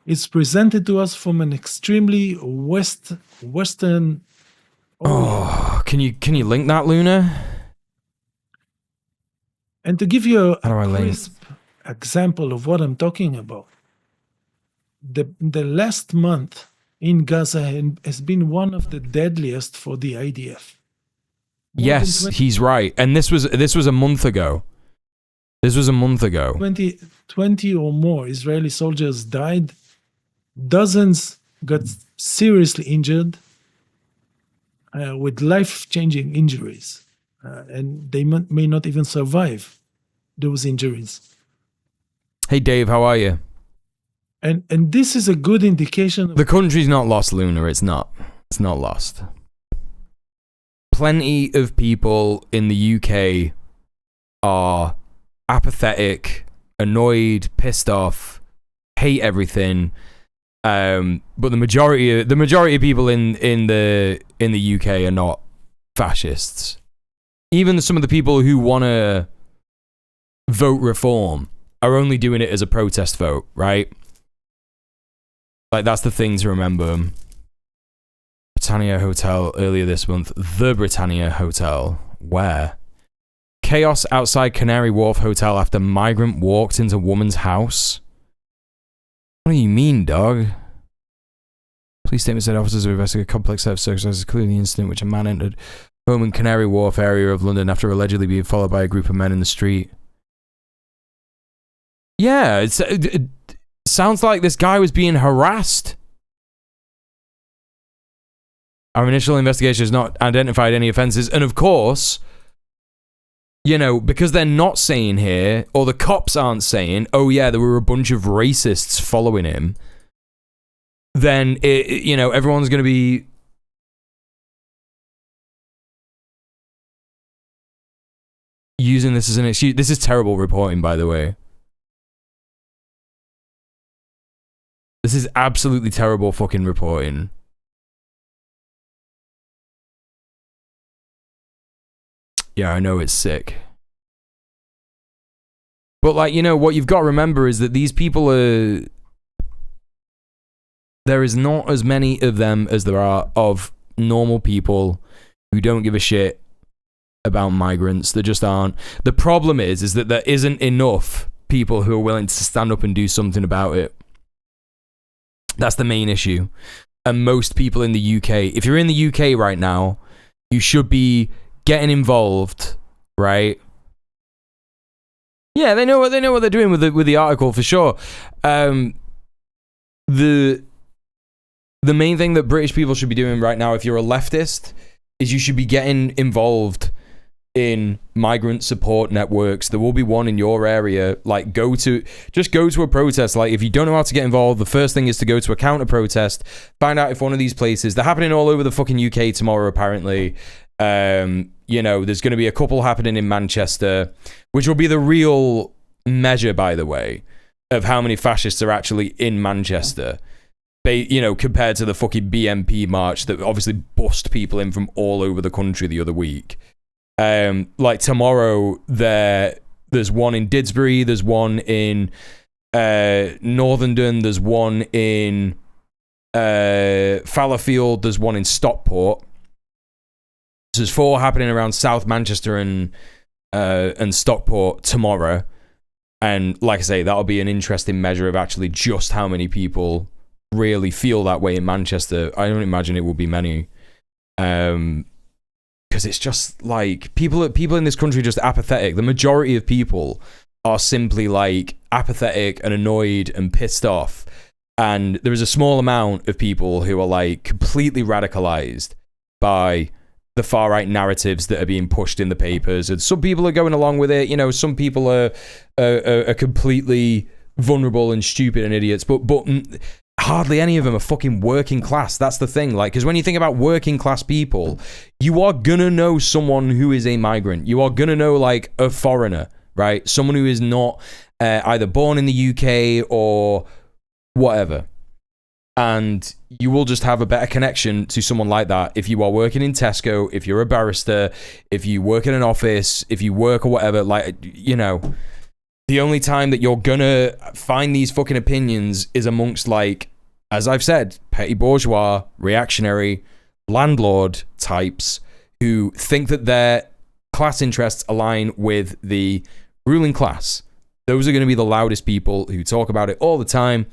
is presented to us from an extremely Western. Oh, can you link that, Luna? And to give you a crisp example of what I'm talking about, the last month in Gaza has been one of the deadliest for the IDF. Yes, he's right. And this was a month ago. This was a month ago. 20 or more Israeli soldiers died Dozens got seriously injured with life-changing injuries, and they may not even survive those injuries. Hey Dave, how are you? And this is a good indication. The country's not lost, Luna. It's not. It's not lost. Plenty of people in the UK are apathetic, annoyed, pissed off, hate everything. But the majority of people in the UK are not fascists. Even some of the people who want to vote reform are only doing it as a protest vote, right? Like, that's the thing to remember. Britannia Hotel earlier this month. The Britannia Hotel. Where? Chaos outside Canary Wharf Hotel after migrant walked into woman's house. What do you mean, dog? Police statement said officers have investigated a complex set of circumstances, including the incident which a man entered home in Canary Wharf area of London after allegedly being followed by a group of men in the street. Yeah, it sounds like this guy was being harassed. Our initial investigation has not identified any offences, and of course, you know, because they're not saying here, or the cops aren't saying, oh yeah, there were a bunch of racists following him, then, you know, everyone's going to be using this as an excuse. This is terrible reporting, by the way. This is absolutely terrible fucking reporting. Yeah, I know, it's sick. But, like, you know, what you've got to remember is that these people are... There is not as many of them as there are of normal people who don't give a shit about migrants. There just aren't. The problem is that there isn't enough people who are willing to stand up and do something about it. That's the main issue. And most people in the UK, if you're in the UK right now, you should be getting involved, right? Yeah, they know what they're doing with the article for sure. The main thing that British people should be doing right now, if you're a leftist, is you should be getting involved in migrant support networks. There will be one in your area. Like, go to a protest. Like, if you don't know how to get involved, the first thing is to go to a counter protest, find out if one of these places, they're happening all over the fucking UK tomorrow, apparently. You know, there's going to be a couple happening in Manchester, which will be the real measure, by the way, of how many fascists are actually in Manchester. You know, compared to the fucking BNP march that obviously bust people in from all over the country the other week. Like tomorrow, there's one in Didsbury, there's one in Northern, there's one in Fallowfield, there's one in Stockport. So there's 4 happening around South Manchester and Stockport tomorrow. And like I say, that'll be an interesting measure of actually just how many people really feel that way in Manchester. I don't imagine it will be many. Because it's just like people in this country are just apathetic. The majority of people are simply like apathetic and annoyed and pissed off. And there is a small amount of people who are like completely radicalized by the far right narratives that are being pushed in the papers. And some people are going along with it. You know, some people are completely vulnerable and stupid and idiots. But hardly any of them are fucking working class. That's the thing. Like, because when you think about working class people, you are gonna know someone who is a migrant. You are gonna know like a foreigner, right? Someone who is not either born in the UK or whatever. And you will just have a better connection to someone like that if you are working in Tesco, if you're a barrister, if you work in an office, if you work or whatever. Like, you know, the only time that you're gonna find these fucking opinions is amongst, like, as I've said, petty bourgeois, reactionary, landlord types who think that their class interests align with the ruling class. Those are going to be the loudest people who talk about it all the time.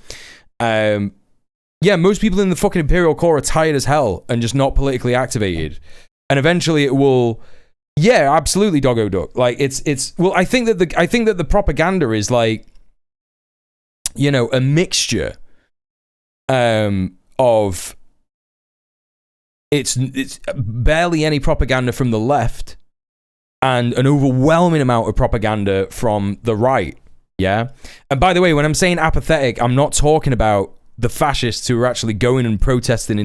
Yeah, most people in the fucking Imperial Core are tired as hell and just not politically activated. And eventually it will... Yeah, absolutely, doggo duck. Like, it's well, I think that the propaganda is like, you know, a mixture of it's barely any propaganda from the left and an overwhelming amount of propaganda from the right. Yeah. And by the way, when I'm saying apathetic, I'm not talking about the fascists who are actually going and protesting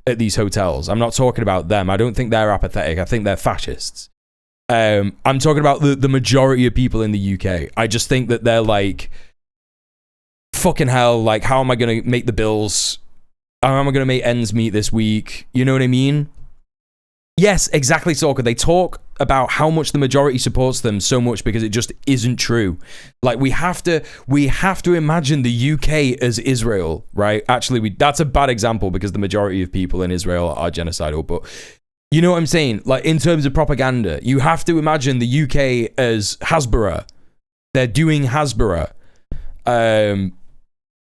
at these hotels. I'm not talking about them. I don't think they're apathetic. I think they're fascists. I'm talking about the majority of people in the UK. I just think that they're like, fucking hell, like, how am I going to make the bills? How am I going to make ends meet this week? You know what I mean? Yes, exactly, Stalker. They talk about how much the majority supports them so much because it just isn't true. Like, we have to imagine the UK as Israel, right? Actually, that's a bad example because the majority of people in Israel are genocidal, but you know what I'm saying? Like, in terms of propaganda, you have to imagine the UK as Hasbara. They're doing Hasbara.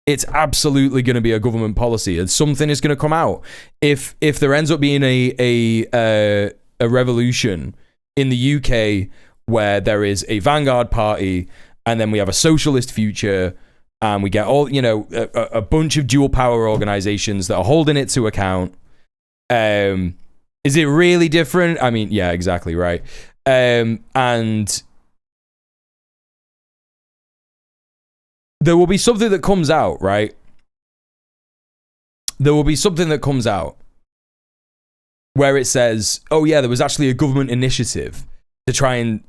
It's absolutely going to be a government policy, and something is going to come out. If there ends up being a revolution in the UK where there is a vanguard party, and then we have a socialist future, and we get all, you know, a bunch of dual power organizations that are holding it to account. Is it really different? I mean, yeah, exactly right. And there will be something that comes out, right? There will be something that comes out where it says, oh yeah, there was actually a government initiative to try and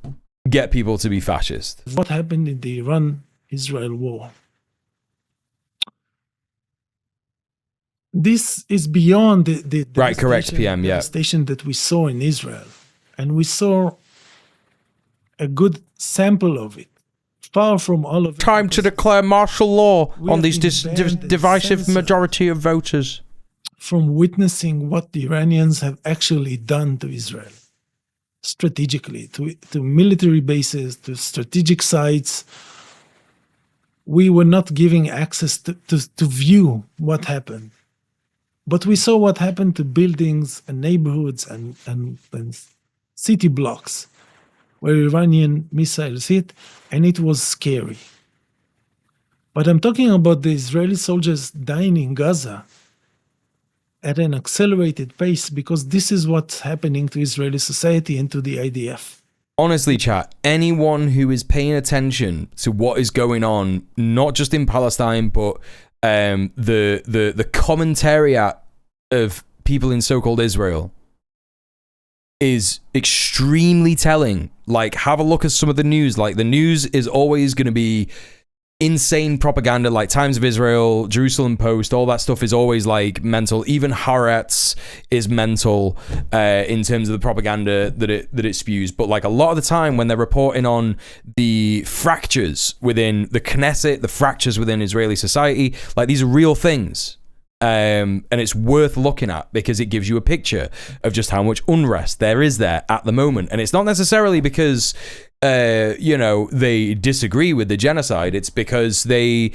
get people to be fascist. What happened in the Iran-Israel war? This is beyond the right, correct, PM, yeah. devastation that we saw in Israel. And we saw a good sample of it. Far from all of it. Time to declare martial law on these divisive majority of voters. From witnessing what the Iranians have actually done to Israel. Strategically, to military bases, to strategic sites. We were not giving access to view what happened. But we saw what happened to buildings and neighborhoods and city blocks where Iranian missiles hit, and it was scary. But I'm talking about the Israeli soldiers dying in Gaza at an accelerated pace because this is what's happening to Israeli society and to the IDF. Honestly, chat, anyone who is paying attention to what is going on, not just in Palestine, but the commentariat of people in so-called Israel is extremely telling. Like, have a look at some of the news. Like, the news is always going to be insane propaganda, like Times of Israel, Jerusalem Post, all that stuff is always like mental. Even Haaretz is mental in terms of the propaganda that it spews. But like a lot of the time when they're reporting on the fractures within the Knesset, the fractures within Israeli society, like these are real things. And it's worth looking at because it gives you a picture of just how much unrest there is there at the moment. And it's not necessarily because they disagree with the genocide. It's because they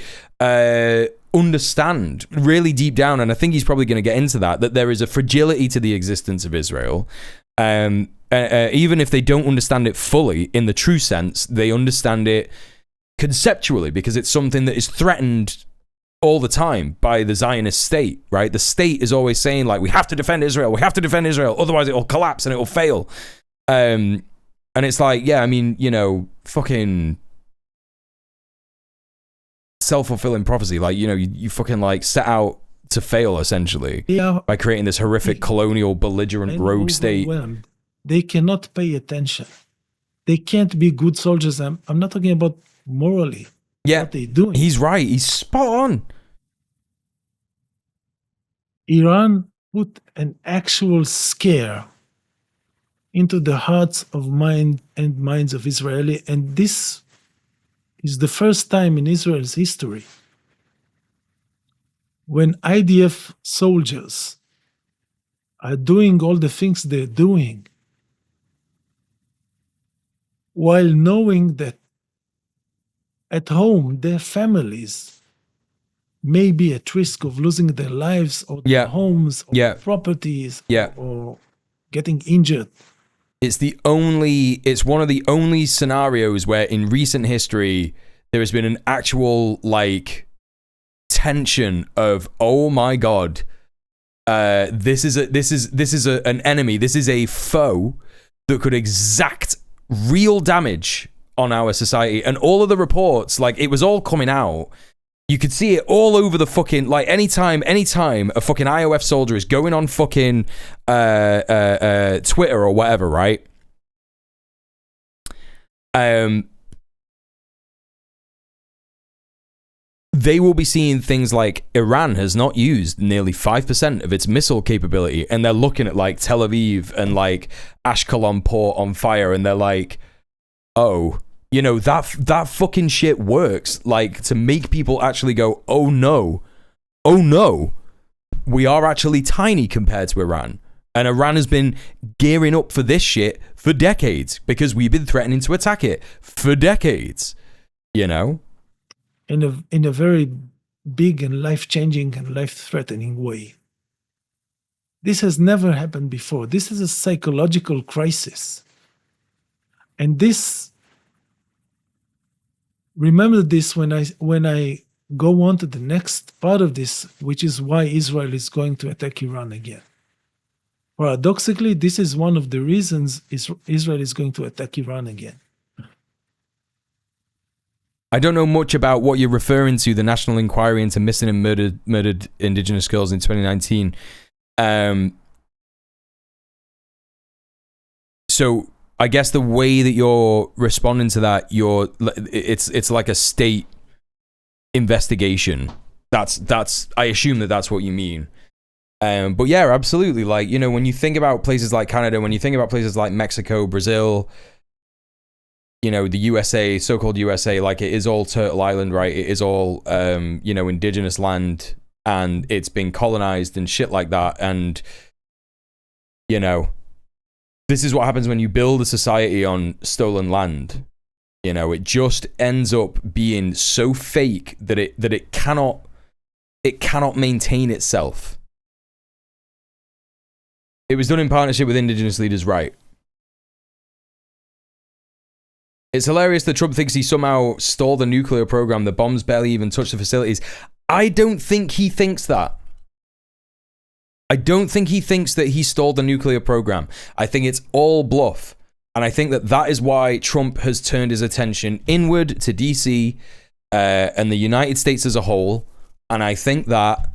understand really deep down, and I think he's probably going to get into that there is a fragility to the existence of Israel. Even if they don't understand it fully in the true sense, they understand it conceptually because it's something that is threatened all the time by the Zionist state, right? The state is always saying, like, we have to defend Israel, otherwise it will collapse and it will fail. And it's like, yeah, I mean, fucking self-fulfilling prophecy. Like, you fucking, like, set out to fail, essentially, by creating this horrific colonial, belligerent, rogue state. They cannot pay attention. They can't be good soldiers. I'm not talking about morally. Yeah, what they're doing. He's right. He's spot on. Iran put an actual scare into the hearts of minds of Israeli, and this is the first time in Israel's history when IDF soldiers are doing all the things they're doing while knowing that at home, their families may be at risk of losing their lives or their homes or their properties or getting injured. It's one of the only scenarios where in recent history there has been an actual, like, tension of, oh my god, this is an enemy, this is a foe that could exact real damage on our society. And all of the reports, like, it was all coming out. You could see it all over the fucking, like, anytime a fucking IOF soldier is going on fucking Twitter or whatever, right? They will be seeing things like Iran has not used nearly 5% of its missile capability, and they're looking at like Tel Aviv and like Ashkelon port on fire, and they're like, oh, you know, that fucking shit works, like, to make people actually go, oh no, we are actually tiny compared to Iran. And Iran has been gearing up for this shit for decades because we've been threatening to attack it for decades, you know? In a very big and life-changing and life-threatening way. This has never happened before. This is a psychological crisis. And this, remember this when I go on to the next part of this, which is why Israel is going to attack Iran again. Paradoxically, this is one of the reasons Israel is going to attack Iran again. I don't know much about what you're referring to, the National Inquiry into Missing and Murdered Indigenous Girls in 2019. So I guess the way that you're responding to that, it's like a state investigation. That's I assume that's what you mean. But yeah, absolutely. Like, you know, when you think about places like Canada, when you think about places like Mexico, Brazil, you know, the USA, so-called USA, like, it is all Turtle Island, right? It is all, you know, indigenous land, and it's been colonized and shit like that. And, you know, this is what happens when you build a society on stolen land. You know, it just ends up being so fake that it cannot maintain itself. It was done in partnership with indigenous leaders, right? It's hilarious that Trump thinks he somehow stalled the nuclear program. The bombs barely even touched the facilities. I don't think he thinks that. I don't think he thinks that he stalled the nuclear program. I think it's all bluff. And I think that is why Trump has turned his attention inward to DC and the United States as a whole. And I think that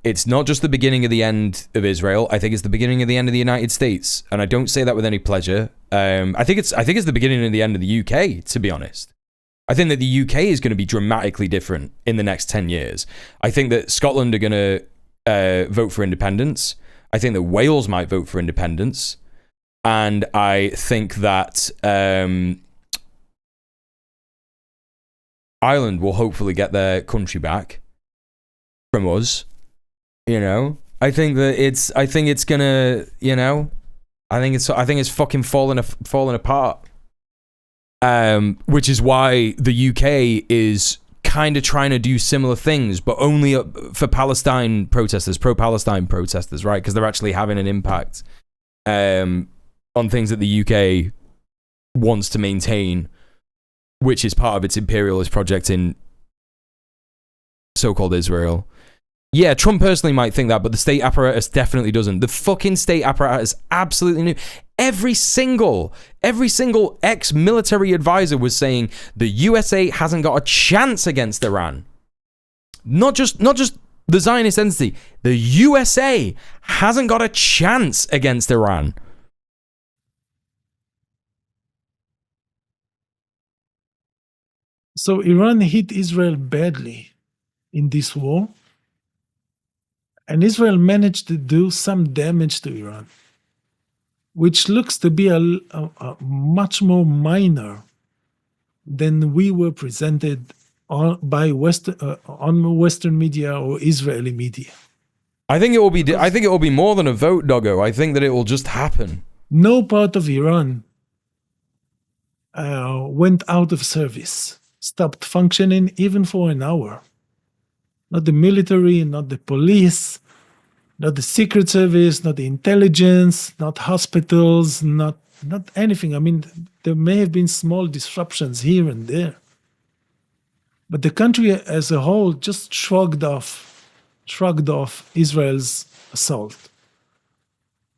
it's not just the beginning of the end of Israel. I think it's the beginning of the end of the United States, and I don't say that with any pleasure. I think it's the beginning of the end of the UK. To be honest, I think that the UK is going to be dramatically different in the next 10 years. I think that Scotland are going to vote for independence. I think that Wales might vote for independence, and I think that Ireland will hopefully get their country back from us. You know, I think it's gonna, you know, I think it's fucking falling apart. Which is why the UK is kind of trying to do similar things, but only for Palestine protesters, pro-Palestine protesters, right? Because they're actually having an impact on things that the UK wants to maintain, which is part of its imperialist project in so-called Israel. Yeah, Trump personally might think that, but the state apparatus definitely doesn't. The fucking state apparatus absolutely knew. Every single ex-military advisor was saying the USA hasn't got a chance against Iran. Not just the Zionist entity. The USA hasn't got a chance against Iran. So Iran hit Israel badly in this war. And Israel managed to do some damage to Iran, which looks to be a much more minor than we were presented on Western media or Israeli media. I think it will be more than a vote, Doggo. I think that it will just happen. No part of Iran went out of service, stopped functioning even for an hour. Not the military, not the police, not the secret service, not the intelligence, not hospitals, not anything. I mean, there may have been small disruptions here and there. But the country as a whole just shrugged off Israel's assault.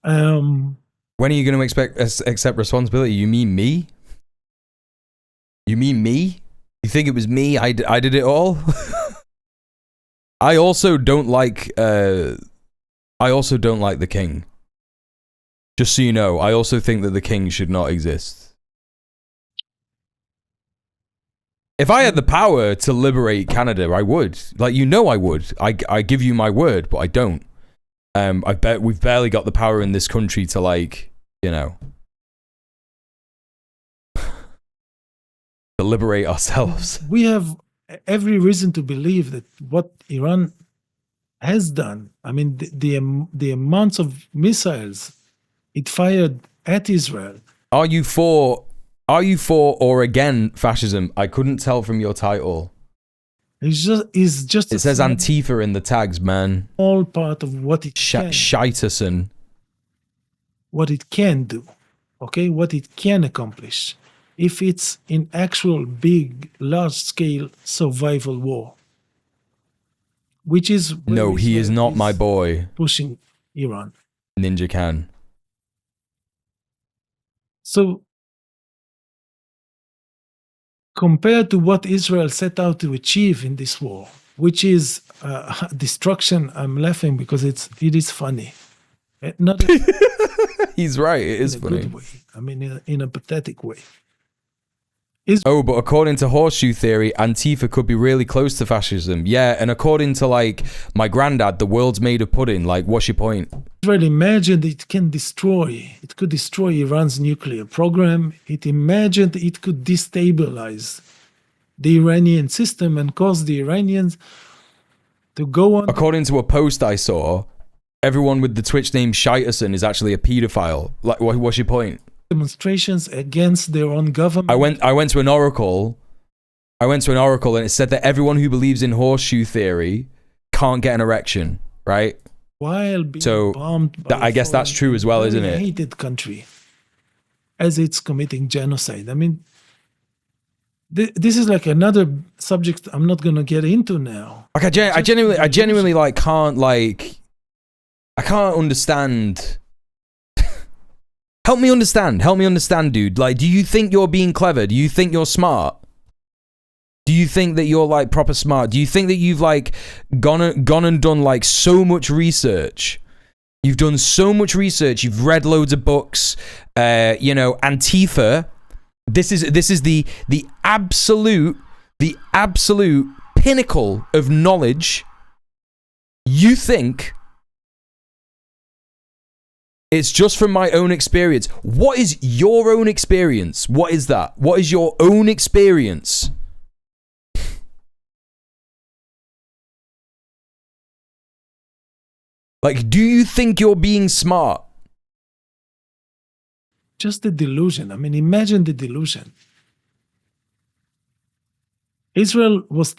When are you going to accept responsibility? You mean me? You mean me? You think it was me? I did it all? I also don't like the king. Just so you know, I also think that the king should not exist. If I had the power to liberate Canada, I would. Like, you know I would. I give you my word, but I don't. I bet we've barely got the power in this country to, like, you know, to liberate ourselves. We have every reason to believe that what Iran has done, I mean, the amounts of missiles it fired at Israel. Are you for or again fascism? I couldn't tell from your title. It's just it says Antifa in the tags, man. All part of what it Scheiterson. What it can do, okay? What it can accomplish. If it's in actual big, large-scale survival war. Which is... No, he is not my boy. Pushing Iran. Ninja Khan. So, compared to what Israel set out to achieve in this war, which is destruction, I'm laughing because it is funny. Not He's right, it is funny. Good way. I mean, in a pathetic way. Oh, but according to horseshoe theory, Antifa could be really close to fascism. Yeah, and according to, like, my granddad, the world's made of pudding. Like, what's your point? Israel imagined it could destroy Iran's nuclear program. It imagined it could destabilize the Iranian system and cause the Iranians to go on. According to a post I saw, everyone with the Twitch name Scheiterson is actually a pedophile. Like, what's your point? Demonstrations against their own government. I went to an oracle. And it said that everyone who believes in horseshoe theory can't get an erection, right? While being bombed by I guess that's true as well, isn't it? Hated country as it's committing genocide. I mean, this is like another subject I'm not going to get into now. Like I genuinely like can't understand. Help me understand, dude. Like, do you think you're being clever? Do you think you're smart? Do you think that you're, like, proper smart? Do you think that you've, like, gone and done, like, so much research? You've done so much research. You've read loads of books. You know, Antifa. This is the absolute pinnacle of knowledge. You think it's just from my own experience. What is your own experience? What is that? What is your own experience? Like, do you think you're being smart? Just the delusion. I mean, imagine the delusion. Israel was...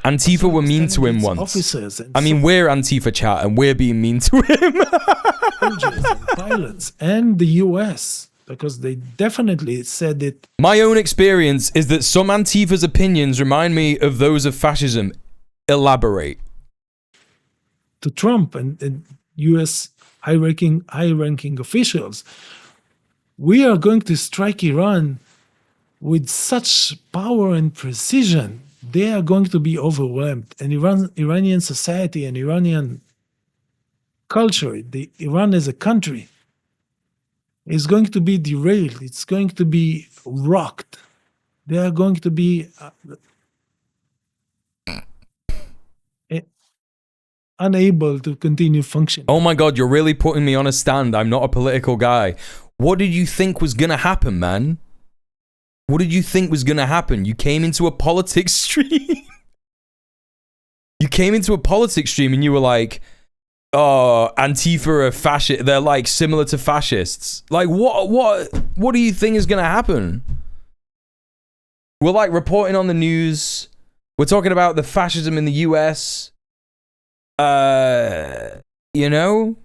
Antifa were mean to him once. Officers I mean, we're Antifa chat and we're being mean to him. Soldiers and pilots and the US, because they definitely said it. My own experience is that some Antifa's opinions remind me of those of fascism. Elaborate. To Trump and US high-ranking officials, we are going to strike Iran with such power and precision. They are going to be overwhelmed. And Iranian society and Iranian culture, Iran as a country, is going to be derailed. It's going to be rocked. They are going to be unable to continue functioning. Oh my God, you're really putting me on a stand. I'm not a political guy. What did you think was going to happen, man? What did you think was going to happen? You came into a politics stream. You came into a politics stream and you were like, oh, Antifa are fascist. They're like similar to fascists. Like, what do you think is going to happen? We're like reporting on the news. We're talking about the fascism in the US. You know?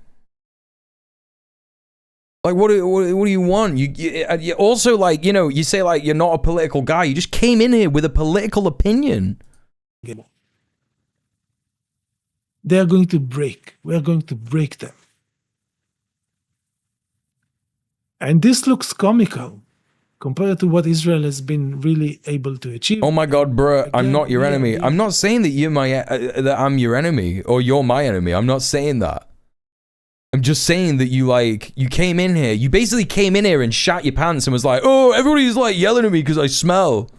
Like, what do you want? You also, like, you know, you say, like, you're not a political guy. You just came in here with a political opinion. They are going to break. We are going to break them. And this looks comical compared to what Israel has been really able to achieve. Oh my God, bro, I'm not your enemy. I'm not saying that you're that I'm your enemy or you're my enemy. I'm not saying that. I'm just saying that you came in here. You basically came in here and shat your pants and was like, oh, everybody's like yelling at me because I smell.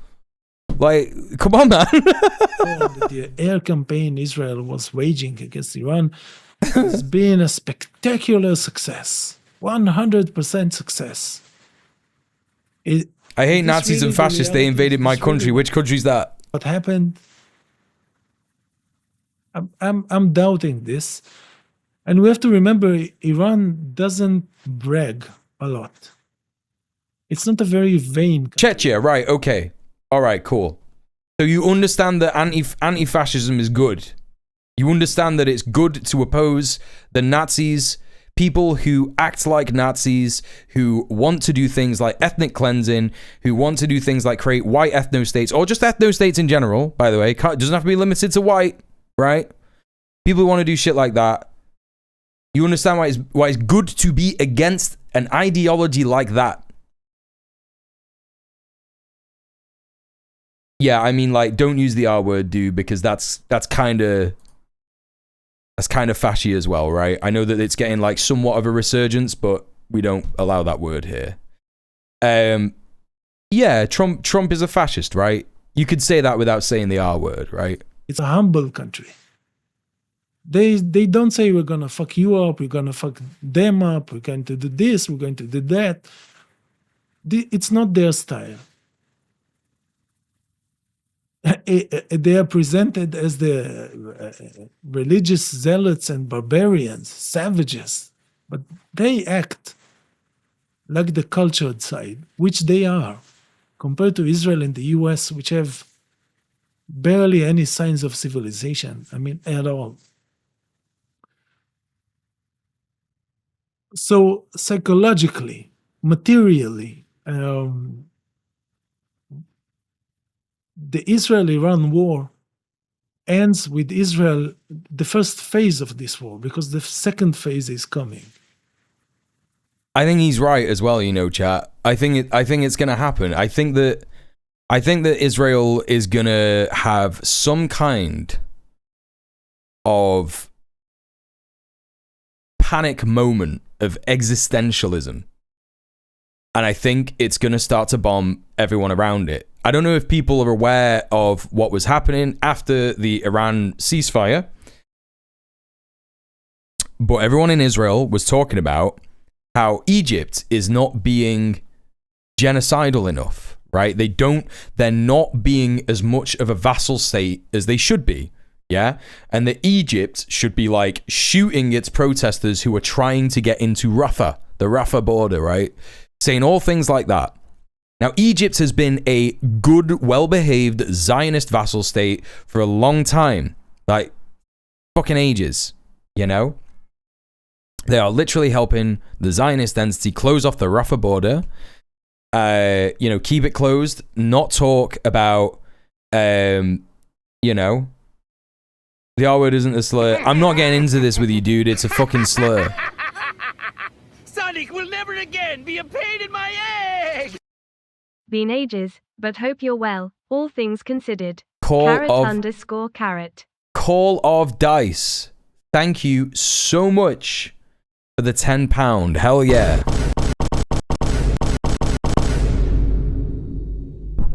Like, come on, man. The air campaign Israel was waging against Iran has been a spectacular success. 100% success. I hate Nazis and fascists. They invaded my country. Which country's that? What happened? I'm doubting this. And we have to remember, Iran doesn't brag a lot. It's not a very vain country. Chechnya, right, okay. All right, cool. So you understand that anti-fascism is good. You understand that it's good to oppose the Nazis, people who act like Nazis, who want to do things like ethnic cleansing, who want to do things like create white ethno-states, or just ethno-states in general, by the way. It doesn't have to be limited to white, right? People who want to do shit like that. You understand why it's good to be against an ideology like that. Yeah, I mean, like, don't use the R word, dude, because that's kind of fashy as well, right? I know that it's getting like somewhat of a resurgence, but we don't allow that word here. Yeah, Trump is a fascist, right? You could say that without saying the R word, right? It's a humble country. They don't say we're gonna fuck you up, we're gonna fuck them up, we're going to do this, we're going to do that. It's not their style. They are presented as the religious zealots and barbarians, savages, but they act like the cultured side, which they are, compared to Israel and the US, which have barely any signs of civilization, I mean, at all. So psychologically, materially, the Israel-Iran war ends with Israel, the first phase of this war, because the second phase is coming. I think he's right as well, you know, chat. I think it's gonna happen. I think that Israel is gonna have some kind of panic moment of existentialism. And I think it's going to start to bomb everyone around it. I don't know if people are aware of what was happening after the Iran ceasefire, but everyone in Israel was talking about how Egypt is not being genocidal enough, right? They're not being as much of a vassal state as they should be. Yeah, and that Egypt should be like shooting its protesters who are trying to get into Rafah, the Rafah border, right? Saying all things like that. Now, Egypt has been a good, well-behaved Zionist vassal state for a long time, like fucking ages, you know? They are literally helping the Zionist entity close off the Rafah border, you know, keep it closed, not talk about, you know, the R word isn't a slur. I'm not getting into this with you, dude. It's a fucking slur. Sonic will never again be a pain in my egg! Been ages, but hope you're well, all things considered. Call _carrot. Call of Dice. Thank you so much for the £10. Hell yeah.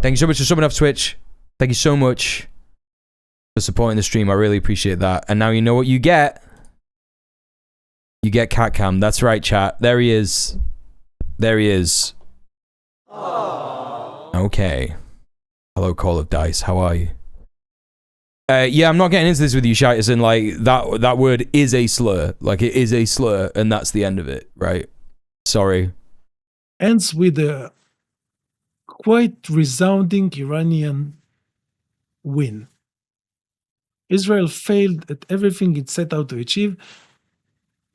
Thank you so much for subbing off Twitch. Thank you so much for supporting the stream. I really appreciate that. And now you know what you get. You get Catcam. That's right, chat. There he is. There he is. Okay. Hello, Call of Dice. How are you? Yeah, I'm not getting into this with you, Shitas, and like that word is a slur. Like, it is a slur, and that's the end of it, right? Sorry. Ends with a quite resounding Iranian win. Israel failed at everything it set out to achieve.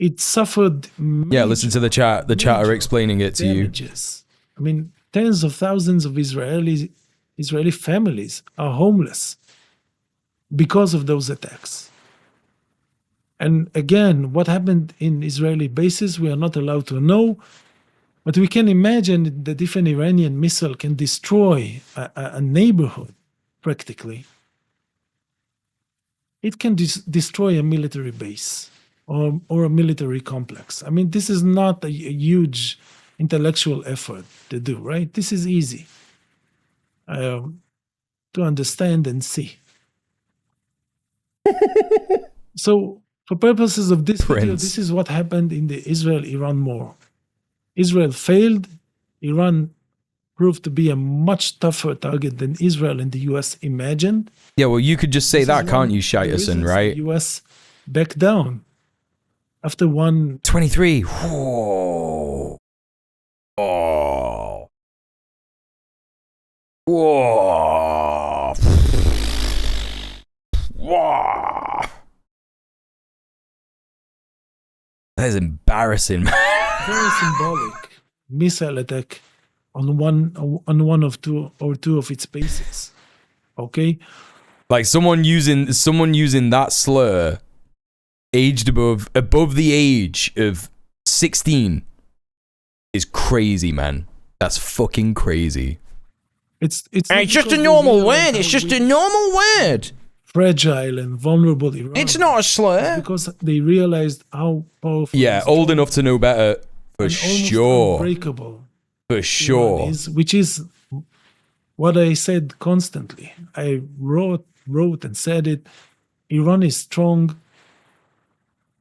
it suffered. Yeah, listen to the chat. The chat are explaining it to damages. I mean, tens of thousands of Israeli families are homeless because of those attacks. And again, what happened in Israeli bases, we are not allowed to know, but we can imagine that if an Iranian missile can destroy a neighborhood, practically, it can destroy a military base or a military complex. I mean, this is not a huge intellectual effort to do, right? This is easy to understand and see. So, for purposes of this video, this is what happened in the Israel-Iran war. Israel failed. Iran proved to be a much tougher target than Israel and the US imagined. Yeah, well, you could just say that, can't you, Shaiterson, right? The US backed down after 23. Whoa. Oh. Whoa. Whoa. That is embarrassing, man. Very symbolic missile attack on one of two of its bases. Okay, like someone using that slur, aged above the age of 16, is crazy, man. That's fucking crazy. It's just a normal word. It's just a normal word. Fragile and vulnerable Iran. It's not a slur. Because they realized how powerful. Yeah, old enough to know better, for sure. Unbreakable. For sure. Which is what I said constantly. I wrote and said it. Iran is strong.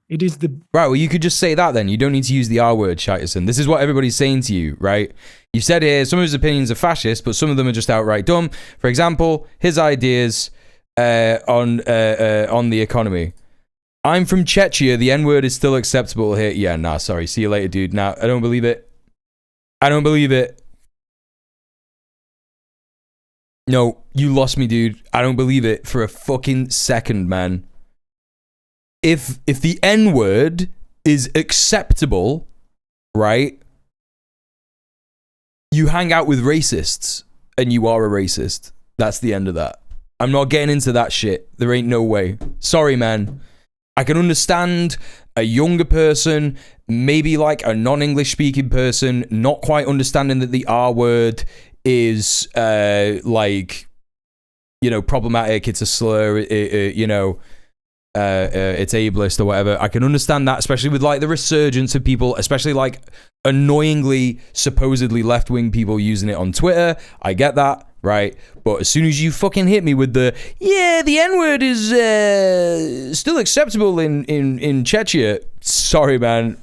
It is the... Right, well, you could just say that then. You don't need to use the R word, Shaiterson. This is what everybody's saying to you, right? You said here, some of his opinions are fascist, but some of them are just outright dumb. For example, his ideas on the economy. I'm from Chechnya. The N-word is still acceptable here. Yeah, nah, sorry. See you later, dude. Nah, I don't believe it. I don't believe it. No, you lost me, dude. I don't believe it for a fucking second, man. If the N-word is acceptable, right? You hang out with racists and you are a racist. That's the end of that. I'm not getting into that shit. There ain't no way. Sorry, man. I can understand a younger person, maybe like a non-English speaking person, not quite understanding that the R word is like, you know, problematic. It's a slur. You know, it's ableist or whatever. I can understand that, especially with like the resurgence of people, especially like annoyingly, supposedly left-wing people using it on Twitter. I get that. Right, but as soon as you fucking hit me with the N-word is still acceptable in Chechnya, sorry, man.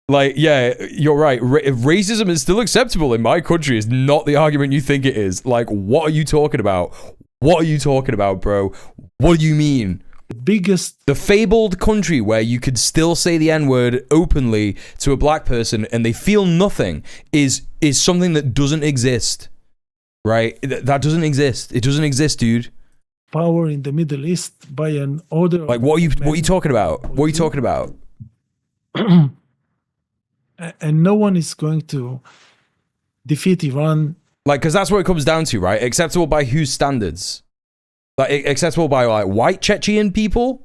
Like, yeah, you're right. Racism is still acceptable in my country is not the argument you think it is. Like, what are you talking about? What are you talking about, bro? What do you mean? The fabled country where you could still say the N-word openly to a black person and they feel nothing is something that doesn't exist, right? That doesn't exist. It doesn't exist, dude. Power in the Middle East by an order. Like, what are you talking about? What are you talking about? And no one is going to defeat Iran. Like, because that's what it comes down to, right? Acceptable by whose standards? Like, acceptable by, like, white Chechen people?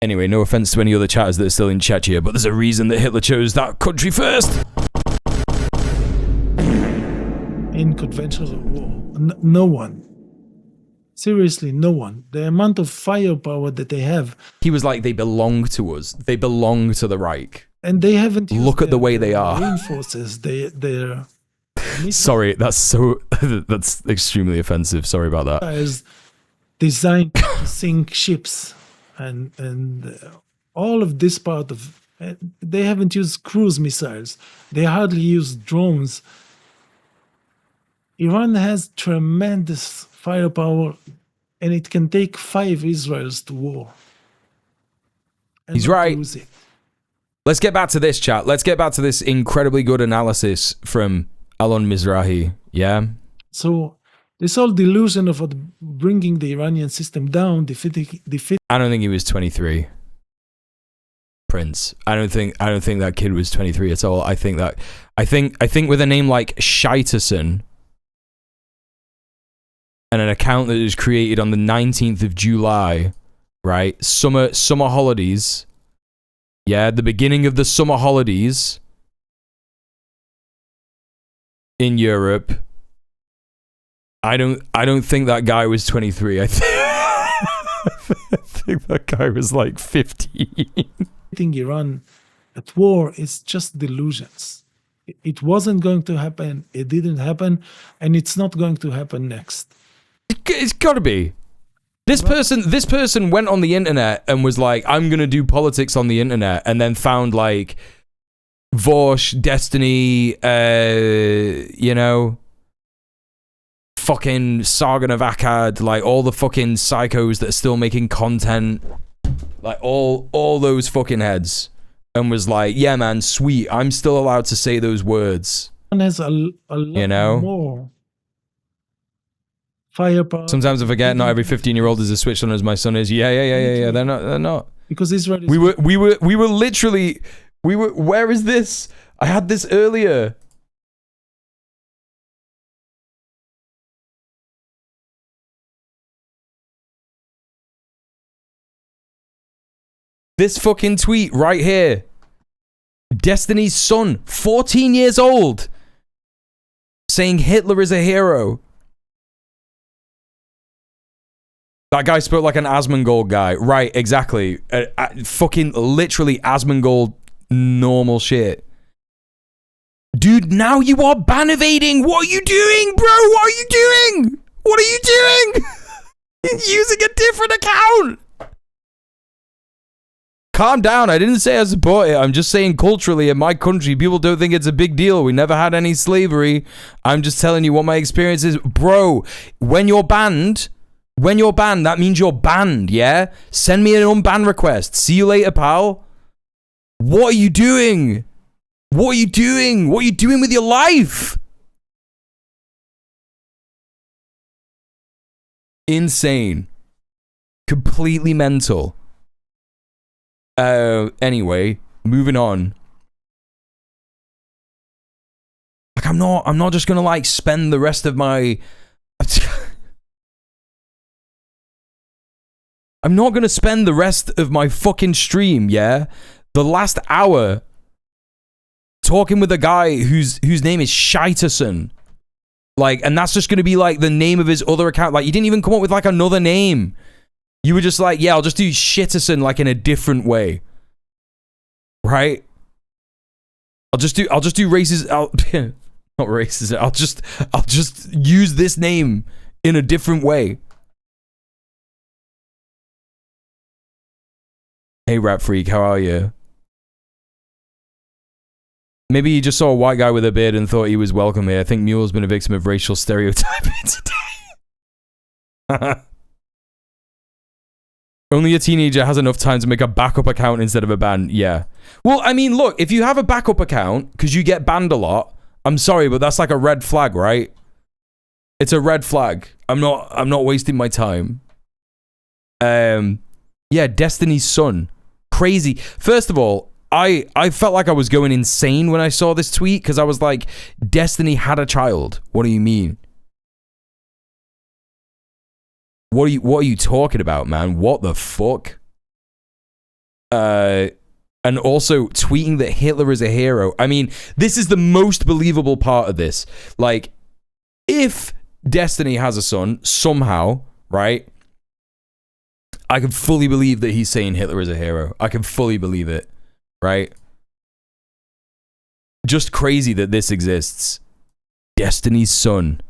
Anyway, no offense to any other chatters that are still in Chechnya, but there's a reason that Hitler chose that country first. In conventional war, no one. Seriously, no one. The amount of firepower that they have. He was like, they belong to us. They belong to the Reich. And they haven't used Look at the way they are. Marine forces. They're sorry, that's extremely offensive. Sorry about that. As designed to sink ships and all of this part of they haven't used cruise missiles. They hardly use drones. Iran has tremendous firepower, and it can take 5 Israels to war. He's right. Let's get back to this, chat. Let's get back to this incredibly good analysis from Alon Mizrahi. Yeah. So This whole delusion of bringing the Iranian system down, defeating. I don't think he was 23. Prince. I don't think that kid was 23 at all. I think with a name like Scheiterson and an account that was created on the 19th of July, right? Summer holidays. Yeah, the beginning of the summer holidays in Europe. I don't think that guy was 23. I think that guy was like 15. Iran at war is just delusions. It wasn't going to happen. It didn't happen, and it's not going to happen next. It's got to be. This person went on the internet and was like, I'm going to do politics on the internet, and then found like Vosh, Destiny, you know, fucking Sargon of Akkad, like all the fucking psychos that are still making content, like all those fucking heads, and was like, yeah man, sweet, I'm still allowed to say those words. And there's a lot more firepower. Sometimes I forget not every 15-year-old is as switched on as my son is. Yeah. They're not. Because Israel is... We were literally where is this? I had this earlier. This fucking tweet right here. Destiny's son, 14 years old, saying Hitler is a hero. That guy spoke like an Asmongold guy. Right, exactly. Fucking literally Asmongold normal shit. Dude, now you are ban evading. What are you doing, bro? What are you doing? What are you doing? Using a different account. Calm down. I didn't say I support it. I'm just saying culturally in my country, people don't think it's a big deal. We never had any slavery. I'm just telling you what my experience is. Bro, when you're banned, that means you're banned, yeah? Send me an unban request. See you later, pal. What are you doing? What are you doing? What are you doing with your life? Insane. Completely mental. Anyway, moving on. Like, I'm not just gonna like spend the rest of my... I'm not gonna spend the rest of my fucking stream, yeah? The last hour talking with a guy whose name is Scheiterson. Like, and that's just gonna be like the name of his other account. Like, you didn't even come up with like another name. You were just like, yeah, I'll just do Shitterson like in a different way. Right? I'll just do racist, not racist. I'll just use this name in a different way. Hey Rap Freak, how are you? Maybe you just saw a white guy with a beard and thought he was welcome here. I think Mule's been a victim of racial stereotyping today. Only a teenager has enough time to make a backup account instead of a ban. Yeah. Well, I mean, look, if you have a backup account because you get banned a lot, I'm sorry, but that's like a red flag, right? It's a red flag. I'm not wasting my time. Yeah, Destiny's son. Crazy. First of all, I felt like I was going insane when I saw this tweet because I was like, Destiny had a child. What do you mean? What are you talking about, man? What the fuck? And also tweeting that Hitler is a hero. I mean, this is the most believable part of this. Like, if Destiny has a son somehow, right? I can fully believe that he's saying Hitler is a hero. I can fully believe it, right? Just crazy that this exists. Destiny's son.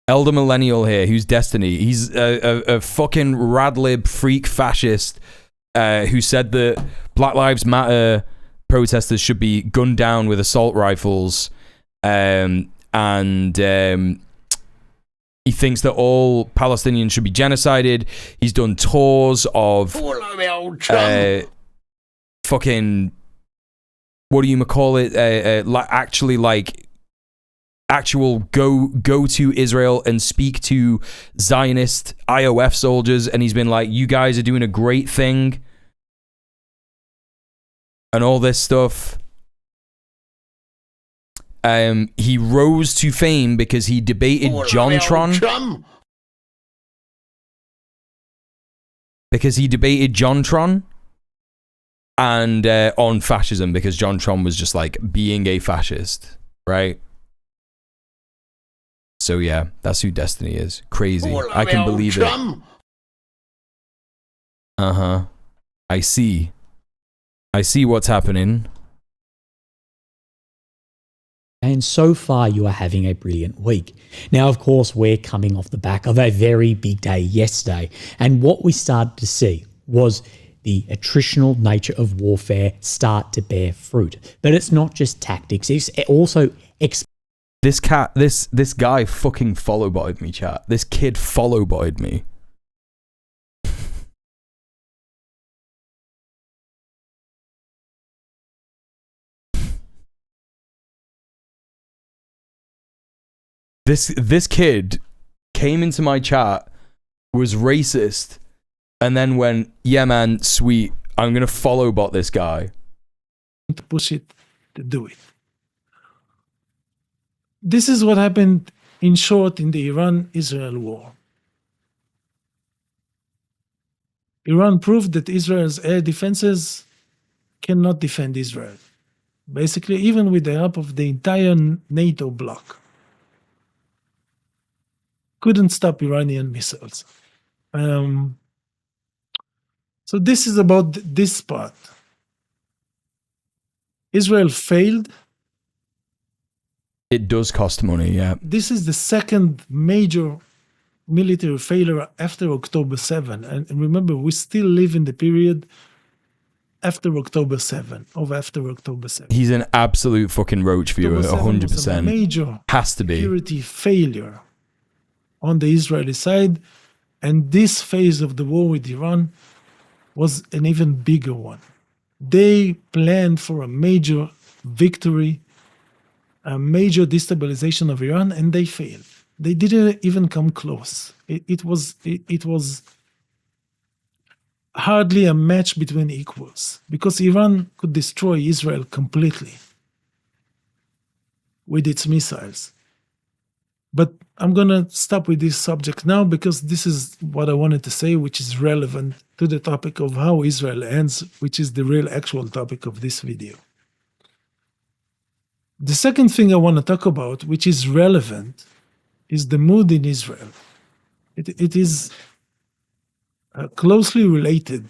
Elder Millennial here, who's Destiny. He's a fucking radlib freak fascist who said that Black Lives Matter protesters should be gunned down with assault rifles. And he thinks that all Palestinians should be genocided. He's done tours of fucking, what do you call it? Actually, like, actual go to Israel and speak to Zionist IOF soldiers, and he's been like, you guys are doing a great thing and all this stuff. He rose to fame because he debated JonTron. Because he debated JonTron and on fascism, because JonTron was just like being a fascist, right? So yeah, that's who Destiny is. Crazy. I can believe it. Uh-huh. I see what's happening. And so far, you are having a brilliant week. Now, of course, we're coming off the back of a very big day yesterday. And what we started to see was the attritional nature of warfare start to bear fruit. But it's not just tactics, it's also this guy fucking follow-botted me, chat. This kid follow-botted me. This kid came into my chat, was racist, and then went, yeah man, sweet, I'm gonna follow bot this guy. To push it, to do it. This is what happened in short in the Iran-Israel war. Iran proved that Israel's air defenses cannot defend Israel. Basically, even with the help of the entire NATO bloc. Couldn't stop Iranian missiles. So this is about this part. Israel failed. It does cost money, yeah. This is the second major military failure after October 7. And remember, we still live in the period after October 7, after October 7. He's an absolute fucking roach viewer, 100%. Major has to be security failure on the Israeli side, and this phase of the war with Iran was an even bigger one. They planned for a major victory, a major destabilization of Iran, and they failed. They didn't even come close. It was hardly a match between equals, because Iran could destroy Israel completely with its missiles. But I'm going to stop with this subject now, because this is what I wanted to say, which is relevant to the topic of how Israel ends, which is the real actual topic of this video. The second thing I want to talk about, which is relevant, is the mood in Israel. It is closely related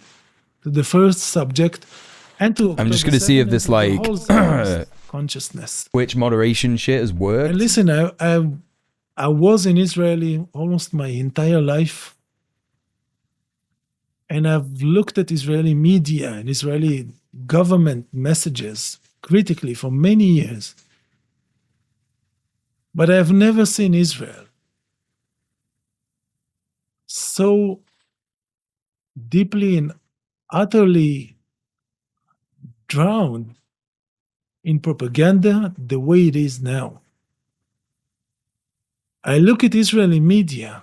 to the first subject and to I'm just going to see if this like consciousness. Which moderation shit has worked. And listen, I was in Israel almost my entire life, and I've looked at Israeli media and Israeli government messages critically for many years. But I've never seen Israel so deeply and utterly drowned in propaganda the way it is now. I look at Israeli media,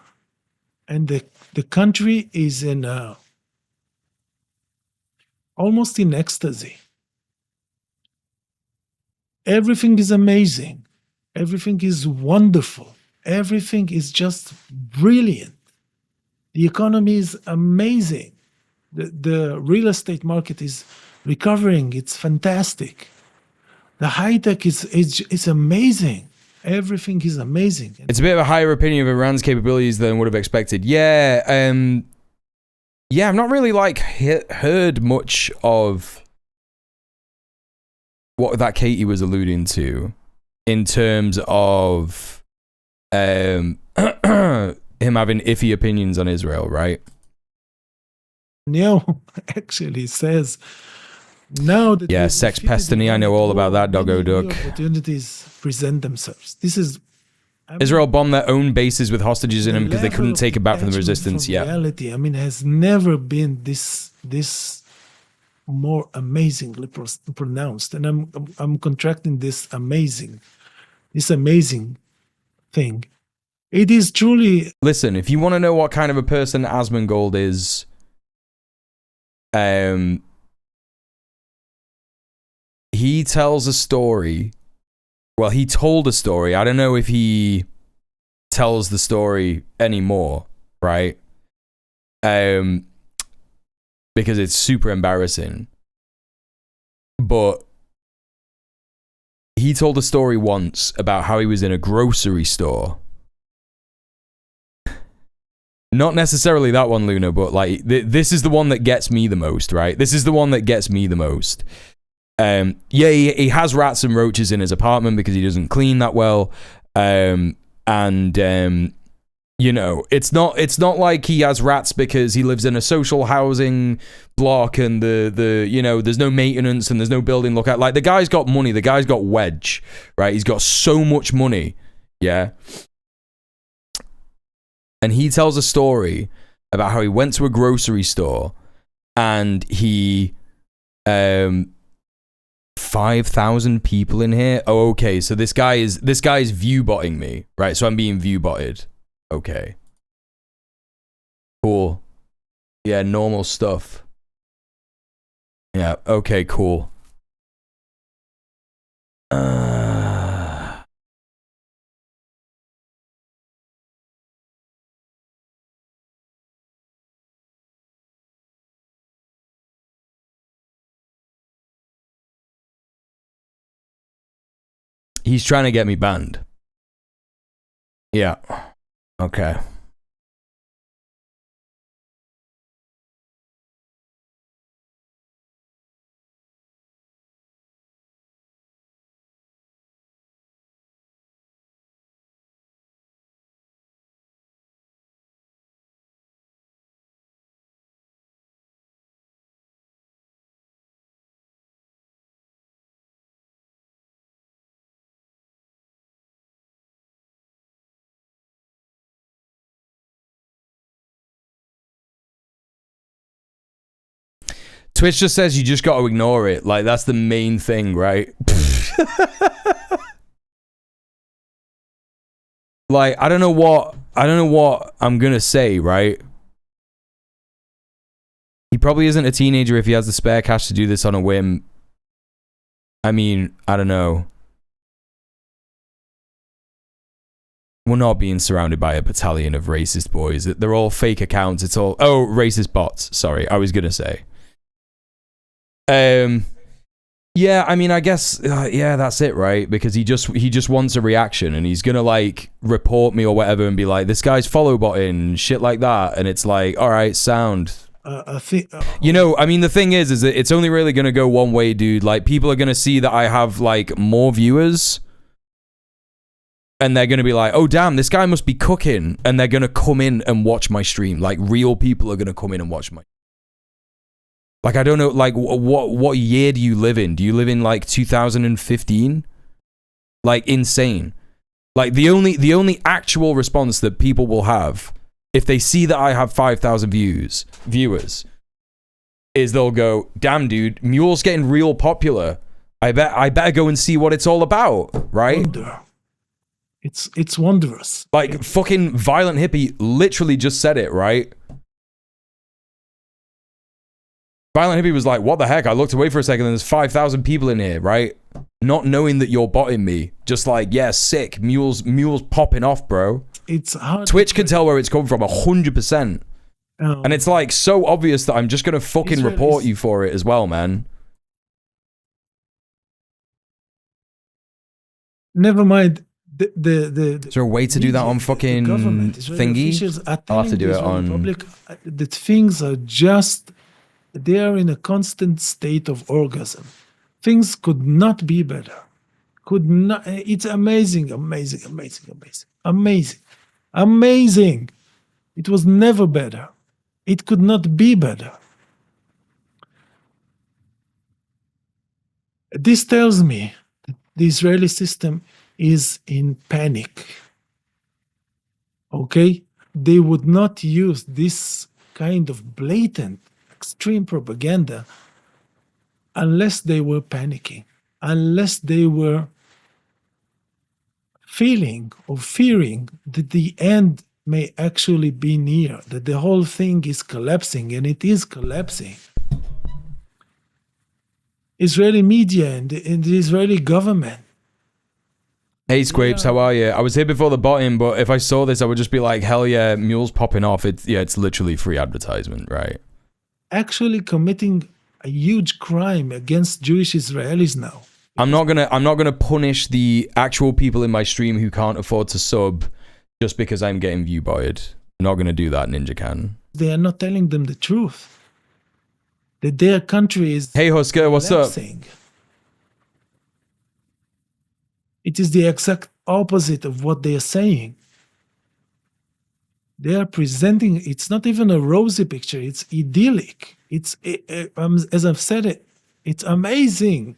and the country is in almost in ecstasy. Everything is amazing. Everything is wonderful. Everything is just brilliant. The economy is amazing. The real estate market is recovering. It's fantastic. The high tech is amazing. Everything is amazing. It's a bit of a higher opinion of Iran's capabilities than would have expected. Yeah, I've not really like heard much of what that Katie was alluding to in terms of him having iffy opinions on Israel, right? Neo actually says now that sex pestiny, I know all about that, doggo duck. Opportunities present themselves. This is Israel bombed their own bases with hostages in them because they couldn't take it back from the resistance. Yeah, reality. I mean, has never been this more amazingly pronounced, and I'm contracting this amazing thing. It is truly. Listen, if you want to know what kind of a person Asmongold is, he tells a story. Well, he told a story. I don't know if he tells the story anymore, right? Because it's super embarrassing. But he told a story once about how he was in a grocery store. Not necessarily that one, Luna, but like this is the one that gets me the most, right? This is the one that gets me the most. Yeah, he has rats and roaches in his apartment because he doesn't clean that well. You know, it's not like he has rats because he lives in a social housing block and the you know, there's no maintenance and there's no building look at. Like, the guy's got money, the guy's got wedge, right? He's got so much money, yeah. And he tells a story about how he went to a grocery store and he 5,000 people in here. Oh, okay. So this guy is view botting me, right? So I'm being view botted. Okay. Cool. Yeah, normal stuff. Yeah, okay, cool. He's trying to get me banned. Yeah. Okay. Twitch just says you just got to ignore it. Like, that's the main thing, right? Like, I don't know what I'm gonna say, right? He probably isn't a teenager if he has the spare cash to do this on a whim. I mean, I don't know. We're not being surrounded by a battalion of racist boys. They're all fake accounts. It's all... Oh, racist bots. Sorry, I was gonna say. Yeah, I mean, I guess, yeah, that's it, right? Because he just wants a reaction, and he's gonna, like, report me or whatever and be like, this guy's follow botting, shit like that, and it's like, all right, sound. I think... you know, I mean, the thing is that it's only really gonna go one way, dude. Like, people are gonna see that I have, like, more viewers, and they're gonna be like, oh, damn, this guy must be cooking, and they're gonna come in and watch my stream. Like, real people are gonna come in and watch my... Like, I don't know, like, what year do you live in? Do you live in, like, 2015? Like, insane. Like, the only actual response that people will have if they see that I have 5,000 viewers, is they'll go, damn, dude, Mule's getting real popular. I better go and see what it's all about, right? Wonder. It's wondrous. Like, fucking Violent Hippie literally just said it, right? Violent Hippie was like, what the heck? I looked away for a second and there's 5,000 people in here, right? Not knowing that you're botting me. Just like, yeah, sick. Mule's popping off, bro. It's hard. Twitch can tell where it's come from 100%. And it's like so obvious that I'm just going to fucking report you for it as well, man. Never mind. Is there a way to do that on fucking thingy? I'll have to do it on... Public, that things are just... They are in a constant state of orgasm. Things could not be better. Could not. It's amazing, amazing, amazing, amazing, amazing, amazing. It was never better. It could not be better. This tells me that the Israeli system is in panic. Okay? They would not use this kind of blatant extreme propaganda unless they were panicking, unless they were feeling or fearing that the end may actually be near, that the whole thing is collapsing, and it is collapsing. Israeli media and the Israeli government. Hey Squapes, how are you? I was here before the bottom, but if I saw this, I would just be like, hell yeah, Mule's popping off. It's literally free advertisement, right? Actually committing a huge crime against Jewish Israelis now. I'm not gonna punish the actual people in my stream who can't afford to sub just because I'm getting view buyed. I'm not gonna do that, Ninja can. They are not telling them the truth. That their country is Hey Husker, what's collapsing. up? It is the exact opposite of what they are saying. They are presenting, it's not even a rosy picture, it's idyllic. It's, as I've said it's amazing.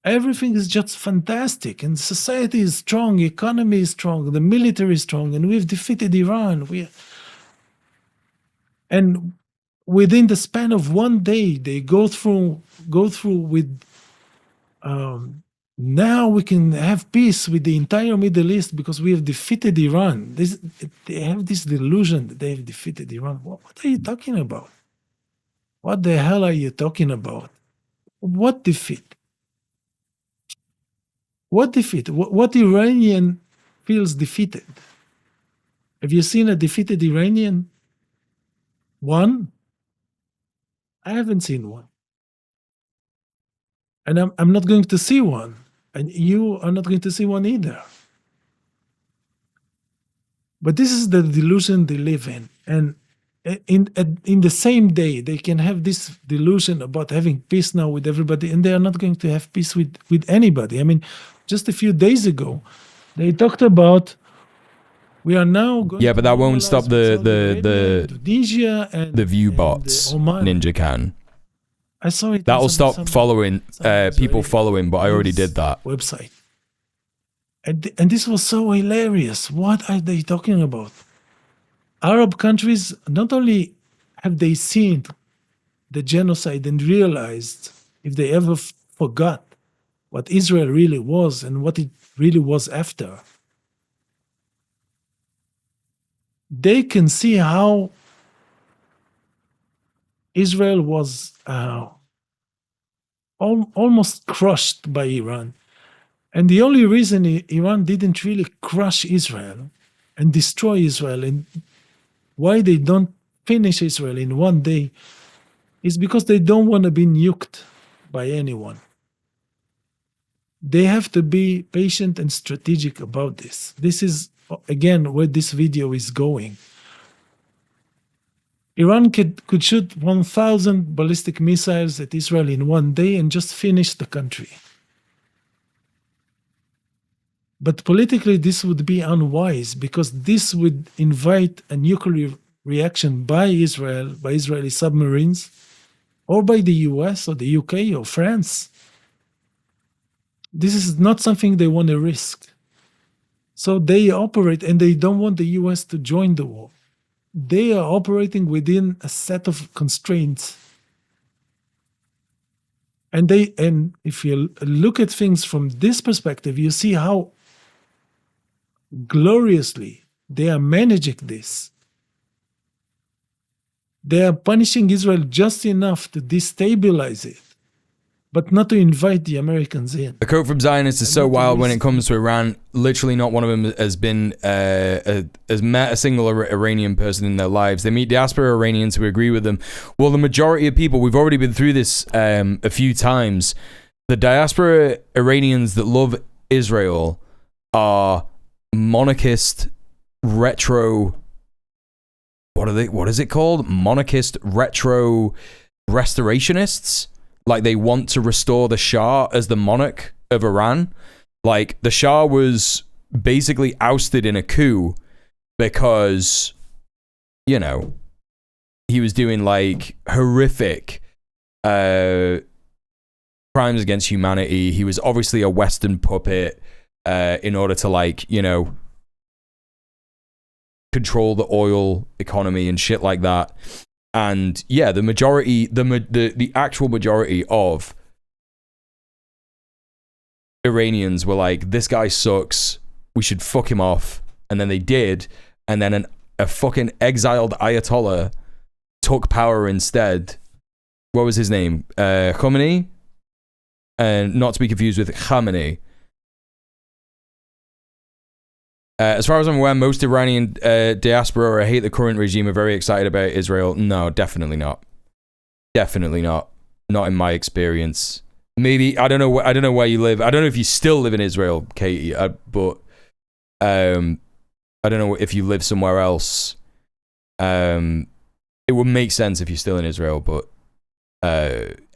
Everything is just fantastic, and society is strong, economy is strong, the military is strong, and we've defeated Iran. And within the span of one day, they go through with now we can have peace with the entire Middle East because we have defeated Iran. They have this delusion that they have defeated Iran. What are you talking about? What the hell are you talking about? What defeat? What defeat? What Iranian feels defeated? Have you seen a defeated Iranian? One? I haven't seen one. And I'm not going to see one. And you are not going to see one either. But this is the delusion they live in. And in the same day, they can have this delusion about having peace now with everybody, and they are not going to have peace with anybody. I mean, just a few days ago, they talked about we are now going but that won't stop the Indonesia and the view bots, Oman. Ninja can. I saw it. That'll stop following people following, but I already did that. Website. And this was so hilarious. What are they talking about? Arab countries, not only have they seen the genocide and realized, if they ever forgot what Israel really was and what it really was after, they can see how Israel was almost crushed by Iran. And the only reason Iran didn't really crush Israel and destroy Israel, and why they don't finish Israel in one day, is because they don't want to be nuked by anyone. They have to be patient and strategic about this. This is, again, where this video is going. Iran could shoot 1,000 ballistic missiles at Israel in one day and just finish the country. But politically, this would be unwise because this would invite a nuclear reaction by Israel, by Israeli submarines, or by the US or the UK or France. This is not something they want to risk. So they operate, and they don't want the US to join the war. They are operating within a set of constraints. And if you look at things from this perspective, you see how gloriously they are managing this. They are punishing Israel just enough to destabilize it, but not to invite the Americans in. The quote from Zionists is so wild when it comes to Iran. Literally not one of them has been has met a single Iranian person in their lives. They meet diaspora Iranians who agree with them. Well, the majority of people, we've already been through this a few times. The diaspora Iranians that love Israel are monarchist retro. What is it called? Monarchist retro restorationists. Like, they want to restore the Shah as the monarch of Iran. Like, the Shah was basically ousted in a coup because, you know, he was doing like horrific crimes against humanity. He was obviously a Western puppet in order to, like, you know, control the oil economy and shit like that. And yeah, the majority, the actual majority of Iranians were like, this guy sucks, we should fuck him off. And then they did. And then a fucking exiled Ayatollah took power instead. What was his name? Khomeini? And not to be confused with Khamenei. As far as I'm aware, most Iranian diaspora hate the current regime, are very excited about Israel. No, definitely not. Definitely not. Not in my experience. Maybe, I don't know where you live. I don't know if you still live in Israel, Katie, but I don't know if you live somewhere else. It would make sense if you're still in Israel, but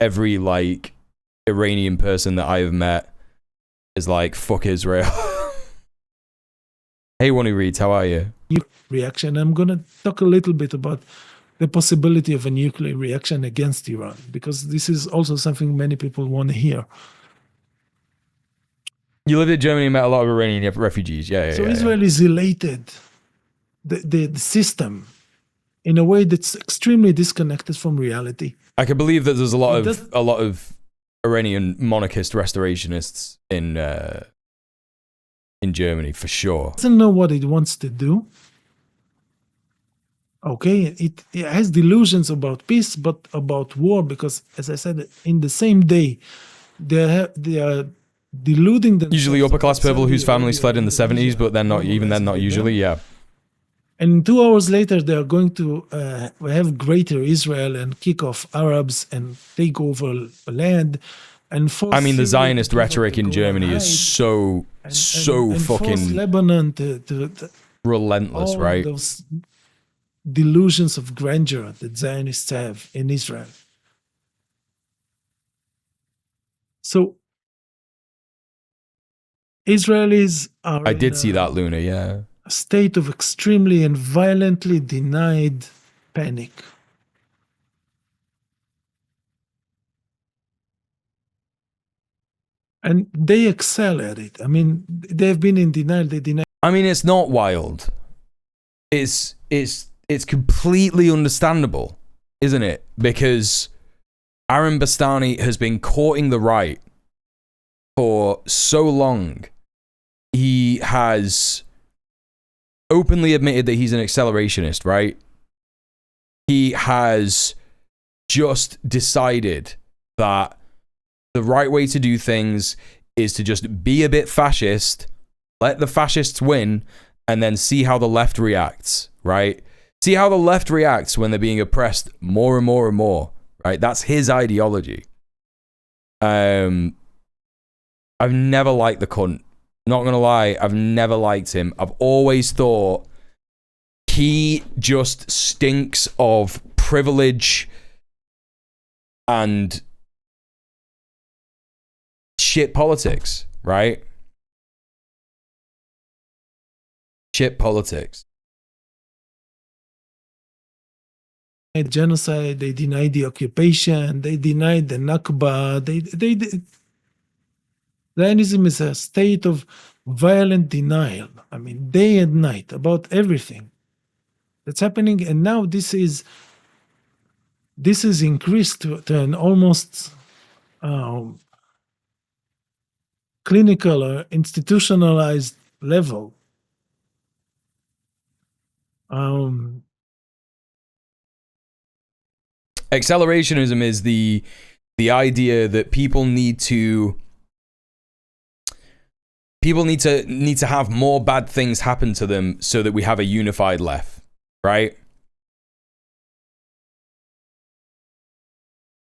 every like Iranian person that I have met is like, fuck Israel. Hey, Wani Reeds, how are you? Reaction. I'm going to talk a little bit about the possibility of a nuclear reaction against Iran, because this is also something many people want to hear. You lived in Germany and met a lot of Iranian refugees. Yeah. So Israel is elated, the system, in a way that's extremely disconnected from reality. I can believe that there's a lot of Iranian monarchist restorationists in Germany, for sure. It doesn't know what it wants to do. Okay, it has delusions about peace, but about war, because, as I said, in the same day, they are deluding themselves. Usually upper class people whose families fled in the 70s, but then not usually, yeah. And 2 hours later, they are going to have Greater Israel and kick off Arabs and take over land. And I mean, the Zionist rhetoric in Germany is so fucking force Lebanon to relentless, right? Those delusions of grandeur that Zionists have in Israel. So Israelis are I did see that, Luna, yeah. A state of extremely and violently denied panic. And they excel at it. I mean, they've been in denial. They deny. I mean, it's not wild. It's completely understandable, isn't it? Because Aaron Bastani has been courting the right for so long. He has openly admitted that he's an accelerationist, right? He has just decided that the right way to do things is to just be a bit fascist, let the fascists win, and then see how the left reacts, right? See how the left reacts when they're being oppressed more and more and more, right? That's his ideology. I've never liked the cunt. Not gonna lie, I've never liked him. I've always thought he just stinks of privilege and shit politics, right? Shit politics. Genocide, they denied the occupation, they denied the Nakba, Zionism is a state of violent denial. I mean, day and night about everything that's happening, and now this is increased to an almost clinical or institutionalized level. Accelerationism is the idea that people need to have more bad things happen to them so that we have a unified left, right?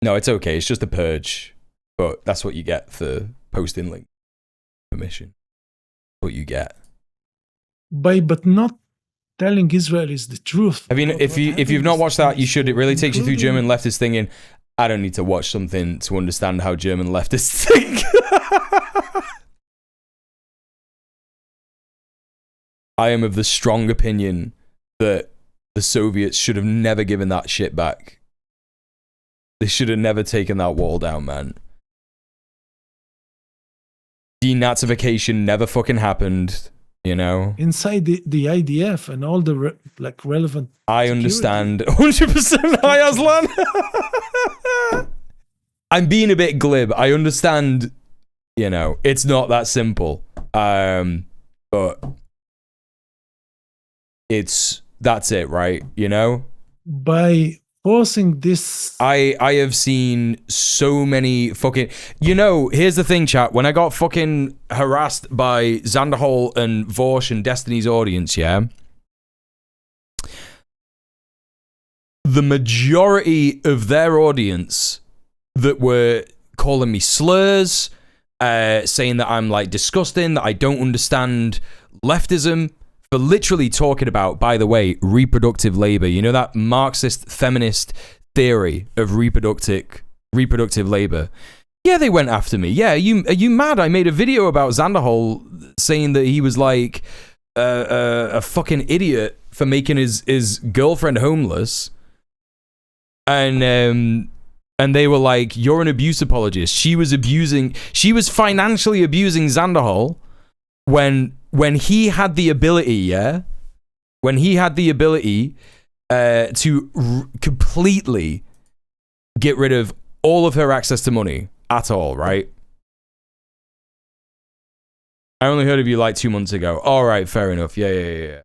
No, it's okay. It's just a purge, but that's what you get for posting link permission. What you get. But not telling Israel is the truth. I mean, if you've not watched that, you should. It really takes you through German leftist thinking. I don't need to watch something to understand how German leftists think. I am of the strong opinion that the Soviets should have never given that shit back. They should have never taken that wall down, man. Denazification never fucking happened, you know? Inside the IDF and all the relevant... I understand. 100% Hi, Aslan! I'm being a bit glib. I understand, You know, it's not that simple. But that's it, right? You know? By forcing this, I have seen so many fucking, you know, here's the thing, chat. When I got fucking harassed by Xanderhol and Vorsh and Destiny's audience, yeah, the majority of their audience that were calling me slurs, saying that I'm like disgusting, that I don't understand leftism, for literally talking about, by the way, reproductive labor. You know, that Marxist feminist theory of reproductive labor. Yeah, they went after me. Yeah, are you mad? I made a video about Xanderhol saying that he was like a fucking idiot for making his girlfriend homeless. And they were like, you're an abuse apologist. She was financially abusing Xanderhol when he had the ability, yeah? When he had the ability to completely get rid of all of her access to money at all, right? I only heard of you like 2 months ago. All right, fair enough. Yeah.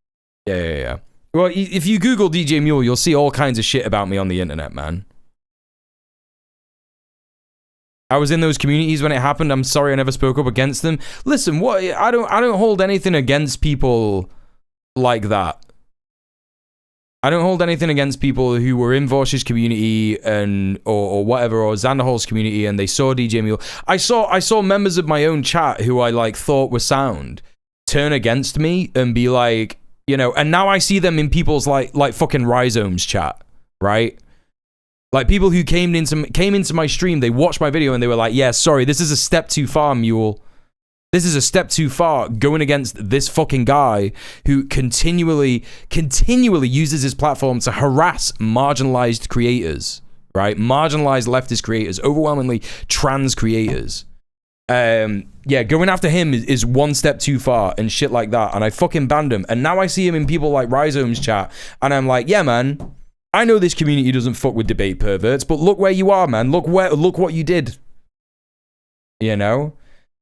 Well, if you Google djmuel, you'll see all kinds of shit about me on the internet, man. I was in those communities when it happened. I'm sorry I never spoke up against them. Listen, what I don't hold anything against people like that. I don't hold anything against people who were in Vorsh's community or whatever, or Xanderhol's community, and they saw djmuel. I saw members of my own chat who I like thought were sound turn against me and be like, you know, and now I see them in people's like fucking rhizomes chat, right? Like people who came into my stream, they watched my video and they were like, yeah, sorry, this is a step too far, Mule. This is a step too far going against this fucking guy who continually uses his platform to harass marginalized creators, right? Marginalized leftist creators, overwhelmingly trans creators. Yeah, going after him is one step too far and shit like that. And I fucking banned him. And now I see him in people like Rhizomes chat. And I'm like, yeah, man, I know this community doesn't fuck with debate perverts, but look where you are, man. Look what you did. You know?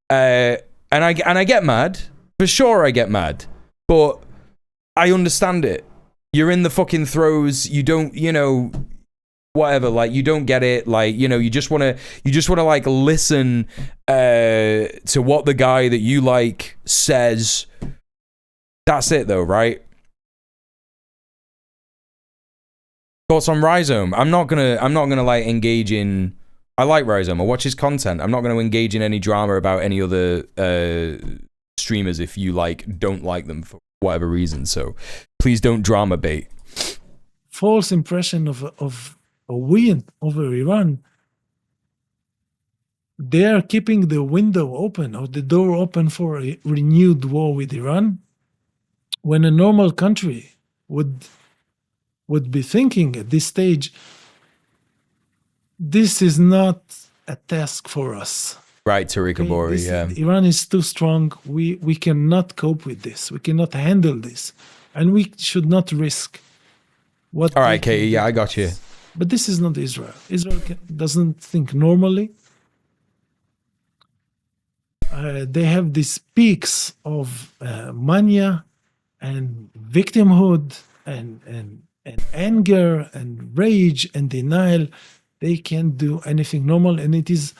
And I get mad. For sure I get mad. But I understand it. You're in the fucking throes. You don't, you know, whatever, like you don't get it, like, you know, you just want to like listen to what the guy that you like says. That's it though, right? Thoughts on Rhizome? I'm not gonna like engage in, I like Rhizome, I watch his content. I'm not gonna engage in any drama about any other streamers if you like don't like them for whatever reason. So please don't drama bait. False impression of a win over Iran. They are keeping the window open or the door open for a renewed war with Iran, when a normal country would be thinking at this stage, this is not a task for us. Right, Tariq Abori, yeah. Iran is too strong. We cannot cope with this. We cannot handle this. And we should not risk what. All right, Katie, yeah, I got you. But this is not Israel. Israel doesn't think normally. They have these peaks of mania and victimhood and anger and rage and denial. They can't do anything normal, and it is.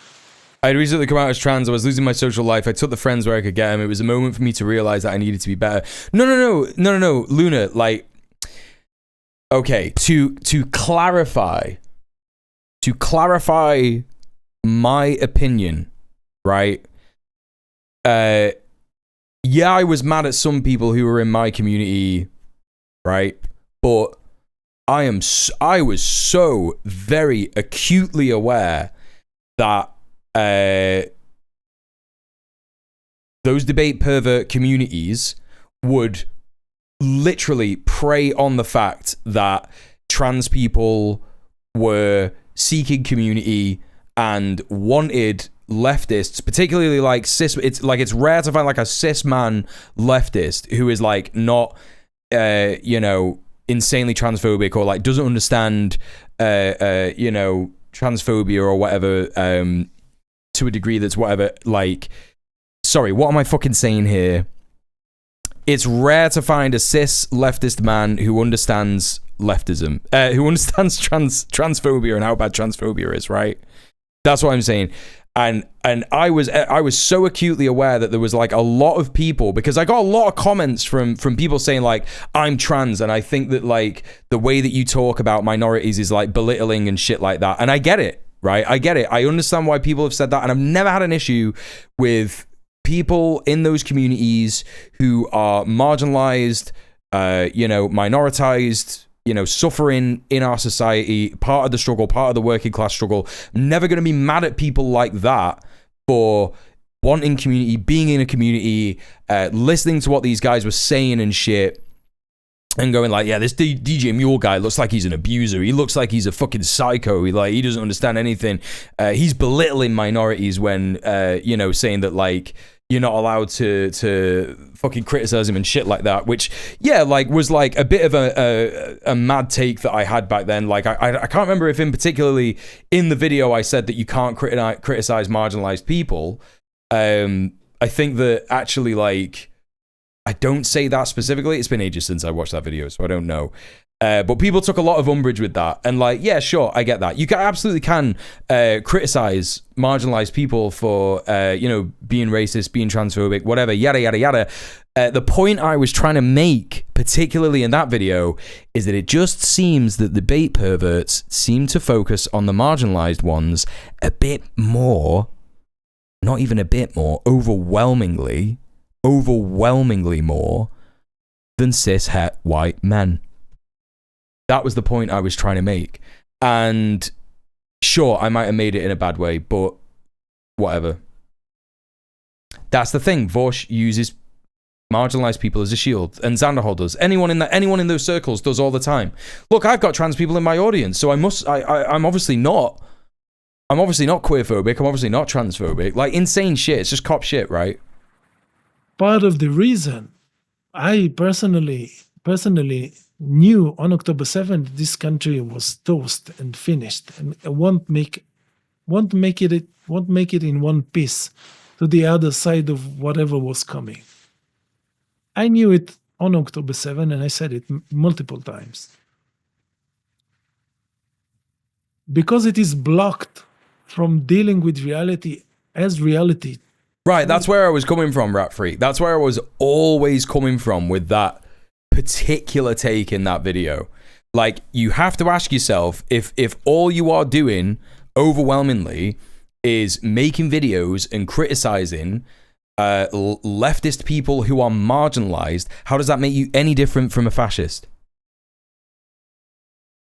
I had recently come out as trans. I was losing my social life. I took the friends where I could get them. It was a moment for me to realize that I needed to be better. No, Luna, like, okay, to clarify my opinion, right? Yeah, I was mad at some people who were in my community, right? But I was so very acutely aware that those debate pervert communities would literally prey on the fact that trans people were seeking community and wanted leftists, particularly like cis. It's rare to find like a cis man leftist who is like not you know, insanely transphobic or like doesn't understand you know, transphobia or whatever to a degree that's whatever, like, sorry, what am I fucking saying here? It's rare to find a cis leftist man who understands leftism, who understands transphobia and how bad transphobia is, right? That's what I'm saying. And I was so acutely aware that there was like a lot of people, because I got a lot of comments from people saying like, I'm trans, and I think that like the way that you talk about minorities is like belittling and shit like that. And I get it, right? I get it. I understand why people have said that, and I've never had an issue with people in those communities who are marginalized, minoritized, suffering in our society, part of the struggle, part of the working class struggle. I'm never going to be mad at people like that for wanting community, being in a community, listening to what these guys were saying and shit, and going like, yeah, this djmuel guy looks like he's an abuser. He looks like he's a fucking psycho. He doesn't understand anything. He's belittling minorities when, saying that like, you're not allowed to fucking criticize him and shit like that, which, yeah, like was like a bit of a mad take that I had back then. Like, I can't remember if particularly in the video I said that you can't criticize marginalized people. I think that actually, like, I don't say that specifically. It's been ages since I watched that video, so I don't know. But people took a lot of umbrage with that. And like, yeah, sure, I get that. You absolutely can criticize marginalized people for, being racist, being transphobic, whatever, yada, yada, yada. The point I was trying to make, particularly in that video, is that it just seems that the bait perverts seem to focus on the marginalized ones a bit more, not even a bit more, overwhelmingly more than cis-het white men. That was the point I was trying to make. And sure, I might have made it in a bad way, but whatever. That's the thing. Vosh uses marginalized people as a shield, and Zanderhol does. Anyone in those circles does all the time. Look, I've got trans people in my audience, so I'm obviously not queerphobic. I'm obviously not transphobic. Like, insane shit. It's just cop shit, right? Part of the reason I personally knew on October 7th this country was toast and finished, and won't make it in one piece to the other side of whatever was coming. I knew it on October 7th, and I said it multiple times. Because it is blocked from dealing with reality as reality. Right, that's where I was coming from, Rat Freak. That's where I was always coming from with that particular take in that video. Like, you have to ask yourself if all you are doing overwhelmingly is making videos and criticizing leftist people who are marginalized, how does that make you any different from a fascist?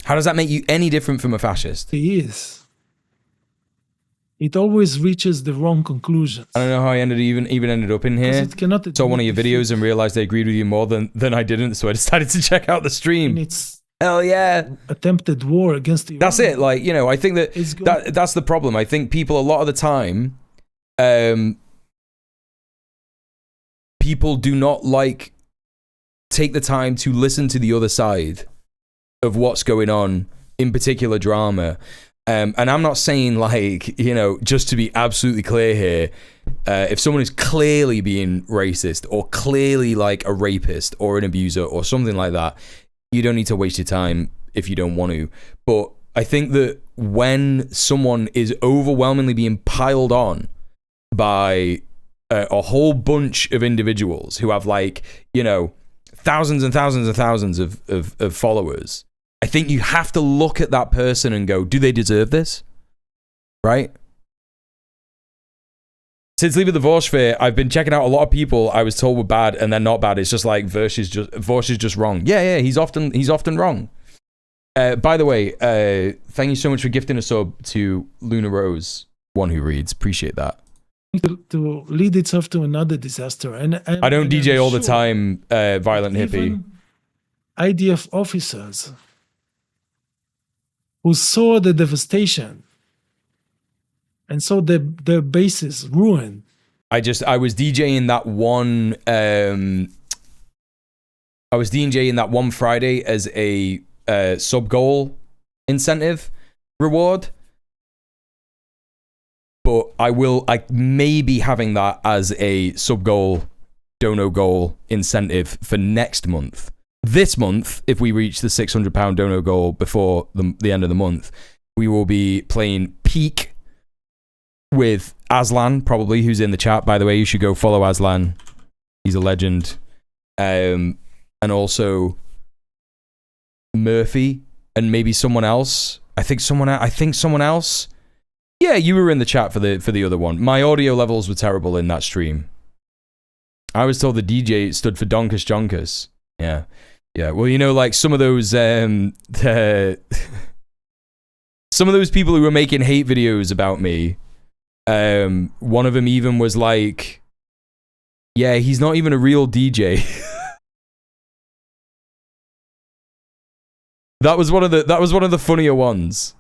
How does that make you any different from a fascist? It is. It always reaches the wrong conclusions. I don't know how I even ended up in here. Saw one of your videos and realized I agreed with you more than I didn't, so I decided to check out the stream. And it's hell yeah, attempted war against Iran. That's it. Like, I think that's the problem. I think people a lot of the time, people do not take the time to listen to the other side of what's going on, in particular drama. And I'm not saying just to be absolutely clear here, if someone is clearly being racist or clearly like a rapist or an abuser or something like that, you don't need to waste your time if you don't want to. But I think that when someone is overwhelmingly being piled on by a whole bunch of individuals who have thousands and thousands and thousands of followers, I think you have to look at that person and go, do they deserve this? Right? Since leaving the Vosh sphere, I've been checking out a lot of people I was told were bad and they're not bad. It's just like Vosh is just wrong. Yeah, he's often wrong. By the way, thank you so much for gifting a sub to Luna Rose, one who reads. Appreciate that. To lead itself to another disaster. And I don't DJ all the time, violent hippie. IDF officers who saw the devastation and saw their bases ruined. I was DJing that one. I was DJing that one Friday as a sub goal incentive reward, but I may be having that as a sub goal, dono goal incentive for next month. This month, if we reach the £600 dono goal before the end of the month, we will be playing Peak with Aslan, probably, who's in the chat. By the way, you should go follow Aslan. He's a legend. And also Murphy and maybe someone else. I think someone else. Yeah, you were in the chat for the other one. My audio levels were terrible in that stream. I was told the DJ stood for Donkus Jonkus. Yeah. Yeah, well, you know, like some of those some of those people who were making hate videos about me, one of them even was like, yeah, he's not even a real DJ. That was one of the funnier ones.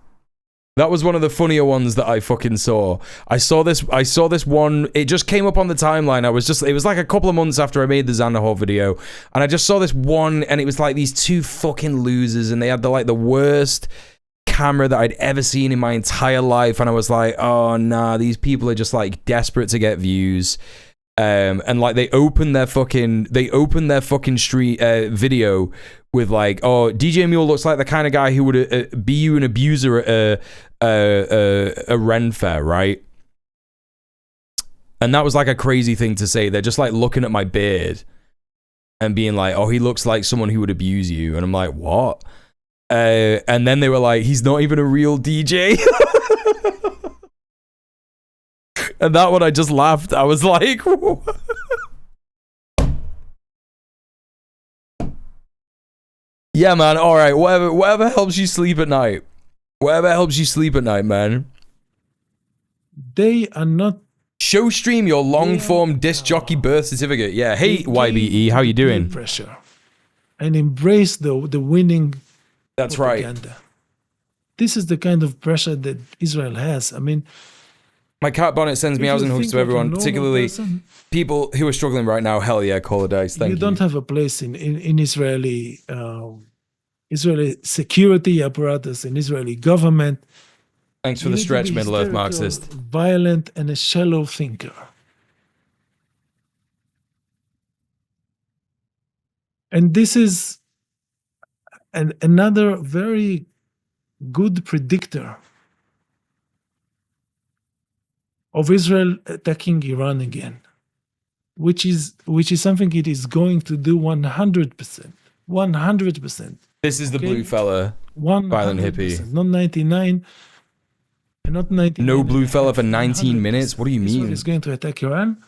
That was one of the funnier ones that I fucking saw. I saw this one. It just came up on the timeline. It was like a couple of months after I made the Xanderhal video, and I just saw this one, and it was like these two fucking losers, and they had the worst camera that I'd ever seen in my entire life, and I was like, oh nah, these people are just like desperate to get views. And like they opened their fucking street video with like, oh, djmuel looks like the kind of guy who would be you an abuser at a Ren fair, right? And that was like a crazy thing to say. They're just like looking at my beard and being like, oh, he looks like someone who would abuse you. And I'm like, what? And then they were like, he's not even a real DJ. And that one I just laughed. I was like, yeah, man. All right, whatever helps you sleep at night. Whatever helps you sleep at night, man. They are not. Show stream your long form disc jockey birth certificate. Yeah. Hey, YBE, how you doing? Pressure, and embrace the winning. That's propaganda. right. This is the kind of pressure that Israel has. I mean. My cat bonnet sends me housing hugs to everyone, particularly people who are struggling right now. Hell yeah, call a dice. Thank you. You don't have a place in Israeli security apparatus, in Israeli government. Thanks for the stretch, Middle Earth Marxist. Violent and a shallow thinker. And this is another very good predictor of Israel attacking Iran again, which is something it is going to do 100%. 100%. This is the blue fella, violent hippie. Not 99, and not 99. No blue fella for 19 minutes? What do you mean? Israel is going to attack Iran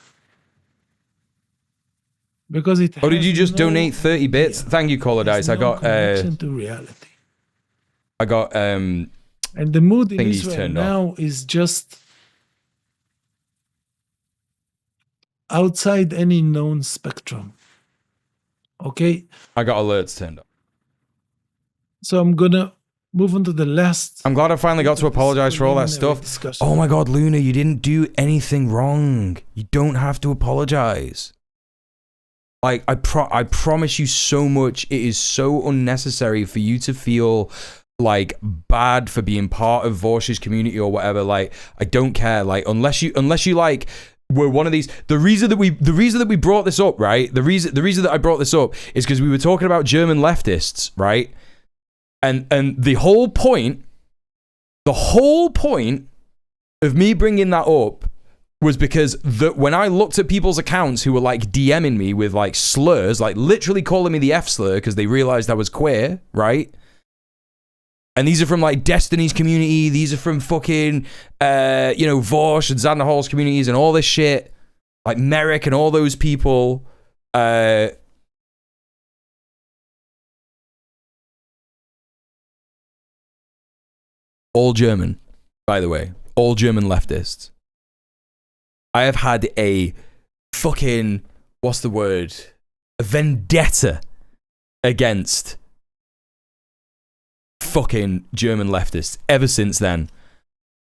because it. Oh, did you just donate 30 bits? Thank you, Caller Dice. I got connection to reality. I got and the mood in Israel now is just outside any known spectrum. Okay? I got alerts turned on. So I'm gonna move on to the last. I'm glad I finally got to apologize for all that stuff. Oh my god, Luna, you didn't do anything wrong. You don't have to apologize. Like, I promise you so much. It is so unnecessary for you to feel like bad for being part of Vorsh's community or whatever. Like, I don't care. Like, unless you like were one of these. The reason that we brought this up, right? The reason that I brought this up is because we were talking about German leftists, right? And the whole point of me bringing that up was because when I looked at people's accounts who were like DMing me with like slurs, like literally calling me the F slur because they realized I was queer, right? And these are from like Destiny's community. These are from fucking, Vorsh and Xanderhal's communities and all this shit. Like Merrick and all those people. All German, by the way. All German leftists. I have had a fucking, what's the word? A vendetta against fucking German leftists ever since then.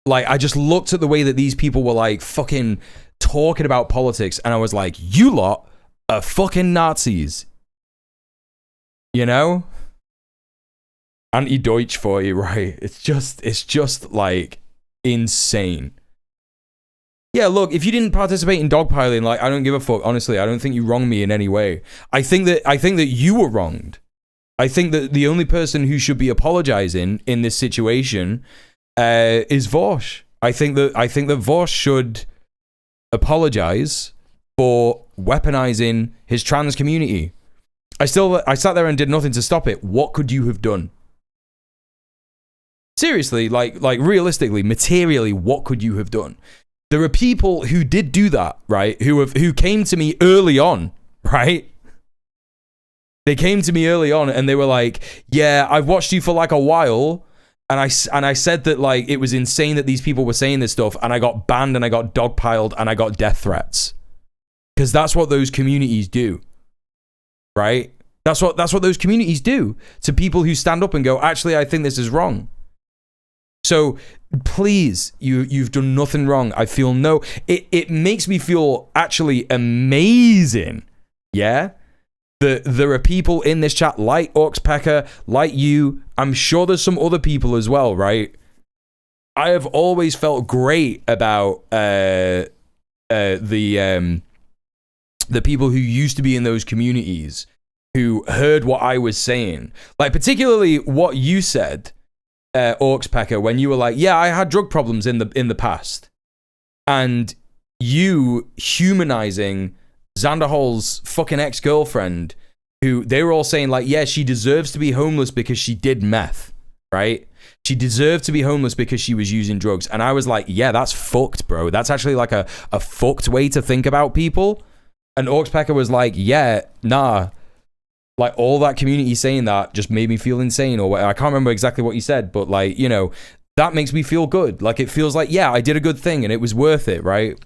Like, I just looked at the way that these people were like fucking talking about politics and I was like, you lot are fucking Nazis. You know? Anti-Deutsch for you, right? It's just like insane. Yeah, look, if you didn't participate in dogpiling, like, I don't give a fuck. Honestly, I don't think you wronged me in any way. I think that you were wronged. I think that the only person who should be apologizing in this situation is Vosh. I think that Vosh should apologize for weaponizing his trans community. I sat there and did nothing to stop it. What could you have done? Seriously, like realistically, materially, what could you have done? There are people who did do that, right? Who came to me early on, right? They came to me early on and they were like, "Yeah, I've watched you for like a while." And I said that like it was insane that these people were saying this stuff, and I got banned and I got dogpiled and I got death threats. Because that's what those communities do. Right? That's what those communities do to people who stand up and go, "Actually, I think this is wrong." So please, you've done nothing wrong. I feel it makes me feel actually amazing. Yeah? There are people in this chat like Orcspecker, like you. I'm sure there's some other people as well, right? I have always felt great about the people who used to be in those communities who heard what I was saying. Like, particularly what you said, Orcspecker, when you were like, "Yeah, I had drug problems in the past." And you humanizing Xander Hall's fucking ex-girlfriend, who they were all saying like, "Yeah, she deserves to be homeless because she did meth," right? She deserved to be homeless because she was using drugs. And I was like, yeah, that's fucked, bro. That's actually like a fucked way to think about people. And Orcspecker was like, yeah, nah. Like, all that community saying that just made me feel insane, or I can't remember exactly what he said, but like, you know, that makes me feel good. Like, it feels like, yeah, I did a good thing and it was worth it, right?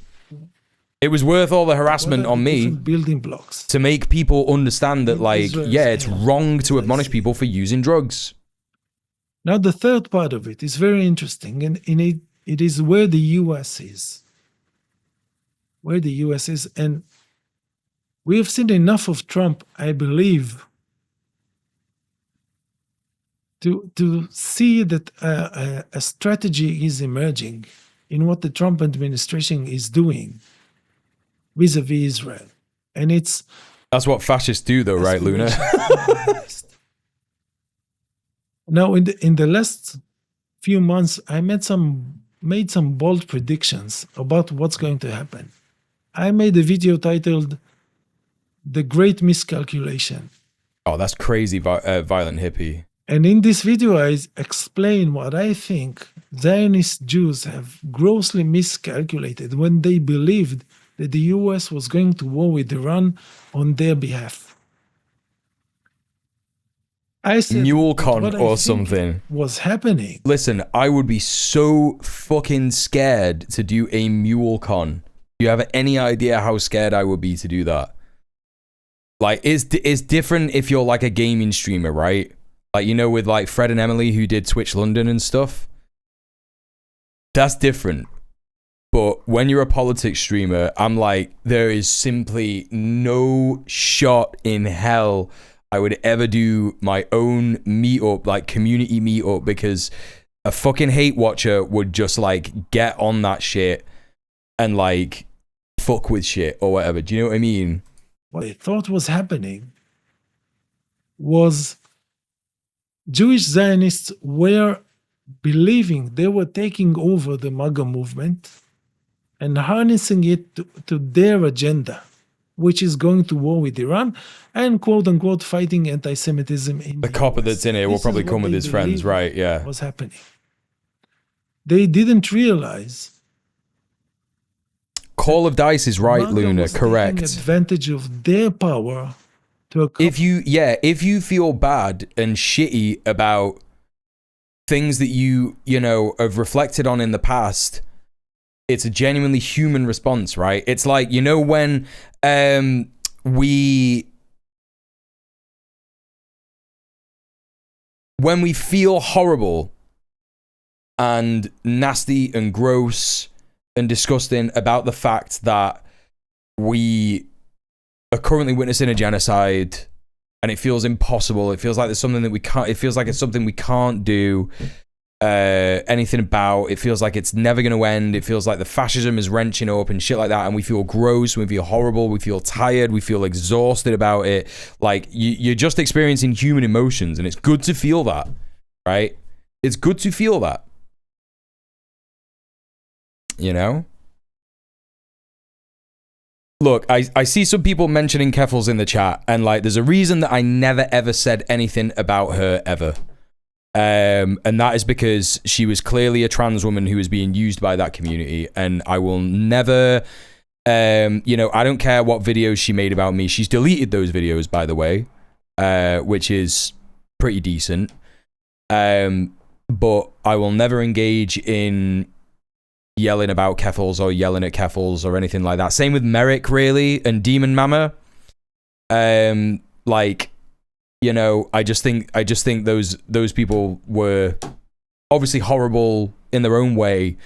It was worth all the harassment on me building blocks to make people understand that, like, yeah, it's wrong to admonish people for using drugs. Now, the third part of it is very interesting, and it is where the US is. Where the US is, and we have seen enough of Trump, I believe, to see that a strategy is emerging in what the Trump administration is doing vis-a-vis Israel. And that's what fascists do, though, right, Luna? Now, in the last few months, I made some bold predictions about what's going to happen. I made a video titled "The Great Miscalculation." Oh, that's crazy, violent hippie. And in this video, I explain what I think Zionist Jews have grossly miscalculated when they believed that the US was going to war with Iran on their behalf. I said MuleCon or something was happening. Listen, I would be so fucking scared to do a MuleCon. Do you have any idea how scared I would be to do that? Like, it's different if you're like a gaming streamer, right? Like, you know, with like Fred and Emily who did Twitch London and stuff. That's different. But when you're a politics streamer, I'm like, there is simply no shot in hell I would ever do my own meetup, like community meetup, because a fucking hate watcher would just like get on that shit and like fuck with shit or whatever. Do you know what I mean? What I thought was happening was Jewish Zionists were believing they were taking over the MAGA movement and harnessing it to their agenda, which is going to war with Iran and quote-unquote fighting anti-Semitism in the copper US. That's in here will probably come with his friends, right? Yeah. Was happening. They didn't realize. Call of Dice is right, Luna. Correct. Taking advantage of their power to if you feel bad and shitty about things that you know have reflected on in the past, it's a genuinely human response, right? It's like, you know, when we feel horrible and nasty and gross and disgusting about the fact that we are currently witnessing a genocide and it feels impossible. It feels like there's something that we can't, it feels like it's something we can't do. anything about. It feels like it's never going to end. It feels like the fascism is wrenching up and shit like that, and we feel gross, we feel horrible, we feel tired, we feel exhausted about it. Like, you're just experiencing human emotions, and it's good to feel that, right? It's good to feel that, you know? Look, I see some people mentioning Keffels in the chat, and like, there's a reason that I never ever said anything about her ever. And that is because she was clearly a trans woman who was being used by that community, and I will never, you know, I don't care what videos she made about me. She's deleted those videos, by the way, which is pretty decent. But I will never engage in yelling about Keffels or yelling at Keffels or anything like that. Same with Merrick, really, and Demon Mama. Like, you know, I just think those people were obviously horrible in their own way,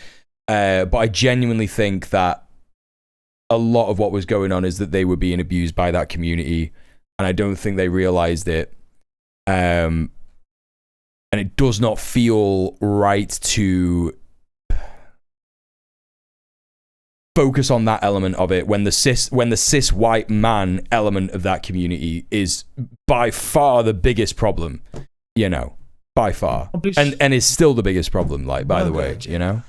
but I genuinely think that a lot of what was going on is that they were being abused by that community, and I don't think they realized it. And it does not feel right to focus on that element of it when the cis white man element of that community is by far the biggest problem, you know, by far, and is still the biggest problem, like, by the way, you know.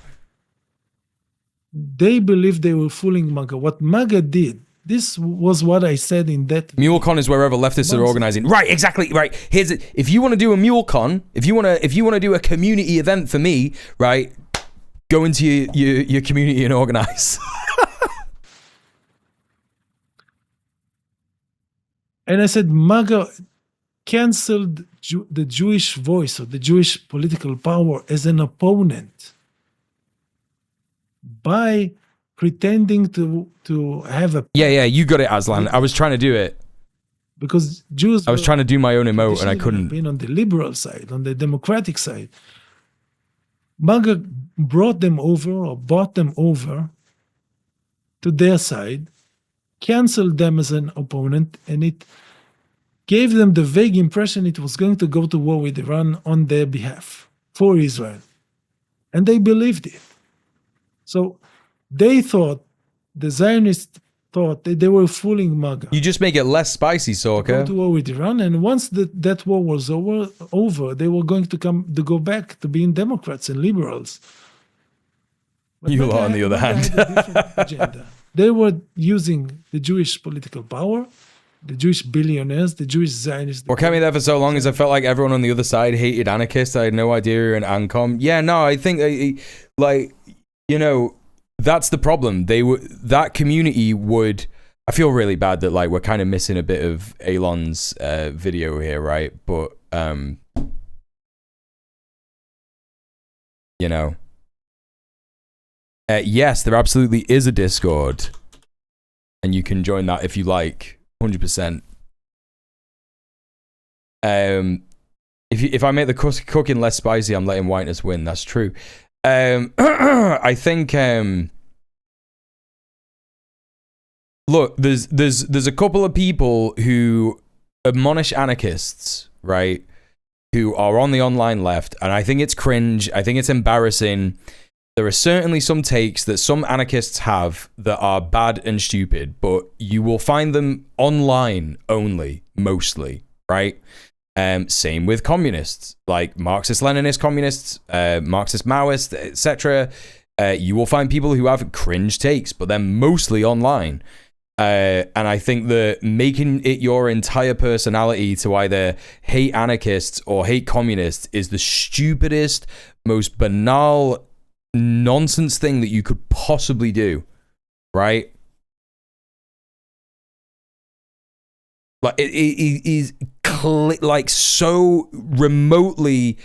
They believed they were fooling MAGA. What MAGA did, this was what I said in that. MuleCon is wherever leftists are organizing. Right, exactly. Right. Here's it. If you want to do a MuleCon, if you want to do a community event for me, right, go into your community and organize. And I said, MAGA canceled the Jewish voice or the Jewish political power as an opponent by pretending to have a... Yeah, you got it, Aslan. I was trying to do it. Because Jews... I was trying to do my own emote and I couldn't. Been on the liberal side, on the democratic side. MAGA brought them over or bought them over to their side, canceled them as an opponent, and it gave them the vague impression it was going to go to war with Iran on their behalf, for Israel. And they believed it. So they thought, the Zionists thought that they were fooling MAGA. You just make it less spicy, Sorka. Go to war with Iran, and once that war was over, they were going to go back to being Democrats and liberals. But you are, on the other hand. Had a different agenda. They were using the Jewish political power, the Jewish billionaires, the Jewish Zionists. What kept me there for so long is I felt like everyone on the other side hated anarchists. I had no idea you were an ANCOM. Yeah, no, I think, like, you know, that's the problem. That community would... I feel really bad that, like, we're kind of missing a bit of Alon's video here, right? But, you know... yes, there absolutely is a Discord, and you can join that if you like, 100%. If I make the cooking less spicy, I'm letting whiteness win. That's true. I think. Look, there's a couple of people who admonish anarchists, right? Who are on the online left, and I think it's cringe. I think it's embarrassing. There are certainly some takes that some anarchists have that are bad and stupid, but you will find them online only, mostly, right? Same with communists, like Marxist-Leninist communists, Marxist-Maoist, etc. You will find people who have cringe takes, but they're mostly online. And I think that making it your entire personality to either hate anarchists or hate communists is the stupidest, most banal nonsense thing that you could possibly do, right? Like it is like so remotely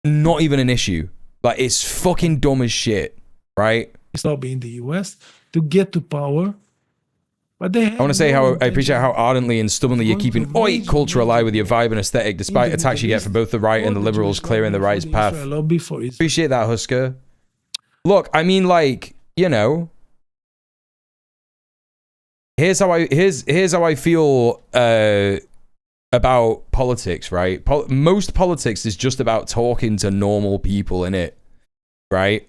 not even an issue. Like, it's fucking dumb as shit, right? It's not being the US to get to power. But I want to say how I appreciate how ardently and stubbornly you're keeping oi culture alive with your vibe and aesthetic, despite attacks you get from both the right and the liberals clearing the right's path. Appreciate that, Husker. Look, I mean, like, you know, here's how I feel about politics, right? Most politics is just about talking to normal people, innit? Right?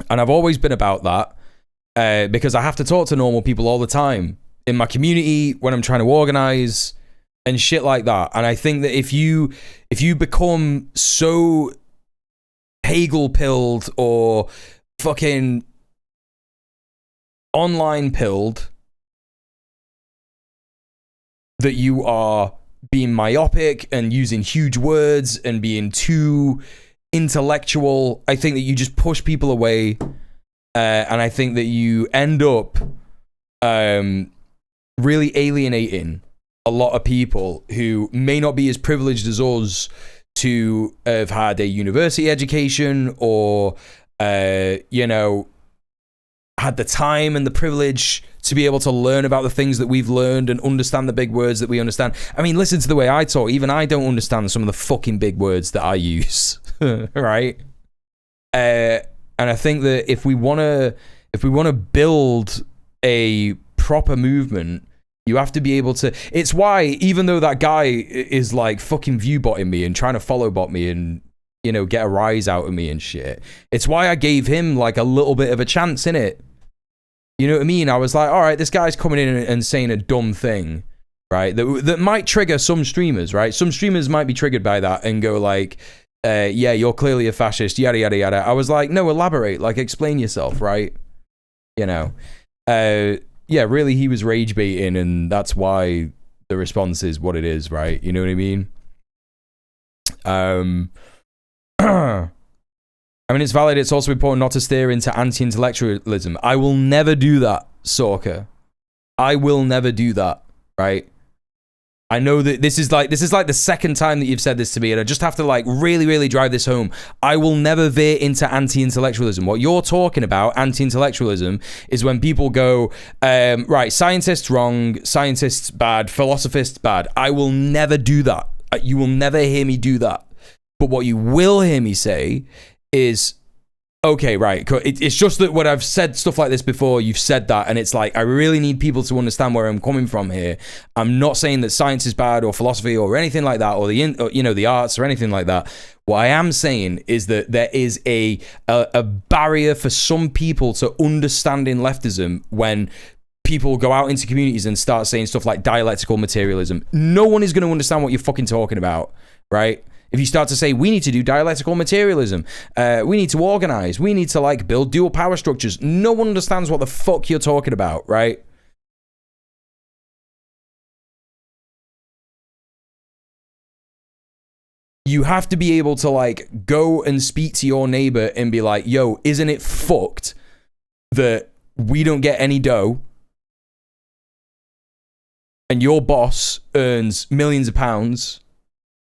And I've always been about that because I have to talk to normal people all the time in my community when I'm trying to organize and shit like that. And I think that if you become so Hegel-pilled or fucking online-pilled that you are being myopic and using huge words and being too intellectual, I think that you just push people away, and I think that you end up really alienating a lot of people who may not be as privileged as us to have had a university education or you know, had the time and the privilege to be able to learn about the things that we've learned and understand the big words that we understand. I mean, listen to the way I talk. Even I don't understand some of the fucking big words that I use, right? And I think that if we want to build a proper movement, you have to be able to. It's why, even though that guy is like fucking viewbotting me and trying to follow bot me and, you know, get a rise out of me and shit, it's why I gave him like a little bit of a chance, innit? You know what I mean? I was like, all right, this guy's coming in and saying a dumb thing, right? That might trigger some streamers, right? Some streamers might be triggered by that and go like, yeah, you're clearly a fascist, yada, yada, yada. I was like, no, elaborate, like explain yourself, right? You know? Yeah, really, he was rage baiting, and that's why the response is what it is, right? You know what I mean? I mean, it's valid. It's also important not to steer into anti-intellectualism. I will never do that, Sorka. I will never do that, right? I know that this is like the second time that you've said this to me, and I just have to like really, really drive this home. I will never veer into anti-intellectualism. What you're talking about, anti-intellectualism, is when people go, right, scientists wrong, scientists bad, philosophists bad. I will never do that. You will never hear me do that. But what you will hear me say is, okay, right, it's just that when I've said stuff like this before, you've said that, and it's like, I really need people to understand where I'm coming from here. I'm not saying that science is bad or philosophy or anything like that, or the arts or anything like that. What I am saying is that there is a barrier for some people to understanding leftism when people go out into communities and start saying stuff like dialectical materialism. No one is going to understand what you're fucking talking about, right? If you start to say, we need to do dialectical materialism, we need to organize, we need to like build dual power structures, no one understands what the fuck you're talking about, right? You have to be able to like go and speak to your neighbor and be like, yo, isn't it fucked that we don't get any dough and your boss earns millions of pounds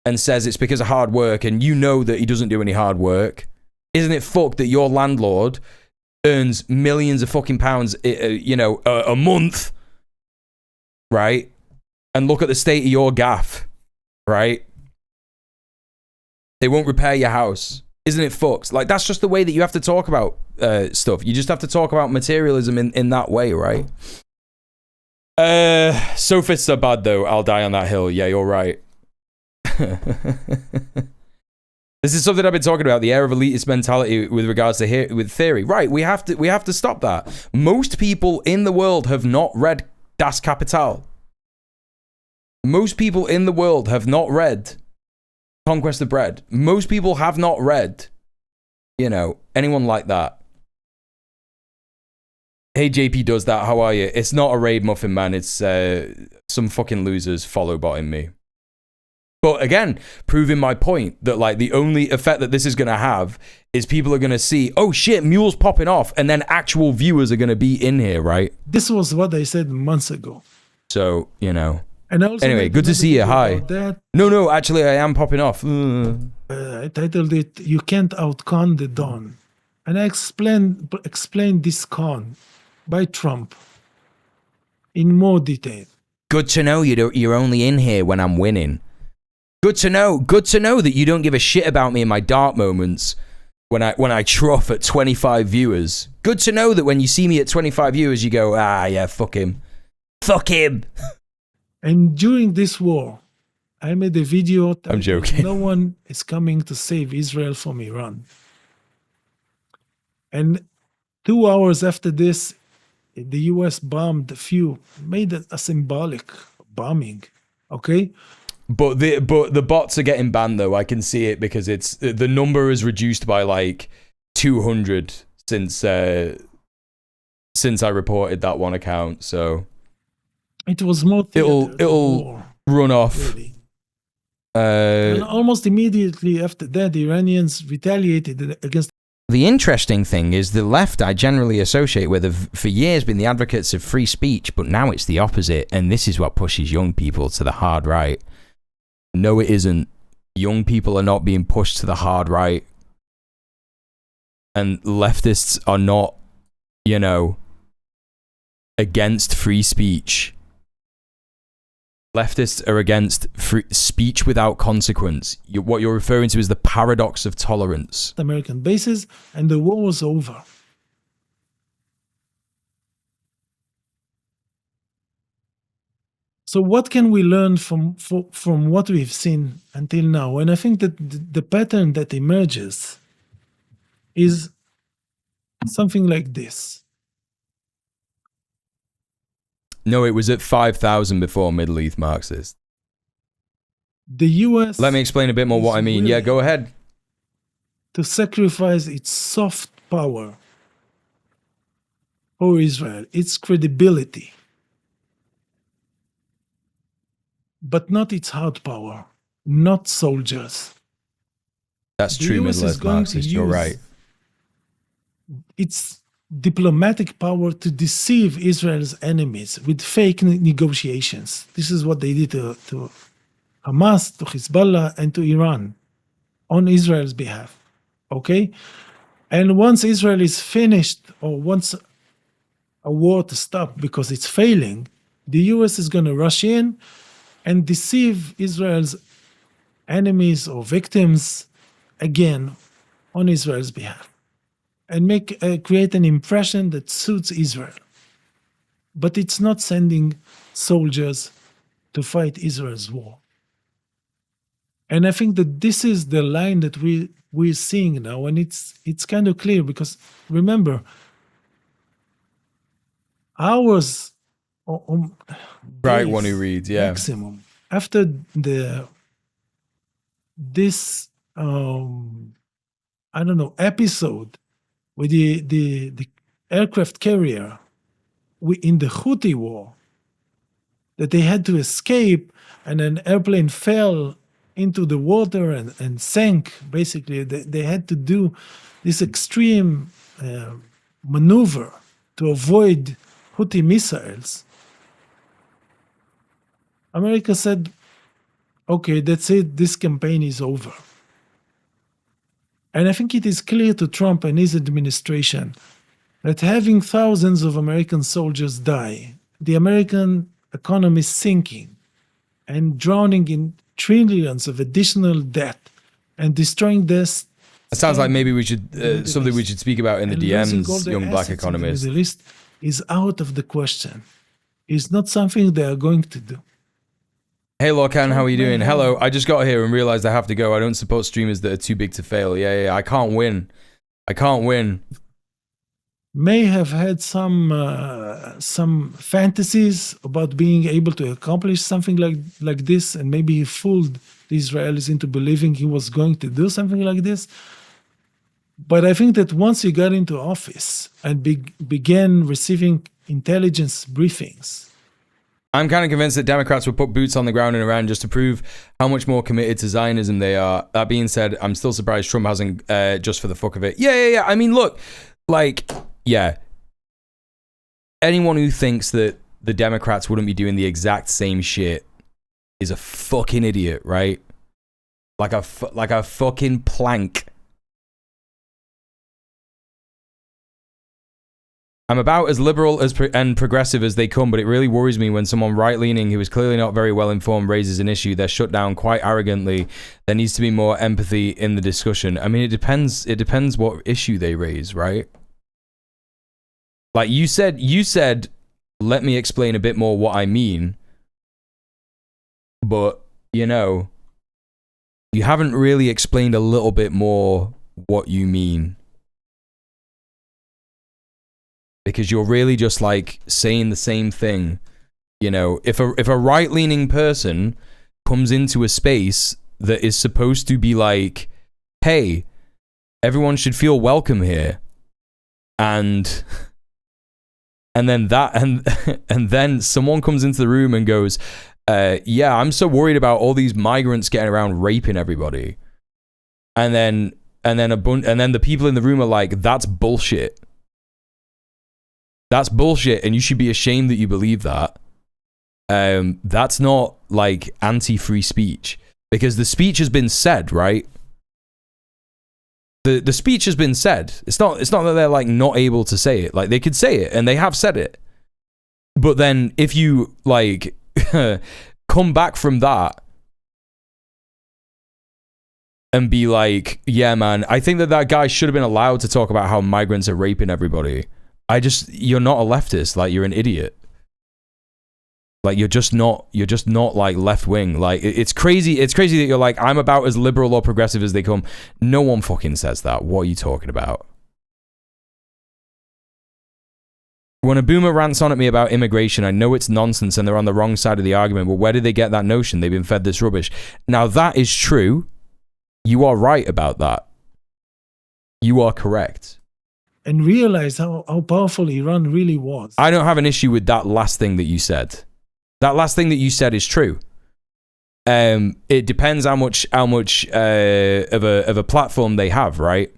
and says it's because of hard work, and you know that he doesn't do any hard work? Isn't it fucked that your landlord earns millions of fucking pounds, a month, right? And look at the state of your gaff, right? They won't repair your house. Isn't it fucked? Like, that's just the way that you have to talk about stuff. You just have to talk about materialism in that way, right? Sophists are bad, though. I'll die on that hill. Yeah, you're right. This is something I've been talking about, the air of elitist mentality with regards to with theory. Right, we have to stop that. Most people in the world have not read Das Kapital. Most people in the world have not read Conquest of Bread. Most people have not read, anyone like that. Hey, JP does that. How are you? It's not a raid muffin, man. It's some fucking losers follow botting me. But again, proving my point that like the only effect that this is going to have is people are going to see, oh shit, Mule's popping off, and then actual viewers are going to be in here, right? This was what I said months ago. So, And also anyway, good to see you. Hi. No, actually, I am popping off. I titled it, You Can't Outcon the Dawn. And I explained this con by Trump in more detail. Good to know you're only in here when I'm winning. Good to know that you don't give a shit about me in my dark moments when I trough at 25 viewers. Good to know that when you see me at 25 viewers, you go, yeah, fuck him. Fuck him. And during this war, I made a video. I'm joking. No one is coming to save Israel from Iran. And 2 hours after this, the US bombed made a symbolic bombing. Okay? But the bots are getting banned though. I can see it because it's the number is reduced by like 200 since I reported that one account. So it was more it'll run off. Really. And almost immediately after that, the Iranians retaliated against. The interesting thing is the left I generally associate with have for years been the advocates of free speech, but now it's the opposite, and this is what pushes young people to the hard right. No, it isn't. Young people are not being pushed to the hard right. And leftists are not, against free speech. Leftists are against free speech without consequence. What you're referring to is the paradox of tolerance. American bases, and the war was over. So what can we learn from what we've seen until now? And I think that the pattern that emerges is something like this. No, it was at 5,000 before Middle East Marxist. The US... Let me explain a bit more what I mean. Yeah, go ahead. To sacrifice its soft power for Israel, its credibility, but not its hard power, not soldiers. That's true, Middle East Marxist, you're right. Its diplomatic power to deceive Israel's enemies with fake negotiations. This is what they did to Hamas, to Hezbollah, and to Iran on Israel's behalf. Okay? And once Israel is finished, or wants a war to stop because it's failing, the US is going to rush in and deceive Israel's enemies or victims again on Israel's behalf, and create an impression that suits Israel. But it's not sending soldiers to fight Israel's war. And I think that this is the line that we're seeing now, and it's kind of clear because remember, hours or right one who reads, yeah, maximum after this episode with the aircraft carrier in the Houthi war, that they had to escape and an airplane fell into the water and sank. Basically, they had to do this extreme maneuver to avoid Houthi missiles. America said, okay, that's it, this campaign is over. And I think it is clear to Trump and his administration that having thousands of American soldiers die, the American economy is sinking and drowning in trillions of additional debt and destroying this. It sounds like maybe we should, something we should speak about in the DMs, young black economists. The Middle East is out of the question. It's not something they are going to do. Hey Lorcan, how are you doing? Hello, I just got here and realized I have to go. I don't support streamers that are too big to fail. Yeah, I can't win. May have had some fantasies about being able to accomplish something like this, and maybe he fooled the Israelis into believing he was going to do something like this. But I think that once he got into office and began receiving intelligence briefings, I'm kind of convinced that Democrats will put boots on the ground in Iran just to prove how much more committed to Zionism they are. That being said, I'm still surprised Trump hasn't, just for the fuck of it. Yeah. I mean, look, yeah. Anyone who thinks that the Democrats wouldn't be doing the exact same shit is a fucking idiot, right? Like a fucking plank. I'm about as liberal and progressive as they come, but it really worries me when someone right-leaning who is clearly not very well informed raises an issue. They're shut down quite arrogantly. There needs to be more empathy in the discussion. I mean, it depends what issue they raise, right? Like you said, let me explain a bit more what I mean. but, you know, you haven't really explained a little bit more what you mean. Because you're really just like saying the same thing. You know, if a right-leaning person comes into a space that is supposed to be like, hey, everyone should feel welcome here, and then and then someone comes into the room and goes, yeah, I'm so worried about all these migrants getting around raping everybody, and then the people in the room are like, that's bullshit. That's bullshit, and you should be ashamed that you believe that. That's not like anti-free speech, because the speech has been said, right? The speech has been said. It's not that they're like not able to say it. Like, they could say it, and they have said it. But then if you like come back from that and be like, yeah, man, I think that guy should have been allowed to talk about how migrants are raping everybody. You're not a leftist. Like, you're an idiot. Like, you're just not like left wing. Like, it's crazy. It's crazy that you're like, I'm about as liberal or progressive as they come. No one fucking says that. What are you talking about? When a boomer rants on at me about immigration, I know it's nonsense and they're on the wrong side of the argument. But where did they get that notion? They've been fed this rubbish. Now, that is true. You are right about that. You are correct. And realize how powerful Iran really was. I don't have an issue with that last thing that you said. That last thing that you said is true. It depends how much of a platform they have, right?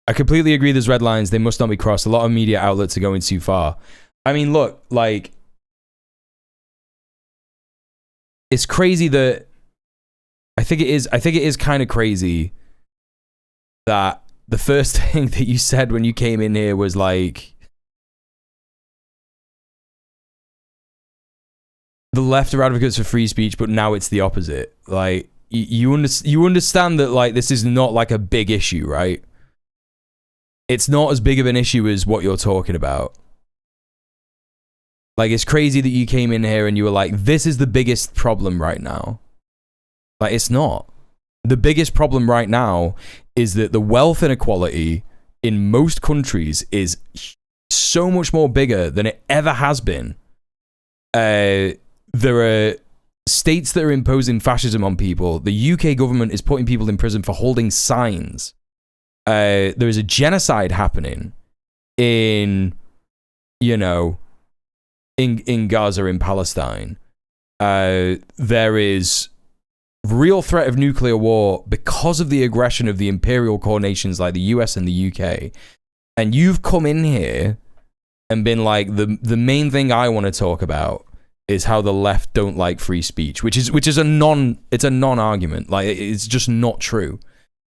I completely agree. There's red lines. They must not be crossed. A lot of media outlets are going too far. I mean, look, like, it's crazy that I think it is kind of crazy that the first thing that you said when you came in here was like, the left are advocates for free speech, but now it's the opposite. Like, you understand that, like, this is not like a big issue, right? It's not as big of an issue as what you're talking about. Like, it's crazy that you came in here and you were like, this is the biggest problem right now. Like, it's not. The biggest problem right now is that the wealth inequality in most countries is so much more bigger than it ever has been. There are states that are imposing fascism on people. The UK government is putting people in prison for holding signs. There is a genocide happening in Gaza, in Palestine. There is real threat of nuclear war because of the aggression of the imperial core nations like the US and the UK. And you've come in here and been like, the main thing I want to talk about is how the left don't like free speech, which is a non-argument. Like, it's just not true.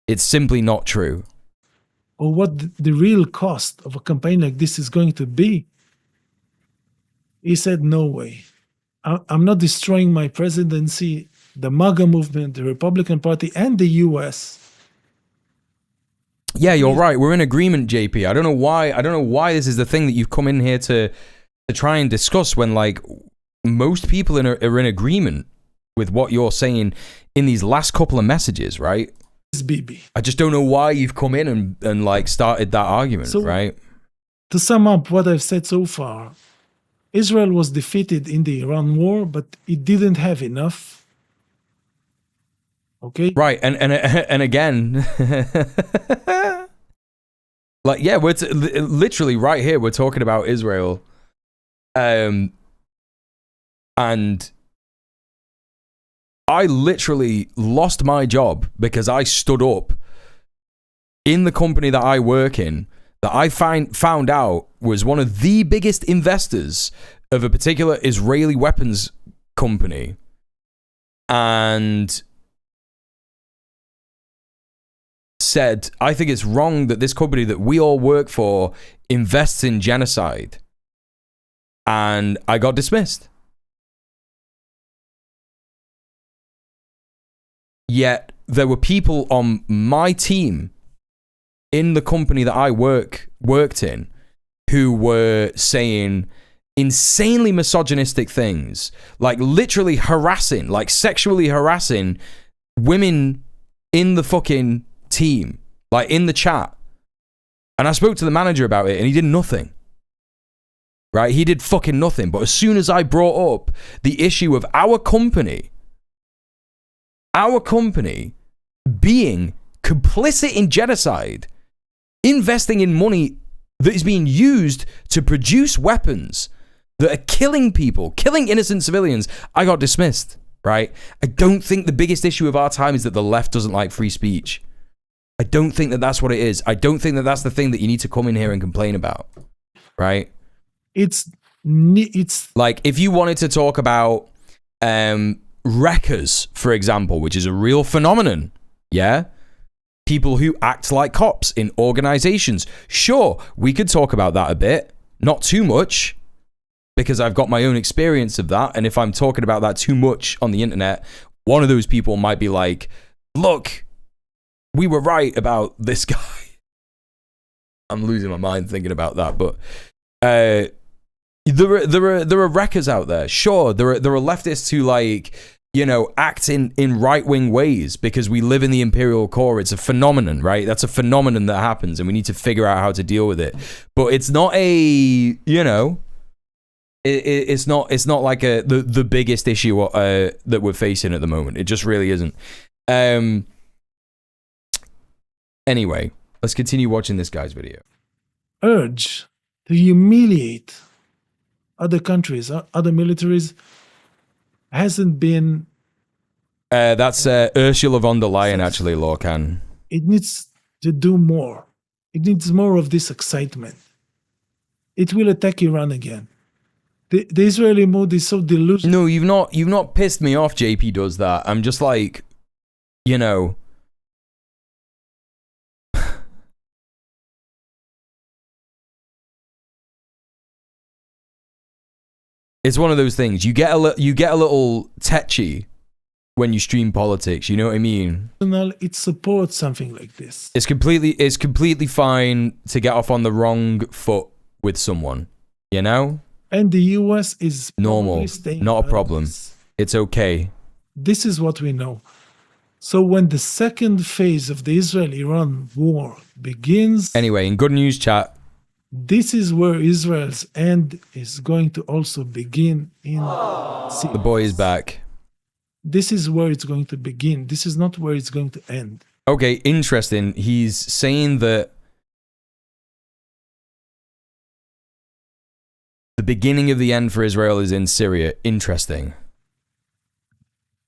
It's simply not true. Or what the real cost of a campaign like this is going to be. He said, no way. I'm not destroying my presidency, the MAGA movement, the Republican Party, and the US. Yeah, you're right. We're in agreement, JP. I don't know why this is the thing that you've come in here to try and discuss when, like, most people are in agreement with what you're saying in these last couple of messages, right? Bibi. I just don't know why you've come in and like started that argument, right? To sum up what I've said so far, Israel was defeated in the Iran war, but it didn't have enough. Okay? Right, and again, like, yeah, we're literally right here. We're talking about Israel, and I literally lost my job because I stood up in the company that I work in, that I found out was one of the biggest investors of a particular Israeli weapons company. And said, I think it's wrong that this company that we all work for invests in genocide. And I got dismissed. Yet there were people on my team in the company that I worked in who were saying insanely misogynistic things, like literally harassing, like sexually harassing women in the fucking team, like in the chat. And I spoke to the manager about it and he did nothing. Right? He did fucking nothing. But as soon as I brought up the issue of our company being complicit in genocide, investing in money that is being used to produce weapons that are killing people, killing innocent civilians, I got dismissed, right? I don't think the biggest issue of our time is that the left doesn't like free speech. I don't think that that's what it is. I don't think that that's the thing that you need to come in here and complain about, right? It's like if you wanted to talk about wreckers, for example, which is a real phenomenon, yeah? People who act like cops in organizations. Sure, we could talk about that a bit. Not too much, because I've got my own experience of that. And if I'm talking about that too much on the internet, one of those people might be like, look, we were right about this guy. I'm losing my mind thinking about that. But there are wreckers out there. Sure, there are leftists who, like, you know, act in right-wing ways because we live in the imperial core. It's a phenomenon, right? That's a phenomenon that happens and we need to figure out how to deal with it. But it's not a, you know, it's not like the biggest issue that we're facing at the moment. It just really isn't. Anyway, let's continue watching this guy's video. Urge to humiliate other countries, other militaries, hasn't been... That's Ursula von der Leyen, actually, Lorcan. It needs to do more. It needs more of this excitement. It will attack Iran again. The Israeli mood is so delusional. No, you've not pissed me off, JP does that. I'm just like, you know... It's one of those things. You get a little tetchy when you stream politics. You know what I mean? It supports something like this. It's completely fine to get off on the wrong foot with someone. You know? And the US is normal, not a problem. It's okay. This is what we know. So when the second phase of the Israel-Iran war begins... Anyway, in good news chat, this is where Israel's end is going to also begin in Syria. The boy is back. This is where it's going to begin. This is not where it's going to end. Okay, interesting. He's saying that the beginning of the end for Israel is in Syria. Interesting.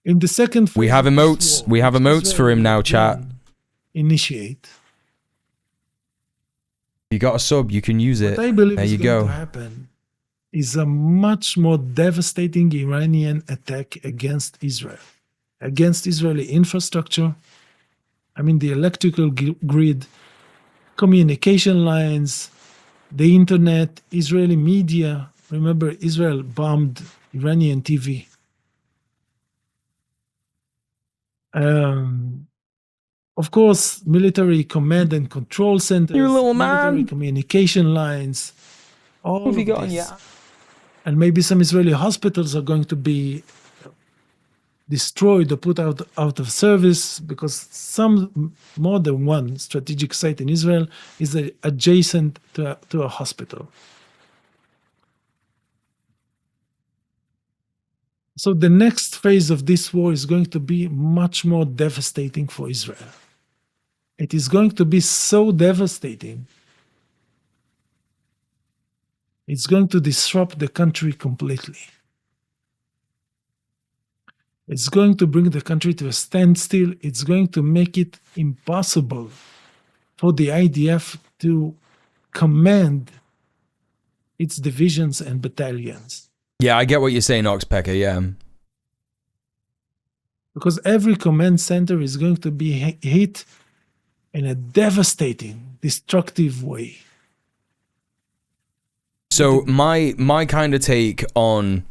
In the second phase, we have emotes. We have emotes for him now, chat. Initiate. You got a sub, you can use it. What I believe there is you going go. to happen is a much more devastating Iranian attack against Israel, against Israeli infrastructure. I mean, the electrical grid, communication lines, the internet, Israeli media. Remember, Israel bombed Iranian TV. Of course, military command and control centers, you little military man. communication lines, all of got this. yeah. And maybe some Israeli hospitals are going to be destroyed or put out of service because some more than one strategic site in Israel is adjacent to a hospital. So the next phase of this war is going to be much more devastating for Israel. It is going to be so devastating. It's going to disrupt the country completely. It's going to bring the country to a standstill. It's going to make it impossible for the IDF to command its divisions and battalions. Yeah, I get what you're saying, Oxpecker, yeah. Because every command center is going to be hit in a devastating, destructive way. So my kind of take on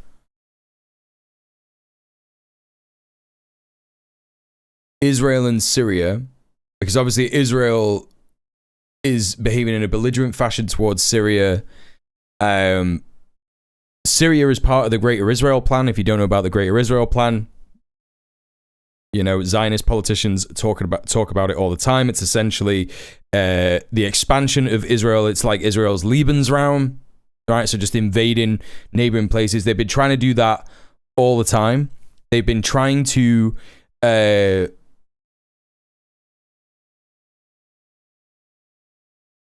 Israel and Syria, because obviously Israel is behaving in a belligerent fashion towards Syria. Syria is part of the Greater Israel Plan. If you don't know about the Greater Israel Plan, you know, Zionist politicians talk about it all the time. It's essentially the expansion of Israel. It's like Israel's Lebensraum, right? So just invading neighboring places. They've been trying to do that all the time. They've been trying to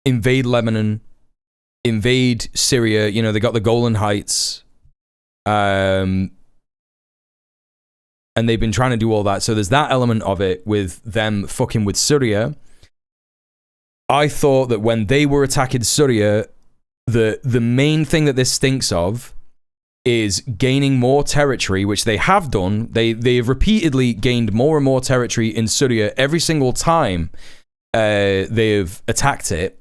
invade Lebanon, invade Syria. You know, they got the Golan Heights. And they've been trying to do all that. So there's that element of it with them fucking with Syria. I thought that when they were attacking Syria, the main thing that this stinks of is gaining more territory, which they have done. They've repeatedly gained more and more territory in Syria every single time they've attacked it.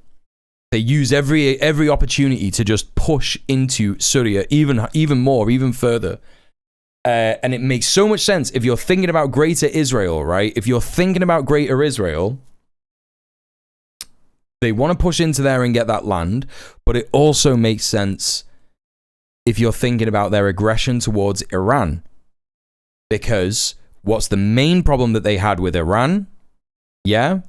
They use every opportunity to just push into Syria even more, even further. And it makes so much sense if you're thinking about Greater Israel, right? If you're thinking about Greater Israel, they want to push into there and get that land, but it also makes sense if you're thinking about their aggression towards Iran. Because what's the main problem that they had with Iran? Yeah?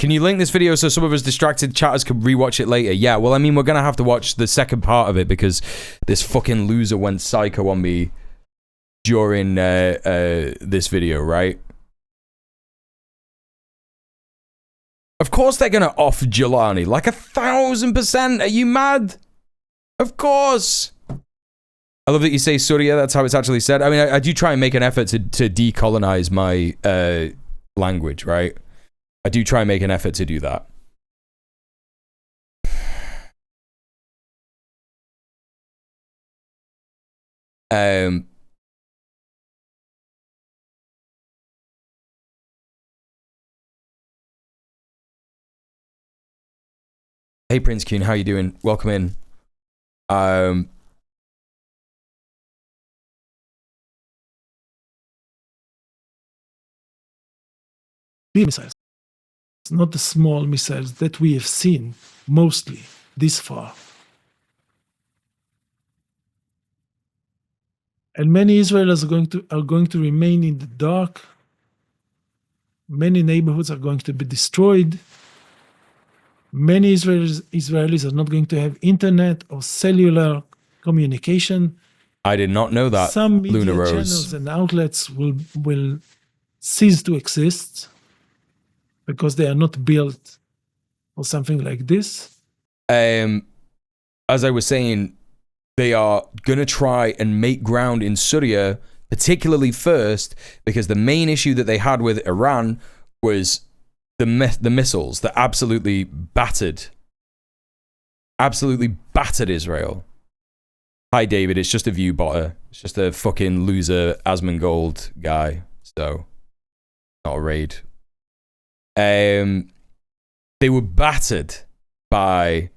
Can you link this video so some of us distracted chatters can rewatch it later? Yeah, well, I mean, we're going to have to watch the second part of it because this fucking loser went psycho on me during this video, right? Of course they're going to off Jelani. Like 1,000%. Are you mad? Of course. I love that you say Syria. That's how it's actually said. I mean, I do try and make an effort to decolonize my language, right? I do try and make an effort to do that. Hey Prince Kuhn, how you doing? Welcome in. Missiles, not the small missiles that we have seen mostly this far. And many Israelis are going to remain in the dark. Many neighborhoods are going to be destroyed. Many Israelis are not going to have internet or cellular communication. I did not know that. Some media Luna Rose. channels and outlets will cease to exist because they are not built for something like this. As I was saying, they are going to try and make ground in Syria, particularly first, because the main issue that they had with Iran was the missiles that absolutely battered Israel. Hi, David. It's just a view botter. It's just a fucking loser Asmongold guy. So, not a raid. They were battered by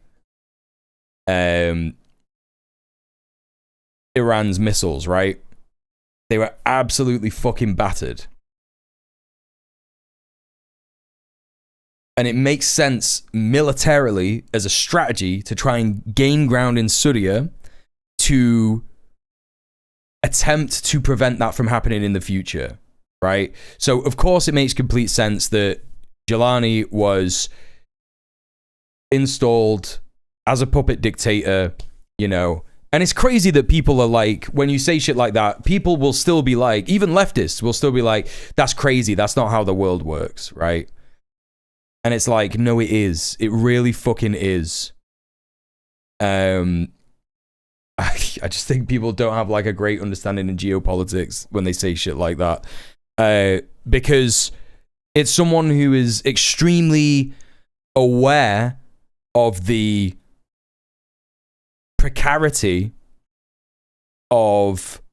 Iran's missiles, right? They were absolutely fucking battered. And it makes sense militarily as a strategy to try and gain ground in Syria to attempt to prevent that from happening in the future, right? So, of course, it makes complete sense that Jelani was installed as a puppet dictator, you know. And it's crazy that people are like, when you say shit like that, people will still be like, even leftists will still be like, that's crazy. That's not how the world works, right? And it's like, no, it is. It really fucking is. I just think people don't have like a great understanding in geopolitics when they say shit like that. Because it's someone who is extremely aware of the precarity of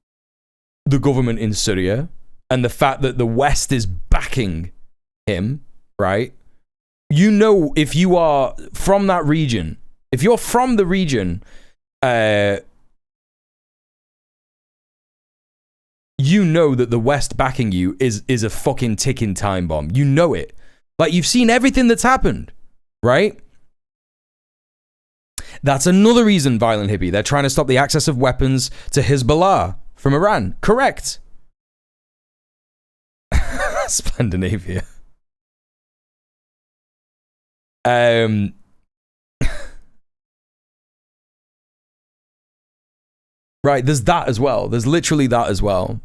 the government in Syria and the fact that the West is backing him, right? You know, if you are from that region, if you're from the region, you know that the West backing you is a fucking ticking time bomb. You know it. Like, you've seen everything that's happened. right? That's another reason, Violent Hippie. They're trying to stop the access of weapons to Hezbollah from Iran. Correct. Splendinavia. Right, there's that as well. There's literally that as well.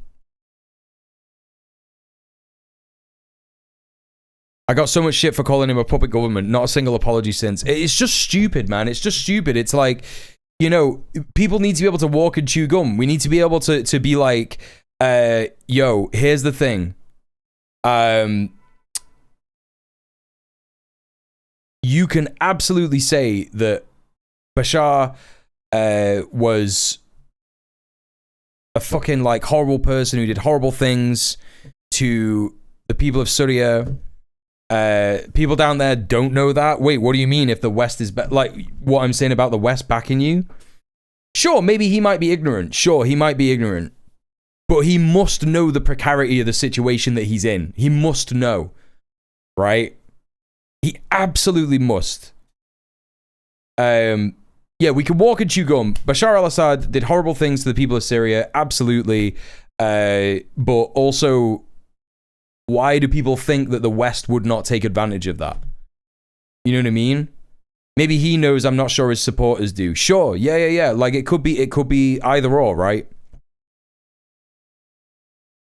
I got so much shit for calling him a puppet government. Not a single apology since. It's just stupid, man. It's just stupid. It's like, you know, people need to be able to walk and chew gum. We need to be able to be like, yo, here's the thing. You can absolutely say that Bashar was a fucking like horrible person who did horrible things to the people of Syria. People down there don't know that. Wait, what do you mean if the West is like what I'm saying about the West backing you? Sure, maybe he might be ignorant. Sure, he might be ignorant. But he must know the precarity of the situation that he's in. He must know. Right? He absolutely must. Yeah, we can walk and chew gum. Bashar al-Assad did horrible things to the people of Syria. Absolutely. But also, why do people think that the West would not take advantage of that? You know what I mean? Maybe he knows, I'm not sure his supporters do. Sure, yeah. Like it could be either or, right?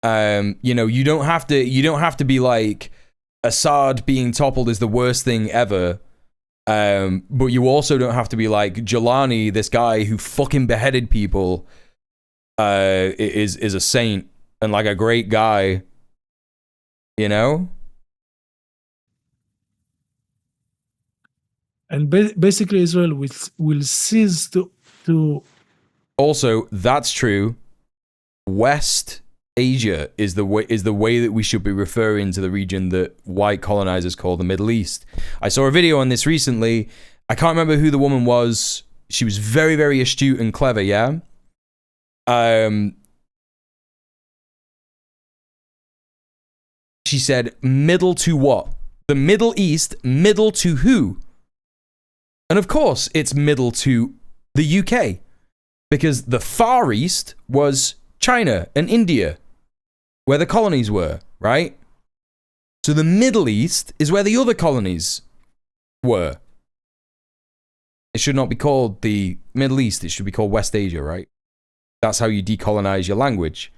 You know, you don't have to be like Assad being toppled is the worst thing ever. But you also don't have to be like Jelani, this guy who fucking beheaded people, is a saint and like a great guy. You know? And basically Israel will cease to... Also, that's true. West Asia is the way that we should be referring to the region that white colonizers call the Middle East. I saw a video on this recently. I can't remember who the woman was. She was very, very astute and clever, yeah? She said, middle to what? The Middle East, middle to who? And of course, it's middle to the UK. Because the Far East was China and India, where the colonies were, right? So the Middle East is where the other colonies were. It should not be called the Middle East. It should be called West Asia, right? That's how you decolonize your language.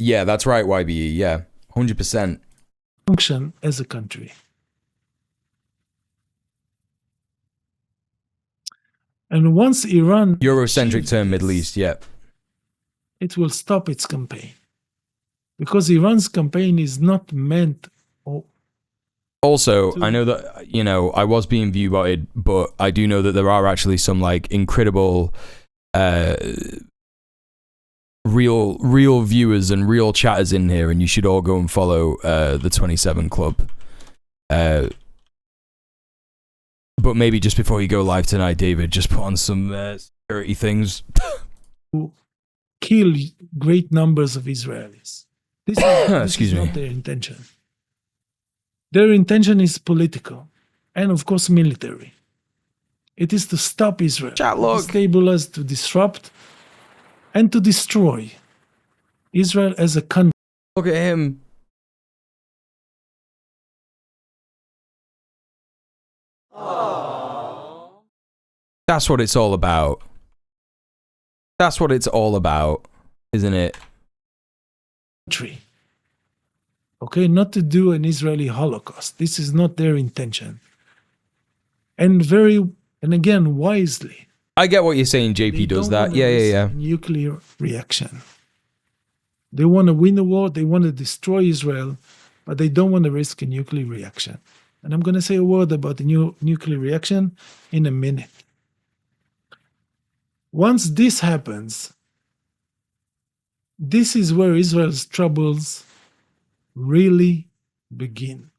Yeah, that's right, YBE. Yeah, 100%. Function as a country. And once Iran... Eurocentric term, Middle East, yeah. It will stop its campaign. Because Iran's campaign is not meant... Also, I know that, you know, I was being viewbotted, but I do know that there are actually some, like, incredible... real viewers and real chatters in here, and you should all go and follow the 27 Club. But maybe just before you go live tonight, David, just put on some security things. Kill great numbers of Israelis. This is not their intention. Their intention is political and, of course, military. It is to stop Israel, to destabilize, to disrupt, and to destroy Israel as a country. Look at him. That's what it's all about. That's what it's all about, isn't it? Okay, not to do an Israeli Holocaust. This is not their intention. And again, wisely. I get what you're saying, JP does that. Yeah. Nuclear reaction. They want to win the war, they want to destroy Israel, but they don't want to risk a nuclear reaction. And I'm going to say a word about the nuclear reaction in a minute. Once this happens, this is where Israel's troubles really begin.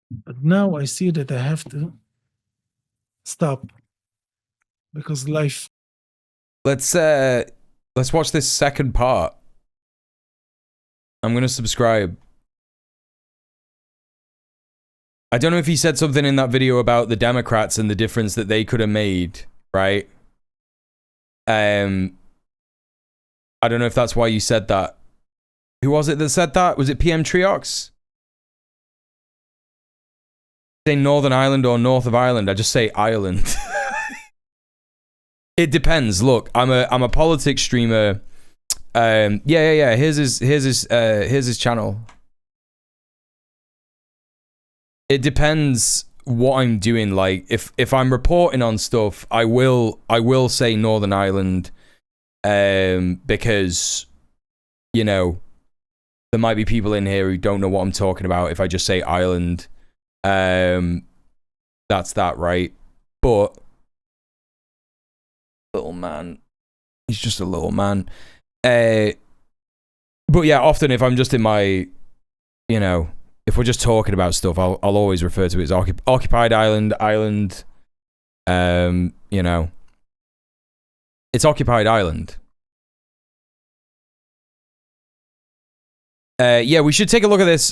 But now I see that I have to stop because life Let's watch this second part. I'm gonna subscribe. I don't know if he said something in that video about the Democrats and the difference that they could have made, right? I don't know if that's why you said that. Who was it that said that? Was it PM Triox? Say Northern Ireland or North of Ireland. I just say Ireland. It depends. Look, I'm a politics streamer. Yeah. Here's his channel. It depends what I'm doing. Like if I'm reporting on stuff, I will say Northern Ireland, because you know there might be people in here who don't know what I'm talking about. If I just say Ireland, that's that, right? But little man, he's just a little man. But yeah, often if I'm just in my, you know, if we're just talking about stuff, I'll always refer to it as occupied island. You know, it's occupied island. Yeah, we should take a look at this.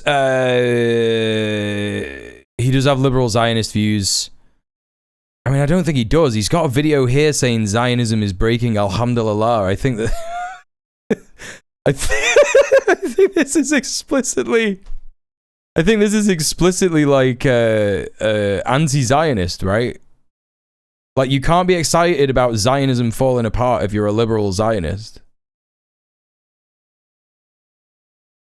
He does have liberal Zionist views. I mean, I don't think he does. He's got a video here saying Zionism is breaking. Alhamdulillah. I think that I think this is explicitly like anti-Zionist, right? Like, you can't be excited about Zionism falling apart if you're a liberal Zionist.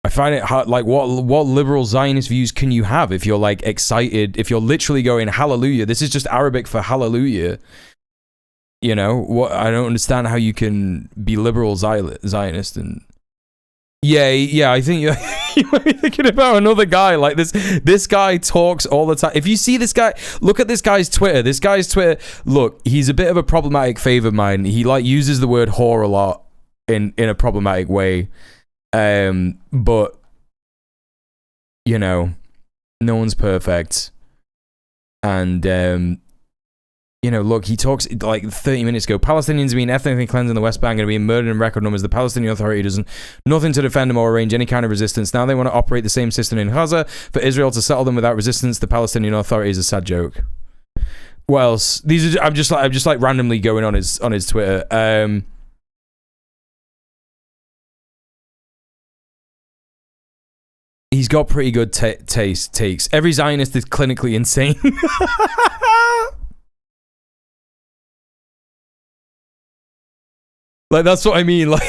I find it hard. Like, what liberal Zionist views can you have if you're like excited? If you're literally going hallelujah, this is just Arabic for hallelujah. You know what? I don't understand how you can be liberal Zionist and yeah. I think you might be thinking about another guy like this. This guy talks all the time. If you see this guy, look at this guy's Twitter. Look, he's a bit of a problematic fave of mine. He like uses the word whore a lot in a problematic way. But you know, no one's perfect. And you know, look, he talks like 30 minutes ago. Palestinians being ethnically cleansed in the West Bank and being murdered in record numbers. The Palestinian Authority does nothing to defend them or arrange any kind of resistance. Now they want to operate the same system in Gaza for Israel to settle them without resistance. The Palestinian Authority is a sad joke. What else? These are I'm just like randomly going on his Twitter. He's got pretty good takes. Every Zionist is clinically insane. Like, that's what I mean. Like,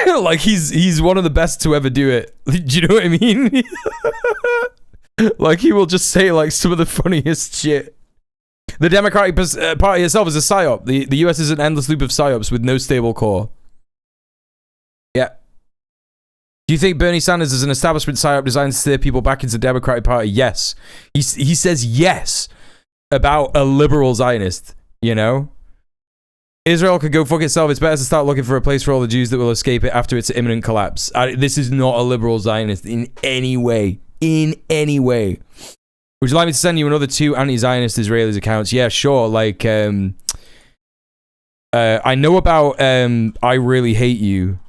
like he's one of the best to ever do it. Do you know what I mean? Like, he will just say like some of the funniest shit. The Democratic Party itself is a psyop. The US is an endless loop of psyops with no stable core. Yeah. Do you think Bernie Sanders is an establishment psyop designed to steer people back into the Democratic Party? Yes. He says yes about a liberal Zionist, you know? Israel could go fuck itself. It's better to start looking for a place for all the Jews that will escape it after its imminent collapse. This is not a liberal Zionist in any way. In any way. Would you like me to send you another 2 anti-Zionist Israelis accounts? Yeah, sure. Like, I know about I Really Hate You.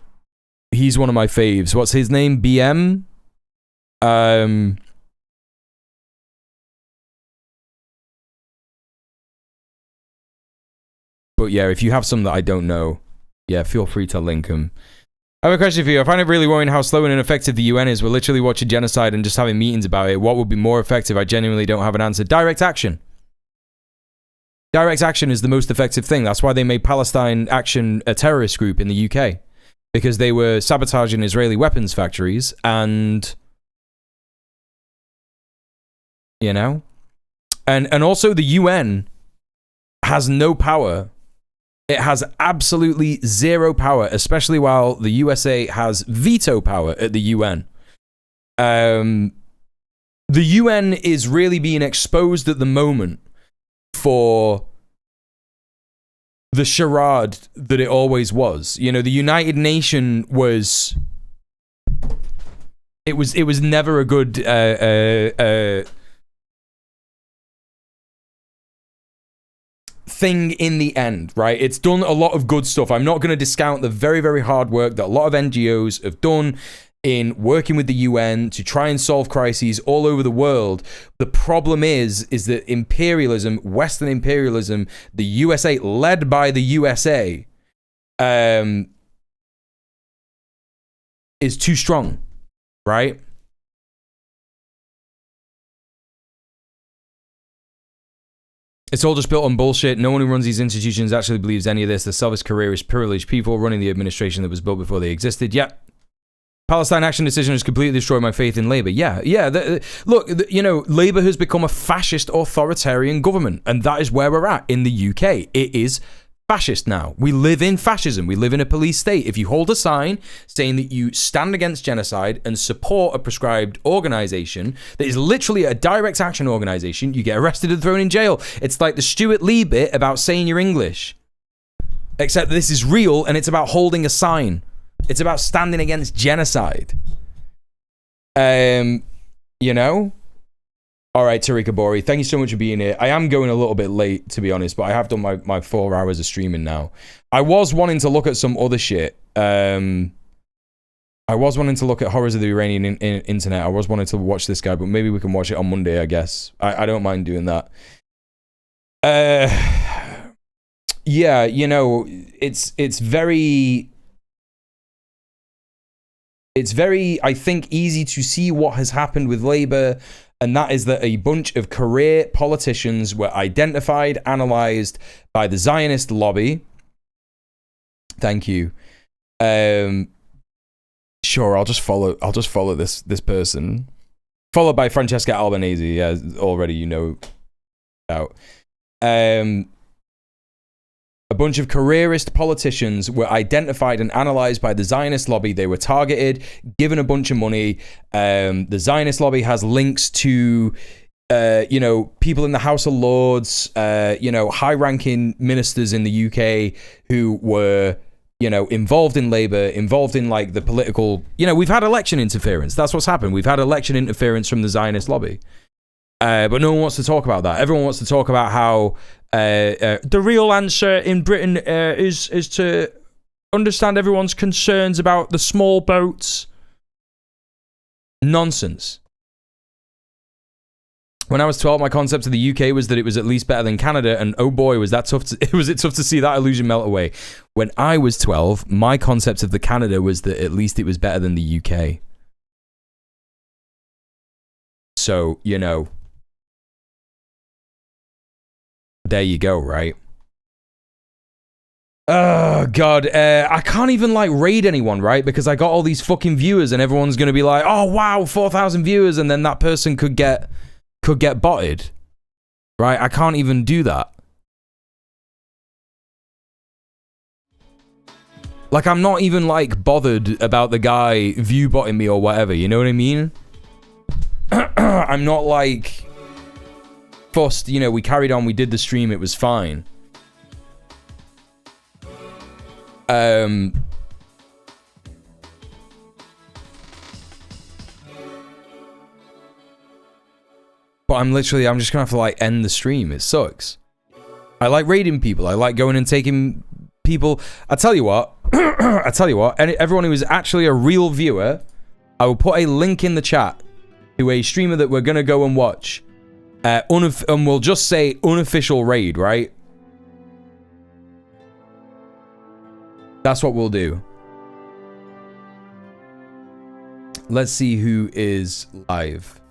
He's one of my faves. What's his name? BM? But yeah, if you have some that I don't know, yeah, feel free to link them. I have a question for you. I find it really worrying how slow and ineffective the UN is. We're literally watching genocide and just having meetings about it. What would be more effective? I genuinely don't have an answer. Direct action. Direct action is the most effective thing. That's why they made Palestine Action a terrorist group in the UK. Because they were sabotaging Israeli weapons factories and, you know? And also the UN has no power. It has absolutely zero power, especially while the USA has veto power at the UN. The UN is really being exposed at the moment for the charade that it always was. You know, the United Nations was... It was never a good... thing in the end, right? It's done a lot of good stuff. I'm not going to discount the very, very hard work that a lot of NGOs have done in working with the UN to try and solve crises all over the world. The problem is that imperialism, Western imperialism, the USA, led by the USA, is too strong, right? It's all just built on bullshit. No one who runs these institutions actually believes any of this. The selfish careerist, privileged people running the administration that was built before they existed. Yeah. Palestine action decision has completely destroyed my faith in Labour. Yeah. Look, Labour has become a fascist authoritarian government, and that is where we're at in the UK. It is fascist now. We live in fascism. We live in a police state. If you hold a sign saying that you stand against genocide and support a prescribed organisation that is literally a direct action organisation, you get arrested and thrown in jail. It's like the Stuart Lee bit about saying you're English. Except this is real, and it's about holding a sign. It's about standing against genocide. All right, Tariq Bori, thank you so much for being here. I am going a little bit late, to be honest, but I have done my 4 hours of streaming now. I was wanting to look at some other shit. I was wanting to look at Horrors of the Iranian Internet. I was wanting to watch this guy, but maybe we can watch it on Monday, I guess. I don't mind doing that. Yeah, it's very, I think, easy to see what has happened with Labour. And that is that a bunch of career politicians were identified, analysed by the Zionist lobby. Thank you. Sure, I'll just follow this person. Followed by Francesca Albanese, as already about. A bunch of careerist politicians were identified and analysed by the Zionist lobby. They were targeted, given a bunch of money. The Zionist lobby has links to, people in the House of Lords, high-ranking ministers in the UK who were, involved in Labour, involved in like the political. We've had election interference. That's what's happened. We've had election interference from the Zionist lobby. But no one wants to talk about that. Everyone wants to talk about how the real answer in Britain is to understand everyone's concerns about the small boats. Nonsense. When I was 12, my concept of the UK was that it was at least better than Canada, and oh boy, was that tough. Was it tough to see that illusion melt away? When I was 12, my concept of the Canada was that at least it was better than the UK. So, there you go, right? Oh, God. I can't even, raid anyone, right? Because I got all these fucking viewers, and everyone's going to be like, oh, wow, 4,000 viewers, and then that person could get botted. Right? I can't even do that. I'm not even, bothered about the guy view-botting me or whatever, you know what I mean? I'm not, fussed, we carried on, we did the stream, it was fine. But I'm just gonna have to end the stream. It sucks. I like raiding people. I like going and taking people. I tell you what, everyone who is actually a real viewer, I will put a link in the chat to a streamer that we're gonna go and watch. And we'll just say unofficial raid, right? That's what we'll do. Let's see who is live.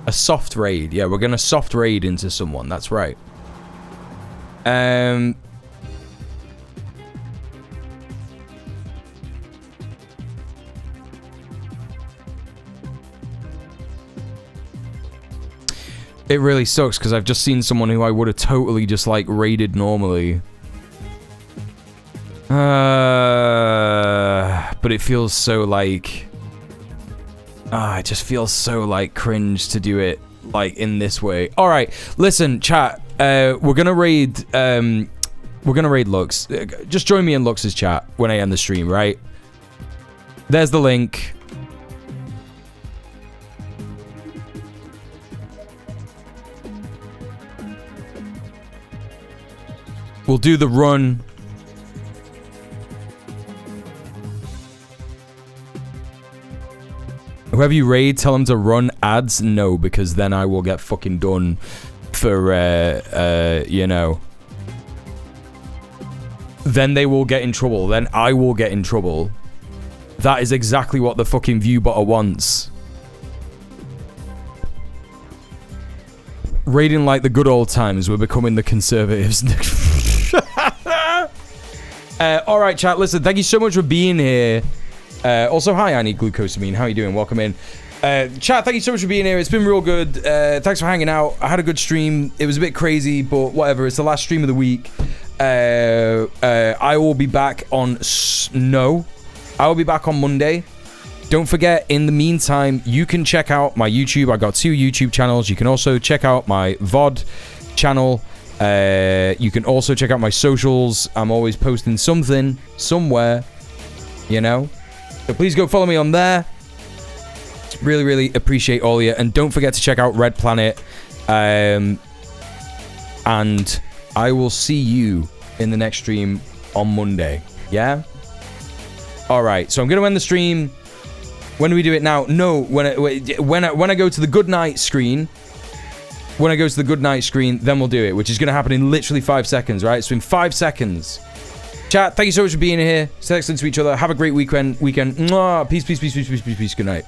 A soft raid. Yeah, we're gonna soft raid into someone. That's right. It really sucks because I've just seen someone who I would have totally just raided normally. But it feels so it just feels so cringe to do it in this way. All right, listen, chat. We're gonna raid Lux. Just join me in Lux's chat when I end the stream, right? There's the link. We'll do the run. Whoever you raid, tell them to run ads. No, because then I will get fucking done for, you know. Then they will get in trouble. Then I will get in trouble. That is exactly what the fucking viewbotter wants. Raiding like the good old times. We're becoming the conservatives. Alright, chat. Listen, thank you so much for being here. Also, hi, I need glucosamine. How are you doing? Welcome in. Chat, thank you so much for being here. It's been real good. Thanks for hanging out. I had a good stream. It was a bit crazy, but whatever. It's the last stream of the week. I will be back on... I will be back on Monday. Don't forget, in the meantime, you can check out my YouTube. I got 2 YouTube channels. You can also check out my VOD channel. You can also check out my socials. I'm always posting something, somewhere, you know. So please go follow me on there. Really, really appreciate all of you. And don't forget to check out Red Planet. And I will see you in the next stream on Monday. Yeah? Alright, so I'm going to end the stream. When do we do it now? No, when I go to the good night screen. When I go to the good night screen, then we'll do it, which is going to happen in literally 5 seconds, right? So in 5 seconds. Chat, thank you so much for being here. Stay excellent to each other. Have a great weekend. Mwah. Peace, peace, peace, peace, peace, peace, peace. Good night.